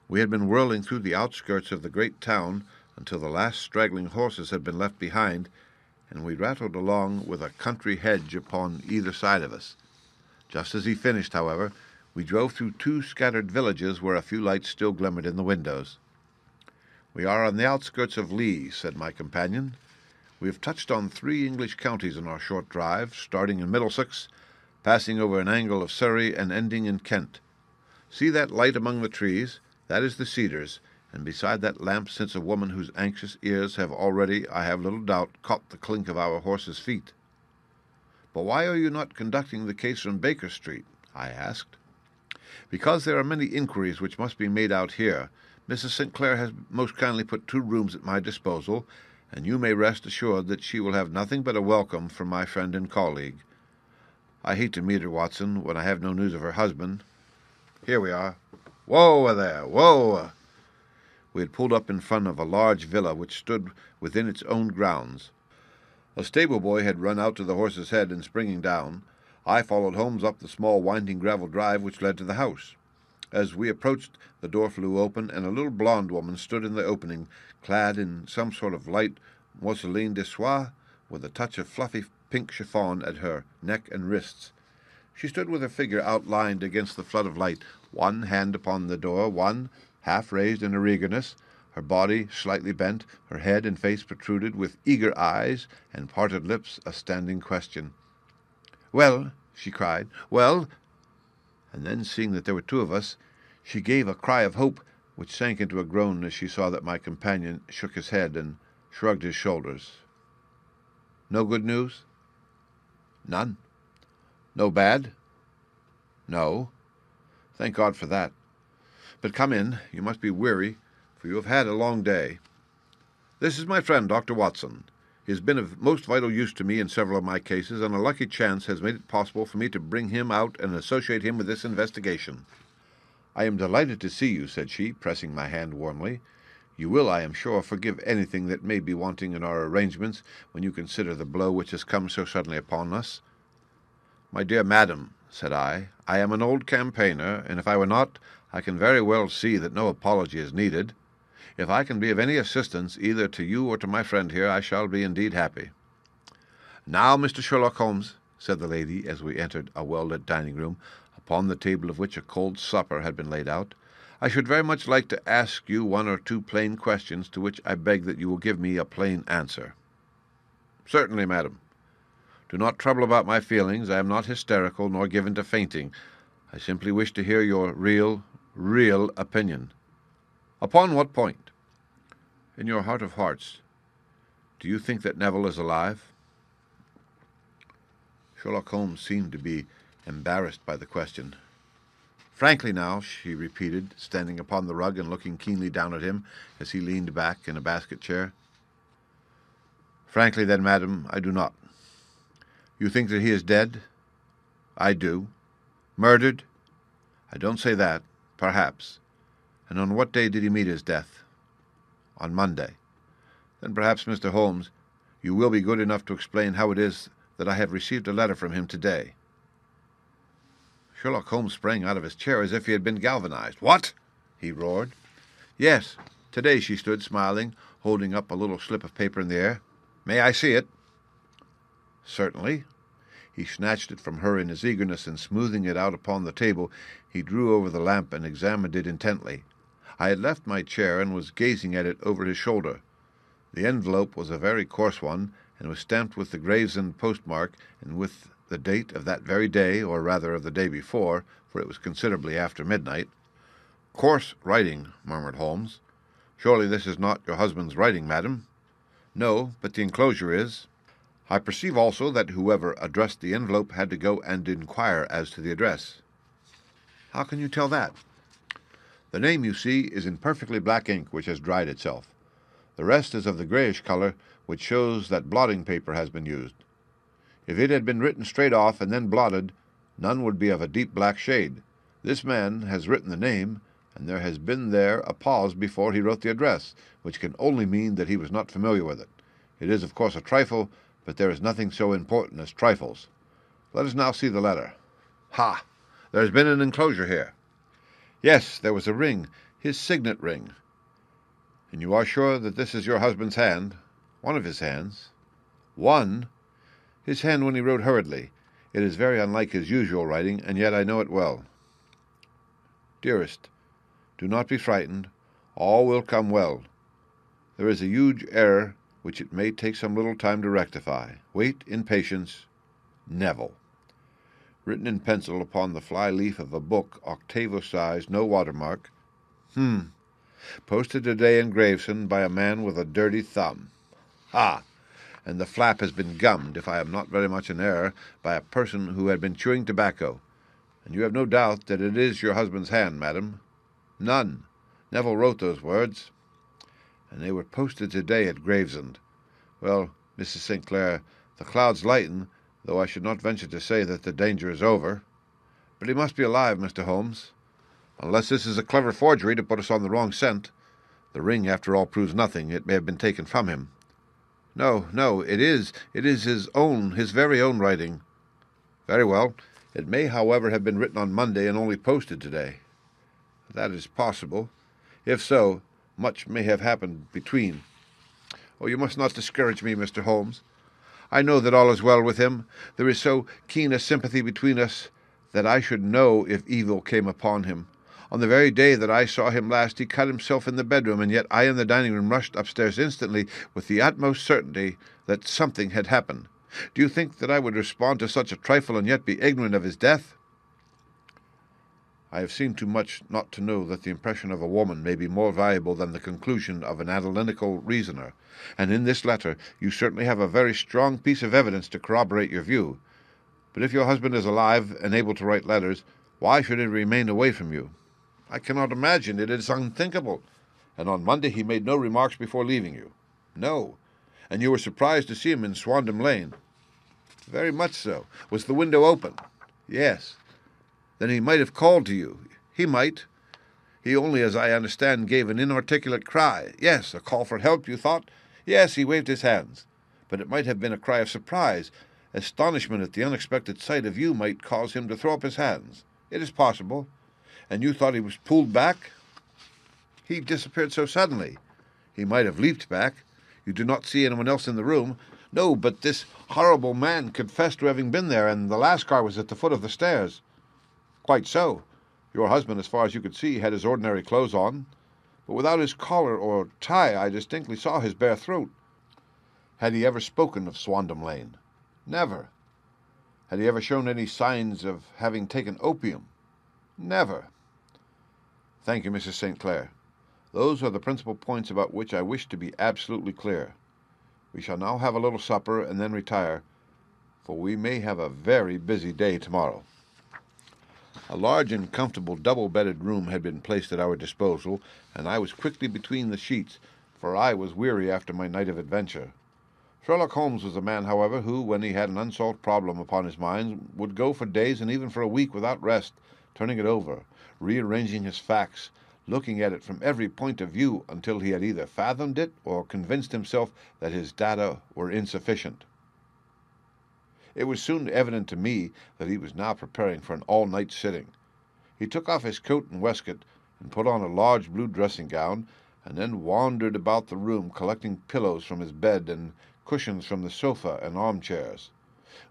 we had been whirling through the outskirts of the great town until the last straggling horses had been left behind, and we rattled along with a country hedge upon either side of us. Just as he finished, however, we drove through 2 scattered villages where a few lights still glimmered in the windows. "We are on the outskirts of Lee," said my companion. "We have touched on 3 English counties in our short drive, starting in Middlesex, passing over an angle of Surrey, and ending in Kent. See that light among the trees? That is the Cedars, and beside that lamp sits a woman whose anxious ears have already, I have little doubt, caught the clink of our horses' feet." "But why are you not conducting the case from Baker Street?" I asked. "Because there are many inquiries which must be made out here. Mrs. St. Clair has most kindly put 2 rooms at my disposal, and you may rest assured that she will have nothing but a welcome from my friend and colleague. I hate to meet her, Watson, when I have no news of her husband. Here we are. Whoa there, whoa!" We had pulled up in front of a large villa which stood within its own grounds. A stable boy had run out to the horse's head, and springing down, I followed Holmes up the small winding gravel drive which led to the house. As we approached, the door flew open, and a little blonde woman stood in the opening, clad in some sort of light mousseline de soie, with a touch of fluffy pink chiffon at her neck and wrists. She stood with her figure outlined against the flood of light, one hand upon the door, one half raised in her eagerness, her body slightly bent, her head and face protruded, with eager eyes and parted lips, a standing question. "Well," she cried, "well?" And then, seeing that there were 2 of us, she gave a cry of hope, which sank into a groan as she saw that my companion shook his head and shrugged his shoulders. "No good news?" "None." "No bad?" "No." "Thank God for that. But come in. You must be weary, for you have had a long day. This is my friend, Dr. Watson. He has been of most vital use to me in several of my cases, and a lucky chance has made it possible for me to bring him out and associate him with this investigation." "I am delighted to see you," said she, pressing my hand warmly. "You will, I am sure, forgive anything that may be wanting in our arrangements when you consider the blow which has come so suddenly upon us." "My dear madam," said I am an old campaigner, and if I were not, I can very well see that no apology is needed. If I can be of any assistance, either to you or to my friend here, I shall be indeed happy." "Now, Mr. Sherlock Holmes," said the lady, as we entered a well-lit dining-room, upon the table of which a cold supper had been laid out, "I should very much like to ask you 1 or 2 plain questions, to which I beg that you will give me a plain answer." "Certainly, madam." "Do not trouble about my feelings. I am not hysterical, nor given to fainting. I simply wish to hear your real opinion." "Upon what point?" "In your heart of hearts, do you think that Neville is alive?" Sherlock Holmes seemed to be embarrassed by the question. "Frankly now," she repeated, standing upon the rug and looking keenly down at him as he leaned back in a basket chair. "Frankly, then, madam, I do not. You think that he is dead? I do. Murdered? I don't say that. Perhaps. And on what day did he meet his death? On Monday. Then perhaps, Mr. Holmes, you will be good enough to explain how it is that I have received a letter from him today. Sherlock Holmes sprang out of his chair as if he had been galvanized. What? He roared. Yes. Today she stood, smiling, holding up a little slip of paper in the air. May I see it? Certainly. He snatched it from her in his eagerness, and smoothing it out upon the table, he drew over the lamp and examined it intently. I had left my chair and was gazing at it over his shoulder. The envelope was a very coarse one, and was stamped with the Gravesend postmark and with the date of that very day, or rather of the day before, for it was considerably after midnight. Coarse writing, murmured Holmes. Surely this is not your husband's writing, madam? No, but the enclosure is. I perceive also that whoever addressed the envelope had to go and inquire as to the address. How can you tell that? The name, you see, is in perfectly black ink, which has dried itself. The rest is of the grayish color, which shows that blotting paper has been used. If it had been written straight off and then blotted, none would be of a deep black shade. This man has written the name, and there has been there a pause before he wrote the address, which can only mean that he was not familiar with it. It is, of course, a trifle, but there is nothing so important as trifles. Let us now see the letter. Ha! There has been an enclosure here. Yes, there was a ring, his signet ring. And you are sure that this is your husband's hand? One of his hands. One? His hand when he wrote hurriedly. It is very unlike his usual writing, and yet I know it well. Dearest, do not be frightened. All will come well. There is a huge error which it may take some little time to rectify. Wait in patience. Neville. Written in pencil upon the fly-leaf of a book, octavo size, no watermark. Posted today in Gravesend by a man with a dirty thumb. Ha! And the flap has been gummed, if I am not very much in error, by a person who had been chewing tobacco. And you have no doubt that it is your husband's hand, madam? None. Neville wrote those words. And they were posted today at Gravesend. Well, Mrs. St. Clair, the clouds lighten, though I should not venture to say that the danger is over. But he must be alive, Mr. Holmes. Unless this is a clever forgery to put us on the wrong scent. The ring, after all, proves nothing. It may have been taken from him. No, it is his very own writing. Very well. It may, however, have been written on Monday and only posted today. That is possible. If so, much may have happened between. Oh, you must not discourage me, Mr. Holmes. I know that all is well with him. There is so keen a sympathy between us that I should know if evil came upon him. On the very day that I saw him last, he cut himself in the bedroom, and yet I in the dining-room rushed upstairs instantly with the utmost certainty that something had happened. Do you think that I would respond to such a trifle and yet be ignorant of his death? I have seen too much not to know that the impression of a woman may be more valuable than the conclusion of an analytical reasoner, and in this letter you certainly have a very strong piece of evidence to corroborate your view. But if your husband is alive and able to write letters, why should he remain away from you? I cannot imagine. It is unthinkable. And on Monday he made no remarks before leaving you. No. And you were surprised to see him in Swandam Lane. Very much so. Was the window open? Yes. Then he might have called to you. He might. He only, as I understand, gave an inarticulate cry. Yes, a call for help, you thought? Yes, he waved his hands. But it might have been a cry of surprise. Astonishment at the unexpected sight of you might cause him to throw up his hands. It is possible. And you thought he was pulled back? He disappeared so suddenly. He might have leaped back. You do not see anyone else in the room. No, but this horrible man confessed to having been there, and the Lascar was at the foot of the stairs. Quite so. Your husband, as far as you could see, had his ordinary clothes on. But without his collar or tie, I distinctly saw his bare throat. Had he ever spoken of Swandam Lane? Never. Had he ever shown any signs of having taken opium? Never. Thank you, Mrs. St. Clair. Those are the principal points about which I wish to be absolutely clear. We shall now have a little supper and then retire, for we may have a very busy day tomorrow. A large and comfortable double-bedded room had been placed at our disposal, and I was quickly between the sheets, for I was weary after my night of adventure. Sherlock Holmes was a man, however, who, when he had an unsolved problem upon his mind, would go for days and even for a week without rest, turning it over, rearranging his facts, looking at it from every point of view until he had either fathomed it or convinced himself that his data were insufficient. It was soon evident to me that he was now preparing for an all-night sitting. He took off his coat and waistcoat and put on a large blue dressing-gown, and then wandered about the room collecting pillows from his bed and cushions from the sofa and armchairs.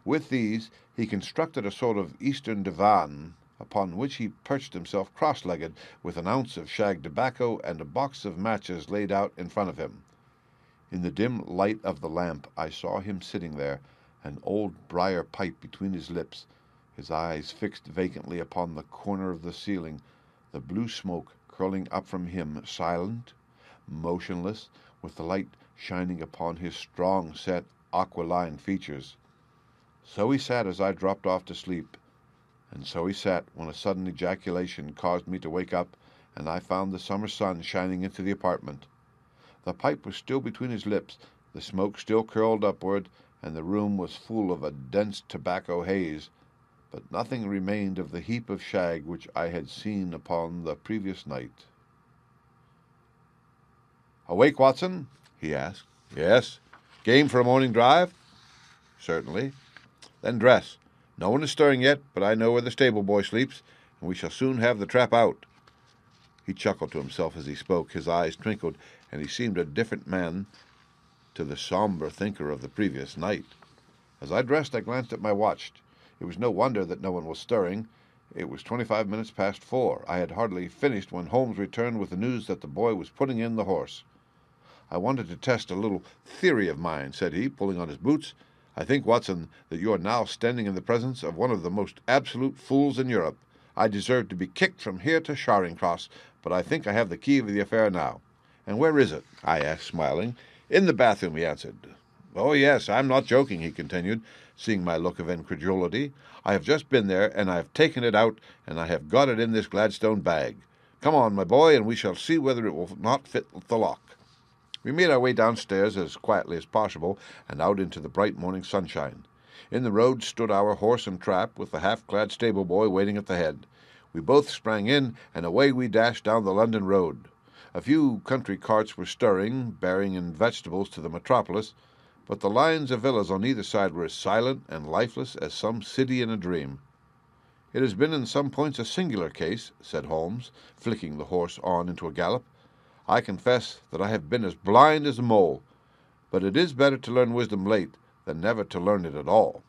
With these he constructed a sort of Eastern divan, upon which he perched himself cross-legged, with an ounce of shag tobacco and a box of matches laid out in front of him. In the dim light of the lamp I saw him sitting there, an old briar pipe between his lips, his eyes fixed vacantly upon the corner of the ceiling, the blue smoke curling up from him, silent, motionless, with the light shining upon his strong-set, aquiline features. So he sat as I dropped off to sleep, and so he sat when a sudden ejaculation caused me to wake up, and I found the summer sun shining into the apartment. The pipe was still between his lips, the smoke still curled upward, and the room was full of a dense tobacco haze, but nothing remained of the heap of shag which I had seen upon the previous night. "Awake, Watson?" he asked. "Yes." "Game for a morning drive?" "Certainly." "Then dress. No one is stirring yet, but I know where the stable boy sleeps, and we shall soon have the trap out." He chuckled to himself as he spoke. His eyes twinkled, and he seemed a different man to the sombre thinker of the previous night. As I dressed, I glanced at my watch. It was no wonder that no one was stirring. It was 25 minutes past 4. I had hardly finished when Holmes returned with the news that the boy was putting in the horse. "I wanted to test a little theory of mine," said he, pulling on his boots. "I think, Watson, that you are now standing in the presence of one of the most absolute fools in Europe. I deserve to be kicked from here to Charing Cross, but I think I have the key of the affair now." "And where is it?" I asked, smiling. "In the bathroom," he answered. "Oh, yes, I'm not joking," he continued, seeing my look of incredulity. "I have just been there, and I have taken it out, and I have got it in this Gladstone bag. Come on, my boy, and we shall see whether it will not fit the lock." We made our way downstairs as quietly as possible, and out into the bright morning sunshine. In the road stood our horse and trap, with the half-clad stable boy waiting at the head. We both sprang in, and away we dashed down the London road. A few country carts were stirring, bearing in vegetables to the metropolis, but the lines of villas on either side were as silent and lifeless as some city in a dream. "It has been in some points a singular case," said Holmes, flicking the horse on into a gallop. "I confess that I have been as blind as a mole, but it is better to learn wisdom late than never to learn it at all."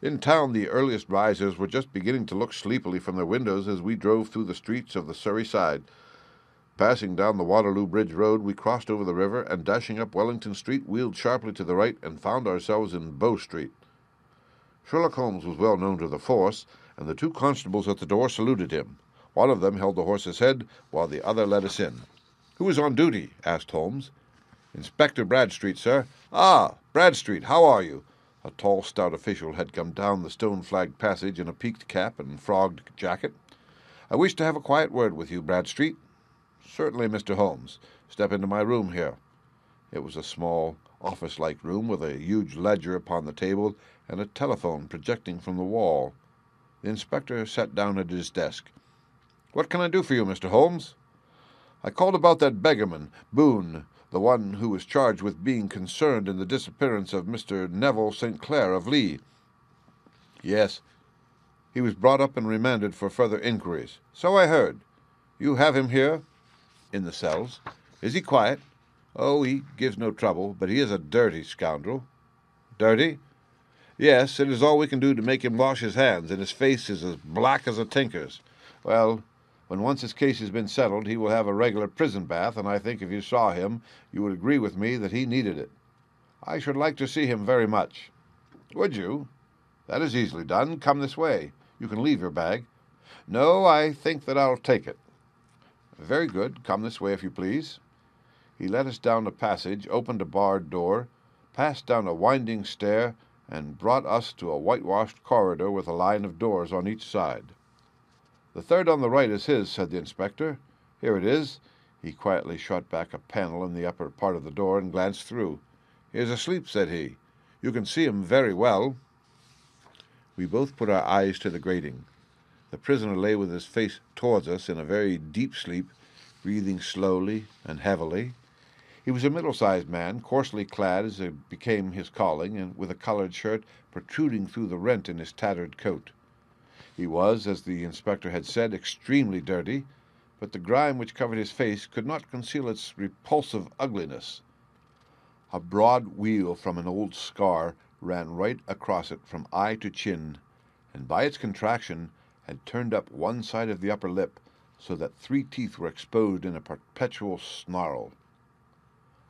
In town the earliest risers were just beginning to look sleepily from their windows as we drove through the streets of the Surrey side. Passing down the Waterloo Bridge Road, we crossed over the river, and dashing up Wellington Street, wheeled sharply to the right and found ourselves in Bow Street. Sherlock Holmes was well known to the force, and the two constables at the door saluted him. One of them held the horse's head, while the other led us in. "Who is on duty?" asked Holmes. "Inspector Bradstreet, sir." "Ah, Bradstreet, how are you?" A tall, stout official had come down the stone-flagged passage in a peaked cap and frogged jacket. "I wish to have a quiet word with you, Bradstreet." "Certainly, Mr. Holmes. Step into my room here." It was a small, office-like room with a huge ledger upon the table and a telephone projecting from the wall. The inspector sat down at his desk. "What can I do for you, Mr. Holmes?" "I called about that beggarman, Boone, the one who was charged with being concerned in the disappearance of Mr. Neville St. Clair of Lee." "Yes. He was brought up and remanded for further inquiries." "So I heard. You have him here?" "In the cells." "Is he quiet?" "Oh, he gives no trouble, but he is a dirty scoundrel." "Dirty?" "Yes, it is all we can do to make him wash his hands, and his face is as black as a tinker's. Well, when once his case has been settled, he will have a regular prison bath, and I think if you saw him, you would agree with me that he needed it." "I should like to see him very much." "Would you? That is easily done. Come this way. You can leave your bag." "No, I think that I'll take it." "Very good. Come this way, if you please." He led us down a passage, opened a barred door, passed down a winding stair, and brought us to a whitewashed corridor with a line of doors on each side. "The third on the right is his," said the inspector. "Here it is." He quietly shot back a panel in the upper part of the door and glanced through. "He is asleep," said he. "You can see him very well." We both put our eyes to the grating. The prisoner lay with his face towards us in a very deep sleep, breathing slowly and heavily. He was a middle-sized man, coarsely clad as became his calling, and with a coloured shirt protruding through the rent in his tattered coat. He was, as the inspector had said, extremely dirty, but the grime which covered his face could not conceal its repulsive ugliness. A broad weal from an old scar ran right across it from eye to chin, and by its contraction had turned up one side of the upper lip, so that 3 teeth were exposed in a perpetual snarl.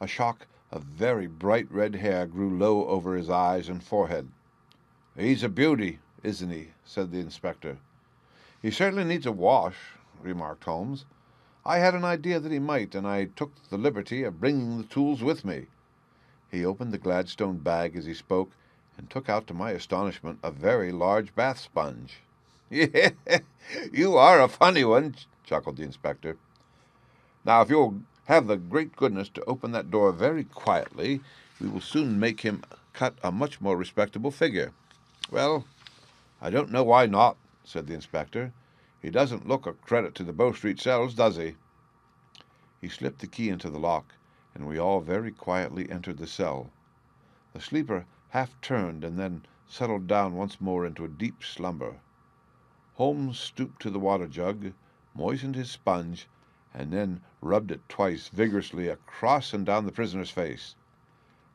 A shock of very bright red hair grew low over his eyes and forehead. "He's a beauty, isn't he?" said the inspector. "He certainly needs a wash," remarked Holmes. "I had an idea that he might, and I took the liberty of bringing the tools with me." He opened the Gladstone bag as he spoke, and took out, to my astonishment, a very large bath sponge. "You are a funny one," chuckled the inspector. "Now, if you'll have the great goodness to open that door very quietly, we will soon make him cut a much more respectable figure." "Well, I don't know why not," said the inspector. "He doesn't look a credit to the Bow Street cells, does he?" He slipped the key into the lock, and we all very quietly entered the cell. The sleeper half turned and then settled down once more into a deep slumber. Holmes stooped to the water jug, moistened his sponge, and then rubbed it twice vigorously across and down the prisoner's face.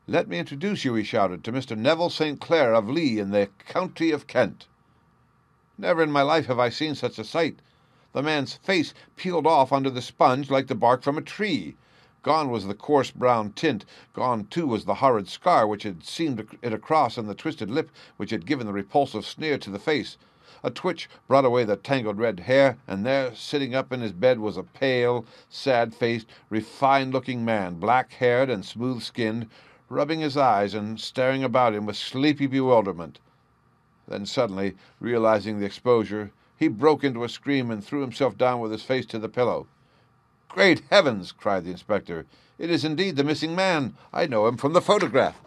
"Let me introduce you," he shouted, "to Mr. Neville St. Clair of Lee in the county of Kent." Never in my life have I seen such a sight. The man's face peeled off under the sponge like the bark from a tree. Gone was the coarse brown tint. Gone, too, was the horrid scar which had seamed it across, and the twisted lip which had given the repulsive sneer to the face. A twitch brought away the tangled red hair, and there, sitting up in his bed, was a pale, sad-faced, refined-looking man, black-haired and smooth-skinned, rubbing his eyes and staring about him with sleepy bewilderment. Then suddenly, realizing the exposure, he broke into a scream and threw himself down with his face to the pillow. "Great heavens!" cried the inspector. "It is indeed the missing man. I know him from the photograph."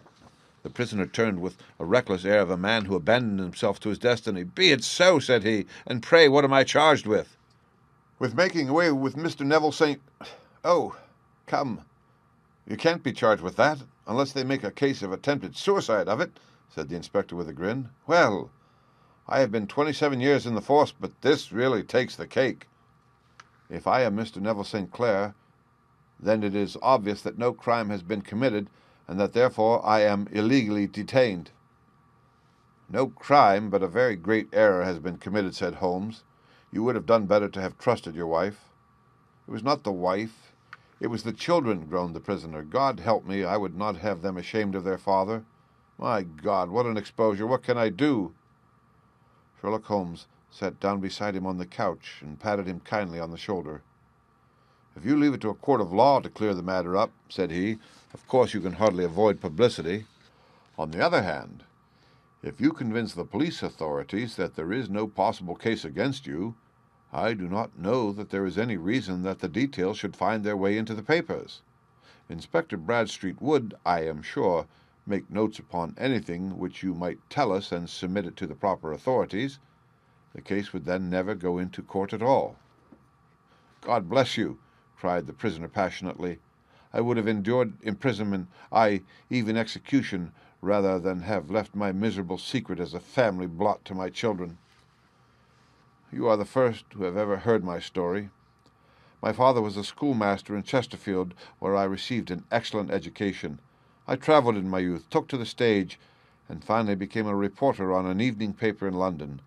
The prisoner turned with a reckless air of a man who abandoned himself to his destiny. "Be it so," said he, "and pray what am I charged with?" "With making away with Mr. Neville St. Oh, come, you can't be charged with that, unless they make a case of attempted suicide of it," said the inspector with a grin. "Well, I have been 27 years in the force, but this really takes the cake. If I am Mr. Neville St. Clair, then it is obvious that no crime has been committed, and that therefore I am illegally detained." "No crime, but a very great error has been committed," said Holmes. "You would have done better to have trusted your wife." "It was not the wife. It was the children," groaned the prisoner. "God help me, I would not have them ashamed of their father. My God, what an exposure! What can I do?" Sherlock Holmes sat down beside him on the couch and patted him kindly on the shoulder. "If you leave it to a court of law to clear the matter up," said he, "of course you can hardly avoid publicity. On the other hand, if you convince the police authorities that there is no possible case against you, I do not know that there is any reason that the details should find their way into the papers. Inspector Bradstreet would, I am sure, make notes upon anything which you might tell us and submit it to the proper authorities. The case would then never go into court at all." "God bless you!" cried the prisoner passionately. "I would have endured imprisonment, aye, even execution, rather than have left my miserable secret as a family blot to my children. You are the first who have ever heard my story. My father was a schoolmaster in Chesterfield, where I received an excellent education. I travelled in my youth, took to the stage, and finally became a reporter on an evening paper in London.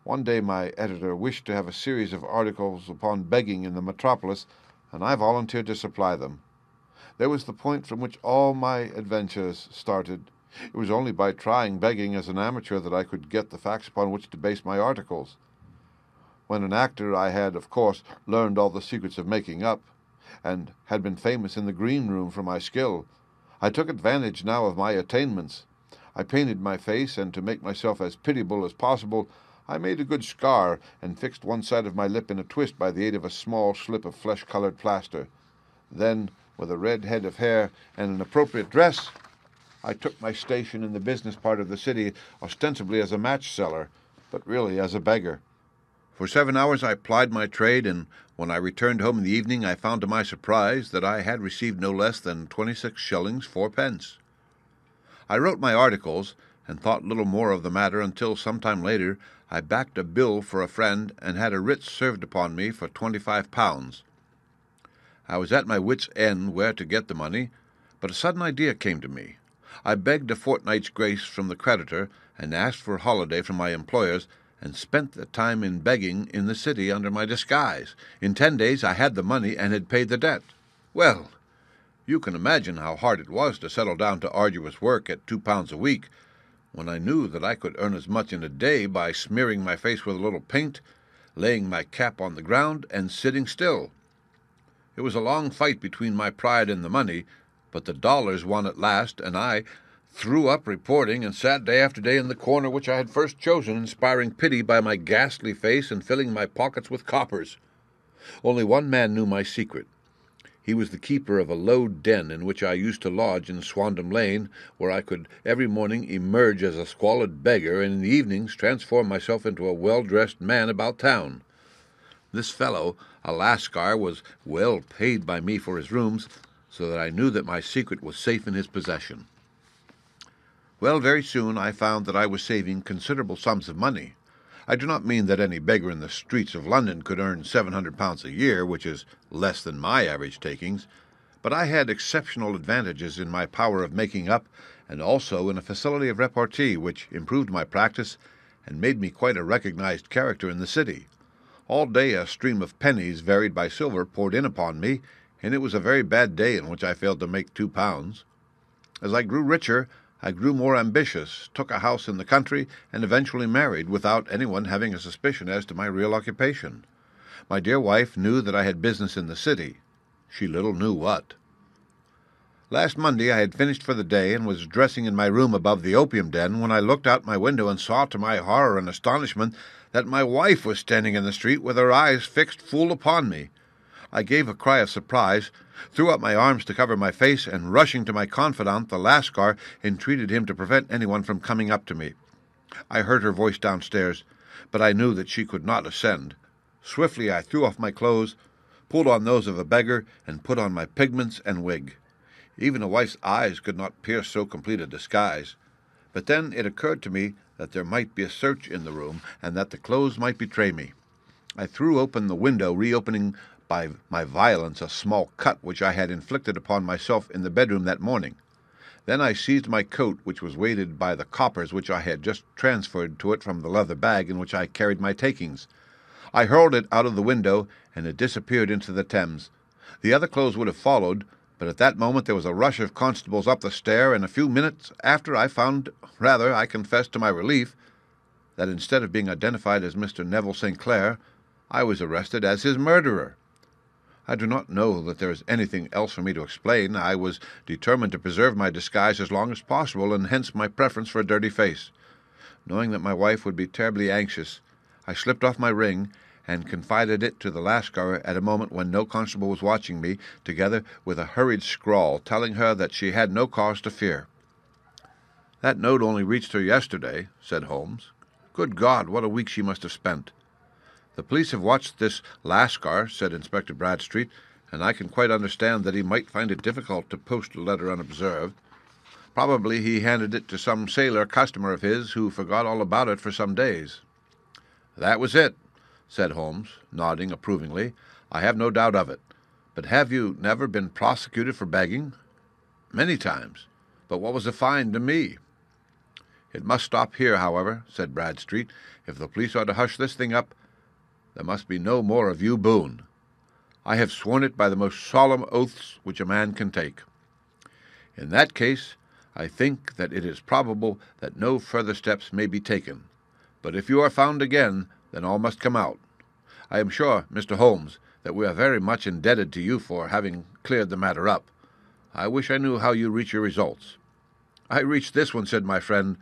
One day my editor wished to have a series of articles upon begging in the metropolis, and I volunteered to supply them. There was the point from which all my adventures started. It was only by trying begging as an amateur that I could get the facts upon which to base my articles. When an actor, I had, of course, learned all the secrets of making up, and had been famous in the green room for my skill. I took advantage now of my attainments. I painted my face, and to make myself as pitiable as possible, I made a good scar and fixed one side of my lip in a twist by the aid of a small slip of flesh-colored plaster. Then, with a red head of hair and an appropriate dress, I took my station in the business part of the city ostensibly as a match seller, but really as a beggar. For 7 hours I plied my trade, and when I returned home in the evening I found to my surprise that I had received no less than 26 shillings 4 pence. I wrote my articles, and thought little more of the matter until some time later I backed a bill for a friend and had a writ served upon me for £25. I was at my wits' end where to get the money, but a sudden idea came to me. I begged a fortnight's grace from the creditor, and asked for a holiday from my employers, and spent the time in begging in the city under my disguise. In 10 days I had the money and had paid the debt. Well, you can imagine how hard it was to settle down to arduous work at £2 a week, when I knew that I could earn as much in a day by smearing my face with a little paint, laying my cap on the ground, and sitting still. It was a long fight between my pride and the money, but the dollars won at last, and I threw up reporting and sat day after day in the corner which I had first chosen, inspiring pity by my ghastly face and filling my pockets with coppers. Only one man knew my secret. He was the keeper of a low den in which I used to lodge in Swandam Lane, where I could every morning emerge as a squalid beggar, and in the evenings transform myself into a well-dressed man about town. This fellow, a Lascar, was well paid by me for his rooms, so that I knew that my secret was safe in his possession. Well, very soon I found that I was saving considerable sums of money. I do not mean that any beggar in the streets of London could earn £700 a year, which is less than my average takings, but I had exceptional advantages in my power of making up, and also in a facility of repartee which improved my practice and made me quite a recognized character in the city. All day a stream of pennies, varied by silver, poured in upon me, and it was a very bad day in which I failed to make £2. As I grew richer, I grew more ambitious, took a house in the country, and eventually married, without anyone having a suspicion as to my real occupation. My dear wife knew that I had business in the city. She little knew what. Last Monday I had finished for the day, and was dressing in my room above the opium den, when I looked out my window and saw, to my horror and astonishment, that my wife was standing in the street with her eyes fixed full upon me. I gave a cry of surprise, threw up my arms to cover my face, and rushing to my confidant, the Lascar, entreated him to prevent anyone from coming up to me. I heard her voice downstairs, but I knew that she could not ascend. Swiftly I threw off my clothes, pulled on those of a beggar, and put on my pigments and wig. Even a wife's eyes could not pierce so complete a disguise. But then it occurred to me that there might be a search in the room, and that the clothes might betray me. I threw open the window, reopening by my violence a small cut which I had inflicted upon myself in the bedroom that morning. Then I seized my coat, which was weighted by the coppers which I had just transferred to it from the leather bag in which I carried my takings. I hurled it out of the window, and it disappeared into the Thames. The other clothes would have followed, but at that moment there was a rush of constables up the stair, and a few minutes after I found, rather, I confess to my relief, that instead of being identified as Mr. Neville St. Clair, I was arrested as his murderer. I do not know that there is anything else for me to explain. I was determined to preserve my disguise as long as possible, and hence my preference for a dirty face. Knowing that my wife would be terribly anxious, I slipped off my ring, and confided it to the Lascar at a moment when no constable was watching me, together with a hurried scrawl telling her that she had no cause to fear. "That note only reached her yesterday," said Holmes. "Good God, what a week she must have spent!" "The police have watched this Lascar," said Inspector Bradstreet, "and I can quite understand that he might find it difficult to post a letter unobserved. Probably he handed it to some sailor customer of his who forgot all about it for some days." "That was it," said Holmes, nodding approvingly. "I have no doubt of it. But have you never been prosecuted for begging?" "Many times. But what was the fine to me?" "It must stop here, however," said Bradstreet. "If the police are to hush this thing up, there must be no more of you Boone. I have sworn it by the most solemn oaths which a man can take. In that case, I think that it is probable that no further steps may be taken. But if you are found again, then all must come out. I am sure, Mr. Holmes, that we are very much indebted to you for having cleared the matter up. I wish I knew how you reach your results." "I reached this one," said my friend,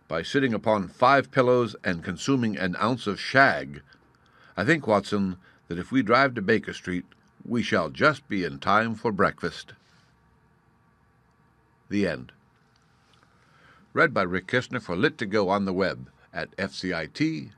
"by sitting upon 5 pillows and consuming an ounce of shag. I think, Watson, that if we drive to Baker Street, we shall just be in time for breakfast." The end. Read by Rick Kistner for Lit2Go on the web at fcit.usf.edu.